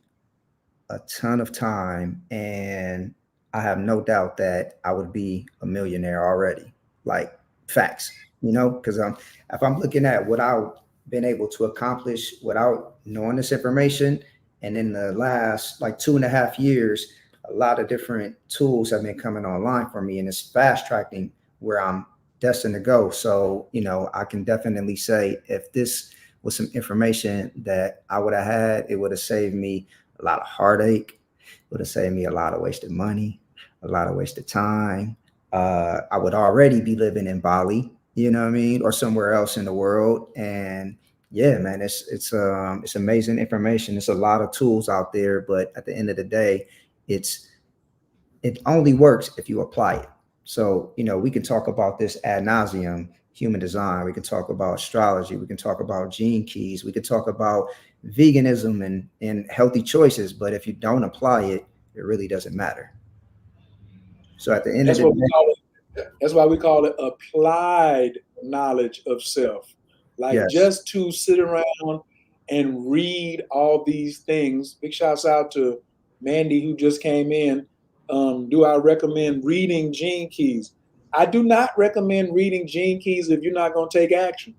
a ton of time, and I have no doubt that I would be a millionaire already. Like, facts, because if I'm looking at what I've been able to accomplish without knowing this information, And in the last like 2.5 years, a lot of different tools have been coming online for me, and it's fast tracking where I'm destined to go. So, I can definitely say if this was some information that I would have had, it would have saved me a lot of heartache, would have saved me a lot of wasted money, a lot of wasted time. I would already be living in Bali, you know what I mean, or somewhere else in the world. And yeah, man, it's amazing information. There's a lot of tools out there, but at the end of the day, it only works if you apply it. So, we can talk about this ad nauseum, human design. We can talk about astrology. We can talk about gene keys. We can talk about veganism and healthy choices. But if you don't apply it, it really doesn't matter. So at the end of That's the what we day, call it. That's why we call it applied knowledge of self. Like yes. just to sit around and read all these things. Big shouts out to Mandy who just came in. Do I recommend reading Gene Keys? I do not recommend reading Gene Keys if you're not going to take action.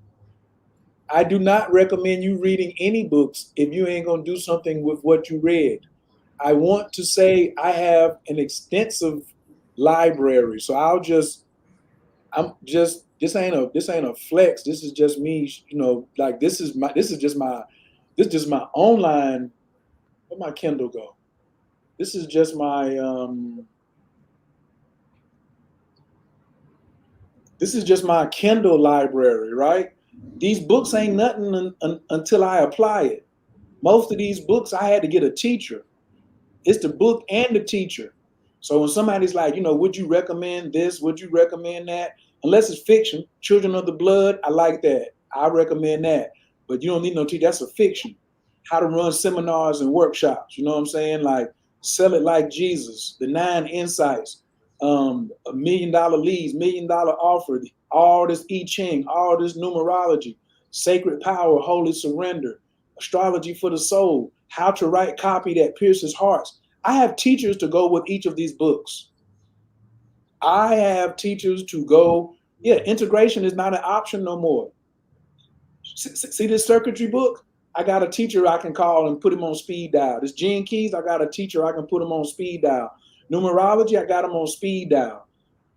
I do not recommend you reading any books if you ain't going to do something with what you read. I want to say I have an extensive library, so this ain't a flex. This is just me, like this is just my online. Where my Kindle go? This is just my Kindle library, right? These books ain't nothing until I apply it. Most of these books I had to get a teacher. It's the book and the teacher. So when somebody's like, would you recommend this? Would you recommend that? Unless it's fiction, Children of the Blood, I like that. I recommend that. But you don't need no teacher. That's a fiction. How to run seminars and workshops. You know what I'm saying? Like Sell It Like Jesus, The 9 Insights, $1 million leads, $1 million offer, all this I Ching, all this numerology, Sacred Power, Holy Surrender, Astrology for the Soul, How to Write Copy That Pierces Hearts. I have teachers to go with each of these books. I have teachers to go. Yeah, integration is not an option no more. See this circuitry book? I got a teacher I can call and put him on speed dial. This Gene Keys, I got a teacher I can put him on speed dial. Numerology, I got him on speed dial.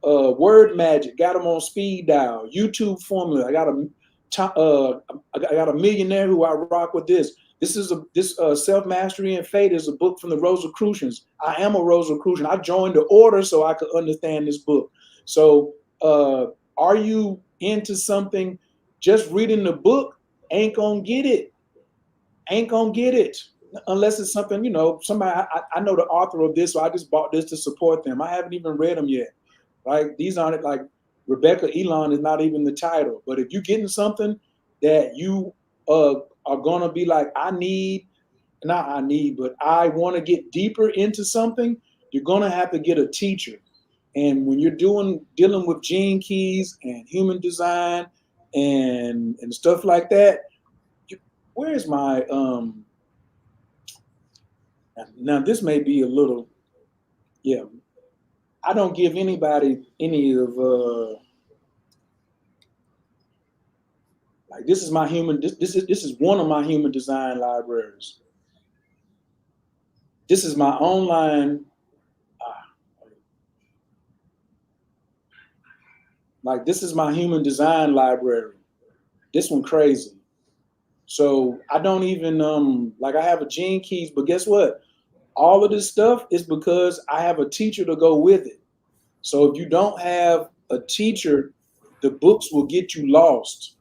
Word magic, got him on speed dial. YouTube formula, I got a millionaire who I rock with this. This Self Mastery and Fate is a book from the Rosicrucians. I am a Rosicrucian. I joined the order so I could understand this book. So, are you into something? Just reading the book ain't gonna get it. Ain't gonna get it unless it's something, somebody. I know the author of this, so I just bought this to support them. I haven't even read them yet. Right? These aren't like Rebecca Elon is not even the title. But if you're getting something that you are gonna be like, but I want to get deeper into something, you're gonna have to get a teacher. And when you're dealing with gene keys and human design and stuff like that, where's my now this may be a little, yeah, I don't give anybody any of like this is my human. This is one of my human design libraries. This is my online. Like this is my human design library. This one crazy. So I don't even like I have a gene keys, but guess what? All of this stuff is because I have a teacher to go with it. So if you don't have a teacher, the books will get you lost.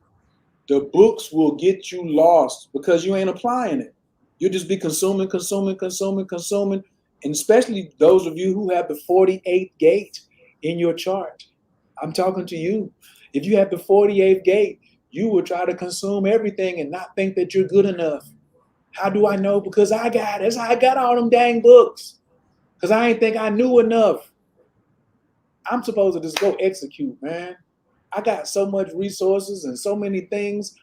The books will get you lost because you ain't applying it. You'll just be consuming. And especially those of you who have the 48th gate in your chart. I'm talking to you. If you have the 48th gate, you will try to consume everything and not think that you're good enough. How do I know? Because I got it. I got all them dang books. Because I ain't think I knew enough. I'm supposed to just go execute, man. I got so much resources and so many things.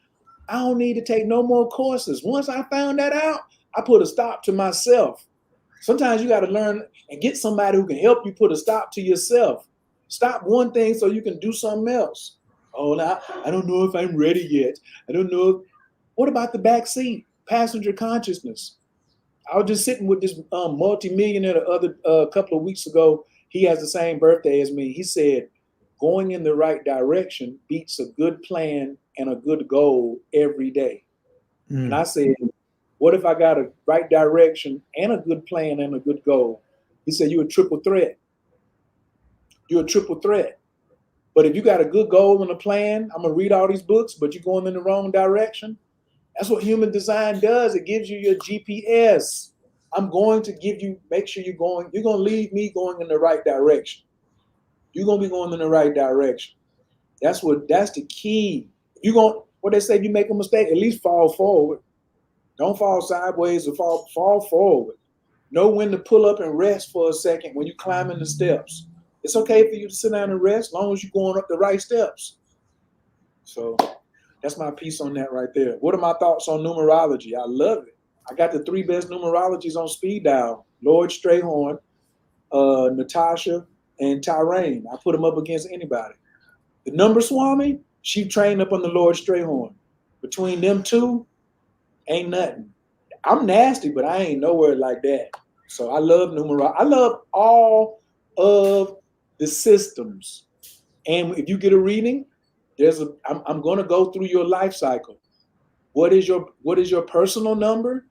I don't need to take no more courses. Once I found that out, I put a stop to myself. Sometimes you got to learn and get somebody who can help you put a stop to yourself. Stop one thing so you can do something else. Oh, now I don't know if I'm ready yet. I don't know. What about the back seat? Passenger consciousness. I was just sitting with this multi-millionaire the other couple of weeks ago. He has the same birthday as me. He said, going in the right direction beats a good plan and a good goal every day. And I said, what if I got a right direction and a good plan and a good goal? He said, you're a triple threat. You're a triple threat. But if you got a good goal and a plan, I'm going to read all these books, but you're going in the wrong direction. That's what human design does. It gives you your GPS. I'm going to give you, make sure you're going to leave me going in the right direction. You're going to be going in the right direction. That's the key. You're going, what they say, if you make a mistake, at least fall forward. Don't fall sideways or fall forward. Know when to pull up and rest for a second when you're climbing the steps. It's okay for you to sit down and rest as long as you're going up the right steps. So that's my piece on that right there. What are my thoughts on numerology? I love it. I got the 3 best numerologies on speed dial. Lloyd Strayhorn, Natasha, and Tyrane. I put them up against anybody. The number Swami, she trained up on the Lord Strayhorn. Between them two, ain't nothing. I'm nasty, but I ain't nowhere like that. So I love numerology. I love all of the systems. And if you get a reading, I'm going to go through your life cycle. What is your personal number?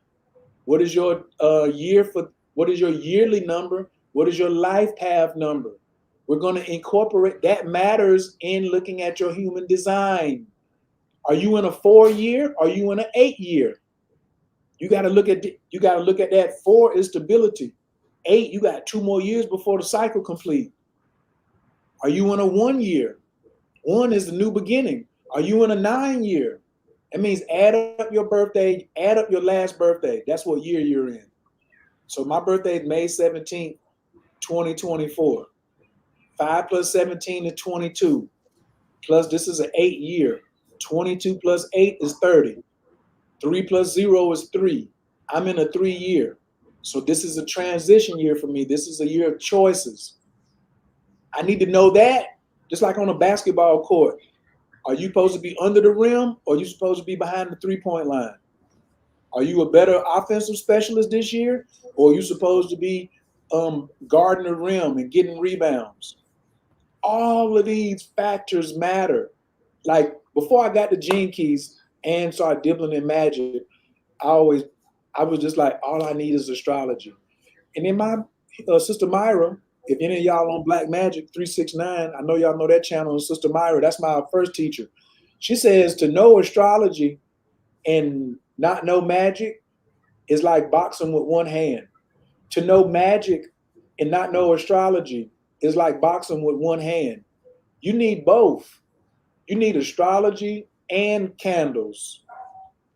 What is your what is your yearly number? What is your life path number? We're going to incorporate that matters in looking at your human design. Are you in a 4-year? Are you in an 8-year? You got to look at that. 4 is stability. 8, you got 2 more years before the cycle complete. Are you in a 1-year? 1 is the new beginning. Are you in a 9-year? That means add up your birthday, add up your last birthday. That's what year you're in. So my birthday is May 17th, 2024. 5 plus 17 is 22. Plus this is an 8-year. 22 plus 8 is 30. 3 plus 0 is 3. I'm in a 3-year. So this is a transition year for me. This is a year of choices. I need to know that, just like on a basketball court. Are you supposed to be under the rim or are you supposed to be behind the 3-point line? Are you a better offensive specialist this year or are you supposed to be guarding the rim and getting rebounds? All of these factors matter. Like before I got the Gene Keys and started dibbling in magic, I was just like, all I need is astrology. And then my sister Myra, if any of y'all on Black Magic 369, I know y'all know that channel, Sister Myra, that's my first teacher. She says to know astrology and not know magic is like boxing with one hand. To know magic and not know astrology is like boxing with one hand. You need both. You need astrology and candles.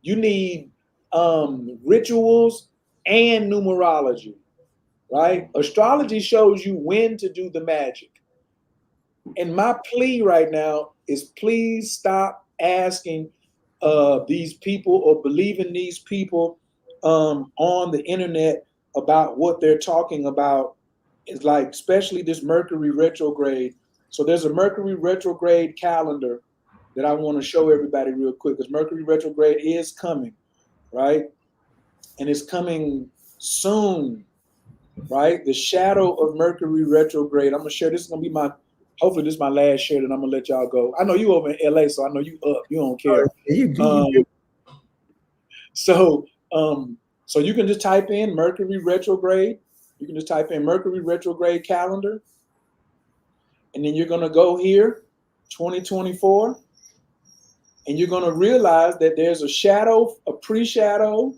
You need rituals and numerology. Right? Astrology shows you when to do the magic. And my plea right now is please stop asking these people or believing these people on the internet about what they're talking about. It's like, especially this Mercury retrograde. So there's a Mercury retrograde calendar that I want to show everybody real quick because Mercury retrograde is coming, right? And it's coming soon. Right? The shadow of Mercury retrograde. I'm going to share. This is going to be hopefully this is my last share that I'm going to let y'all go. I know you over in LA, so I know you up. You don't care. So you can just type in Mercury retrograde. You can just type in Mercury retrograde calendar. And then you're going to go here, 2024. And you're going to realize that there's a shadow, a pre-shadow,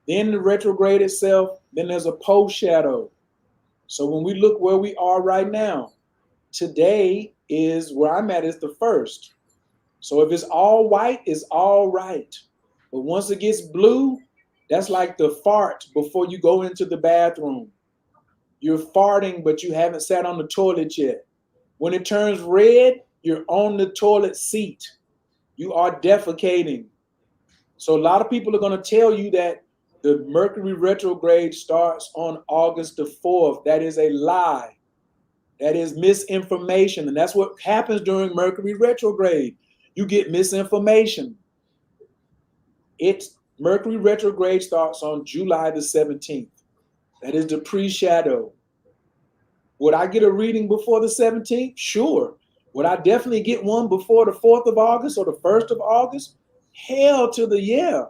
then the retrograde itself, then there's a post-shadow. So when we look where we are right now, today is where I'm at is the 1st. So if it's all white, it's all right. But once it gets blue, that's like the fart before you go into the bathroom. You're farting, but you haven't sat on the toilet yet. When it turns red, you're on the toilet seat. You are defecating. So a lot of people are going to tell you that the Mercury retrograde starts on August the 4th. That is a lie. That is misinformation. And that's what happens during Mercury retrograde. You get misinformation. It's Mercury retrograde starts on July the 17th. That is the pre-shadow. Would I get a reading before the 17th? Sure. Would I definitely get one before the 4th of August or the 1st of August? Hell to the yeah.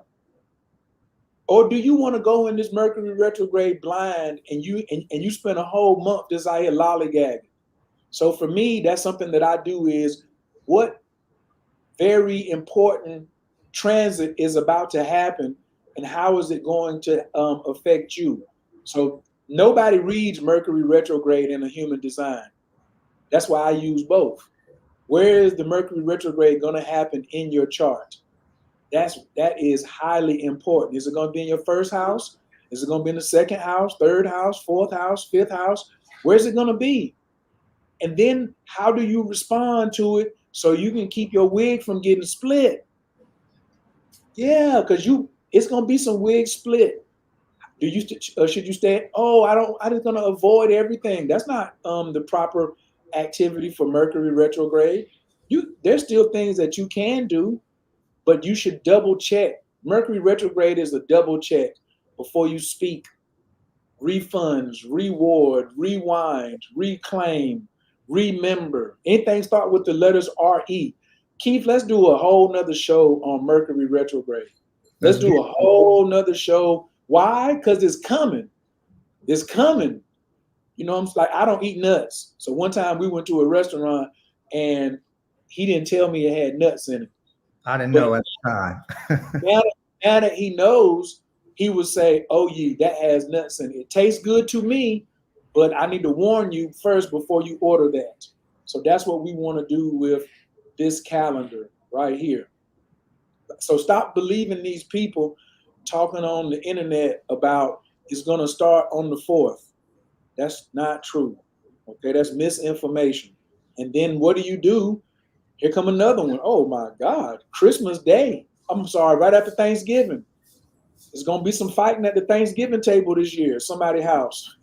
Or do you want to go in this Mercury retrograde blind and you spend a whole month just out here lollygagging? So for me, that's something that I do is what very important transit is about to happen and how is it going to affect you? So nobody reads Mercury retrograde in a human design. That's why I use both. Where is the Mercury retrograde going to happen in your chart? That is highly important. Is it going to be in your first house? Is it going to be in the second house, third house, fourth house, fifth house? Where's it going to be? And then how do you respond to it so you can keep your wig from getting split? Yeah, because it's going to be some wig split. Should you stay? I'm just going to avoid everything. That's not the proper activity for Mercury retrograde. There's still things that you can do, but you should double check. Mercury retrograde is a double check before you speak. Refunds, reward, rewind, reclaim, remember. Anything start with the letters R-E. Keith, let's do a whole nother show on Mercury retrograde. Let's do a whole nother show. Why? Because it's coming. It's coming. You know, I'm like, I don't eat nuts. So one time we went to a restaurant and he didn't tell me it had nuts in it. I didn't know at the time. now that he knows, he would say, "Oh, that has nuts in it. It tastes good to me, but I need to warn you first before you order that." So that's what we want to do with this calendar right here. So stop believing these people talking on the internet about it's going to start on the 4th. That's not true. Okay, that's misinformation. And then what do? Here come another one. Oh my God, Christmas Day. I'm sorry, right after Thanksgiving. There's gonna be some fighting at the Thanksgiving table this year at somebody's house.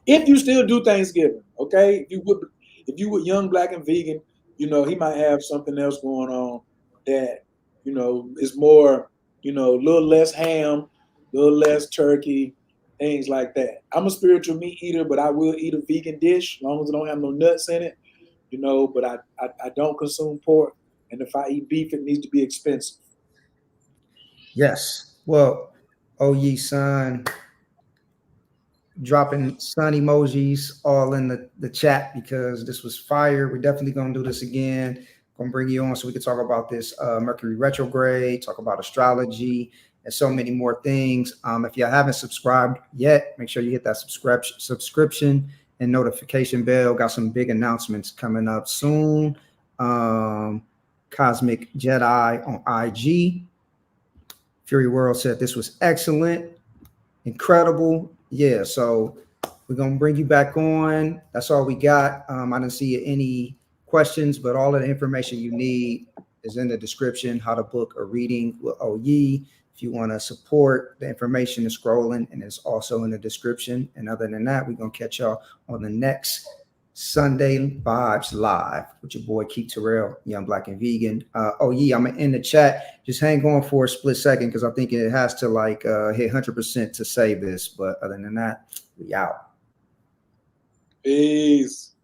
If you still do Thanksgiving, okay? If you would young, black, and vegan, you know, he might have something else going on that, you know, is more, you know, a little less ham, a little less turkey, things like that. I'm a spiritual meat eater, but I will eat a vegan dish as long as it don't have no nuts in it. You know, but I don't consume pork. And if I eat beef, it needs to be expensive. Yes. Well, Oyi Sun, dropping sun emojis all in the chat because this was fire. We're definitely going to do this again. Going to bring you on so we can talk about this Mercury retrograde, talk about astrology, and so many more things. If you haven't subscribed yet, make sure you hit that subscription and notification bell. Got some big announcements coming up soon. Cosmic Jedi on IG. Fury World said this was excellent, incredible. Yeah, so we're going to bring you back on. That's all we got. I didn't see any questions, but all of the information you need is in the description, how to book a reading with Oyi. If you want to support, the information is scrolling and it's also in the description. And other than that, we're going to catch y'all on the next Sunday Vibes Live with your boy Keith Terrell, Young Black and Vegan. Oyi, I'm in the chat. Just hang on for a split second because I think it has to like hit 100% to save this. But other than that, we out. Peace.